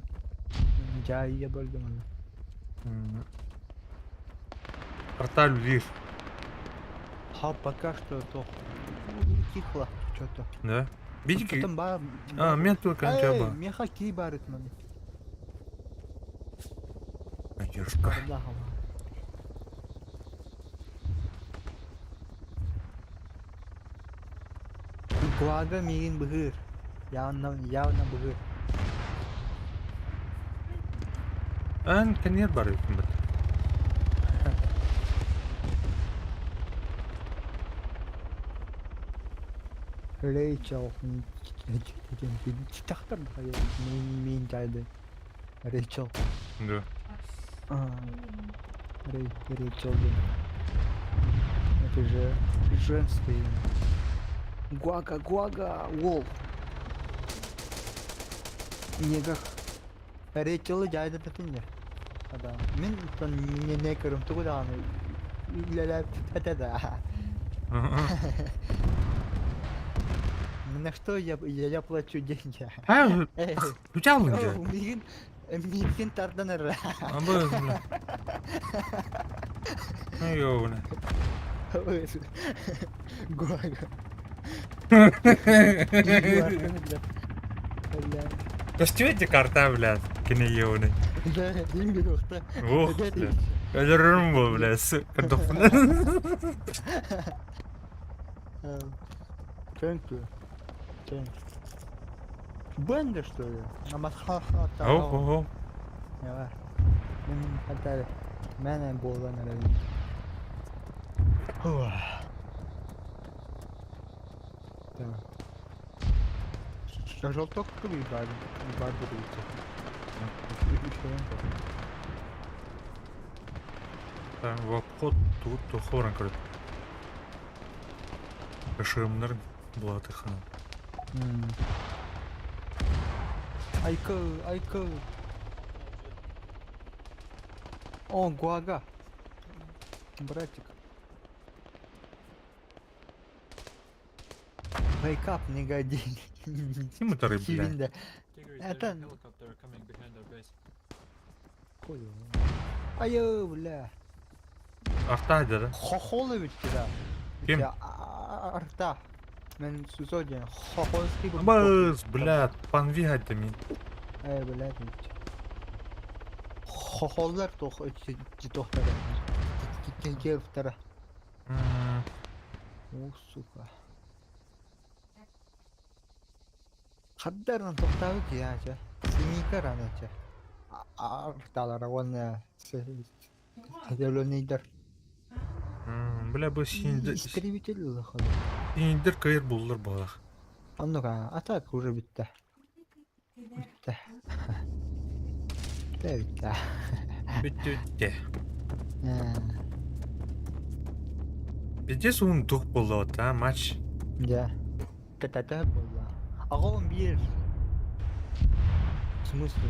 Caiye böldüm onu. Порталь лишь. Ha пока что то. Тихо что-то. Да? Видите? Потом бар. А, мен только антиаба. Меха ки бар etmedi. Надежка. Allah'a var. Guaga mirin bıhır. Yağına bıhır. Ан конец бар екен бит. Rachel. Çıtaktır da hayır. Min geldi. Rachel. Да. Rachel. Это же женское имя. Гуага, Wolf. Негах. Rachel'ı geldi dedim ya. Adam. Min ton ne kırım tuğ da anı. İlleler pete de. На что я плачу деньги? А, взял где? Мигин тарданыр. Обычно. Ну, ёбаный. Гуага. Костюмите карта, блядь, кинеёвный. Да, именно что. Ох, блядь. Это румба, блядь, картофельный. Тенки. Бенда что ли? Намазха-ха. Ого. Ne var? Benim hatta ben boğulan herhalde. Tamam. Желток gibi bari. Bari de değil. Там в обход тут хорон крыт. Кашемнер блатыхан. Айкы. О, Гуага. Братик. Wake up, негодяй. Тимутары, блядь. Кивинда. Tigger, is Это- there a helicopter coming behind our base? Понял. Айо, бля. Артайда, да? Хохолы bitti da. Kim? Ya arta. Ben söyleyeceğim. Хохолский bu. Быз, блядь, панвигать-то мен. Блядь. Хохолlar tohtada. Gel tara. О, сука. Хаддардан тоқтауы ки ача. Синикар анача. Арталара оны зеленыйдар. Бля, бұл Истребитель лыхады. синдер кайыр болдыр балақ. Ну-ка, атака уже битті. Битті. Битті. Бітті. Бізде суын тұқ болды от, а, матч. Да. Та-та-та была. А он бьешь. В смысле?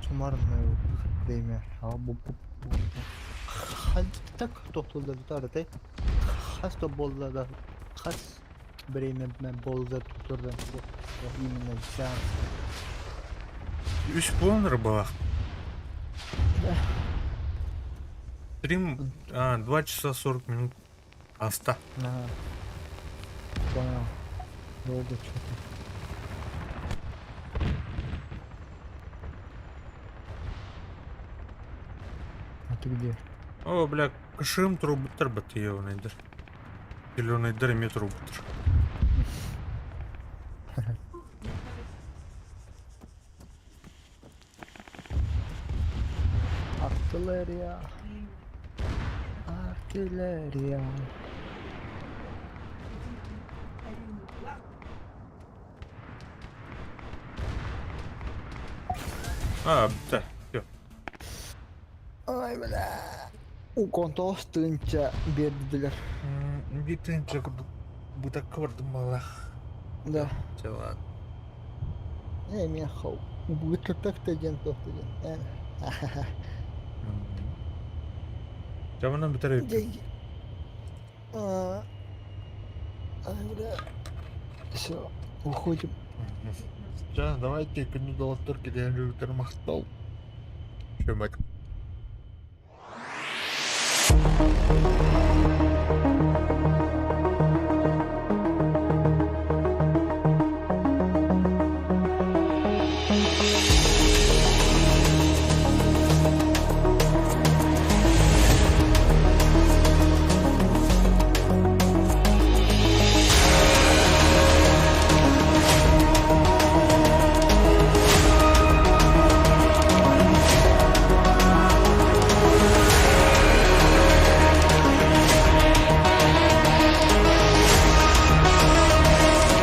Суммарное время. Так тоқтолда тұтары, тәй? Хас то болды да. Хас время болды тұрды. Именно сеанс. Үш болыныр балақ. Стрим 2 часа 40 минут. Аста. Ага. Понял. Долго что-то. ты где? О, бля, кышым турбуттар батыя онайдыр. Зеленайдыр эме турбуттар. Артиллерия. Артиллерия. А, бітті. Всё. Ай, бля. Уконтос тынча бердилер. Битинче будак көрдім бала. Да. Жават. Мен хау. Бутыртак деген тоқтеген. Жаманан бітер Ай, бля. Все, уходим. Сейчас, давайте күнді долаттар келген жүргітер мақтау. Шөмәк.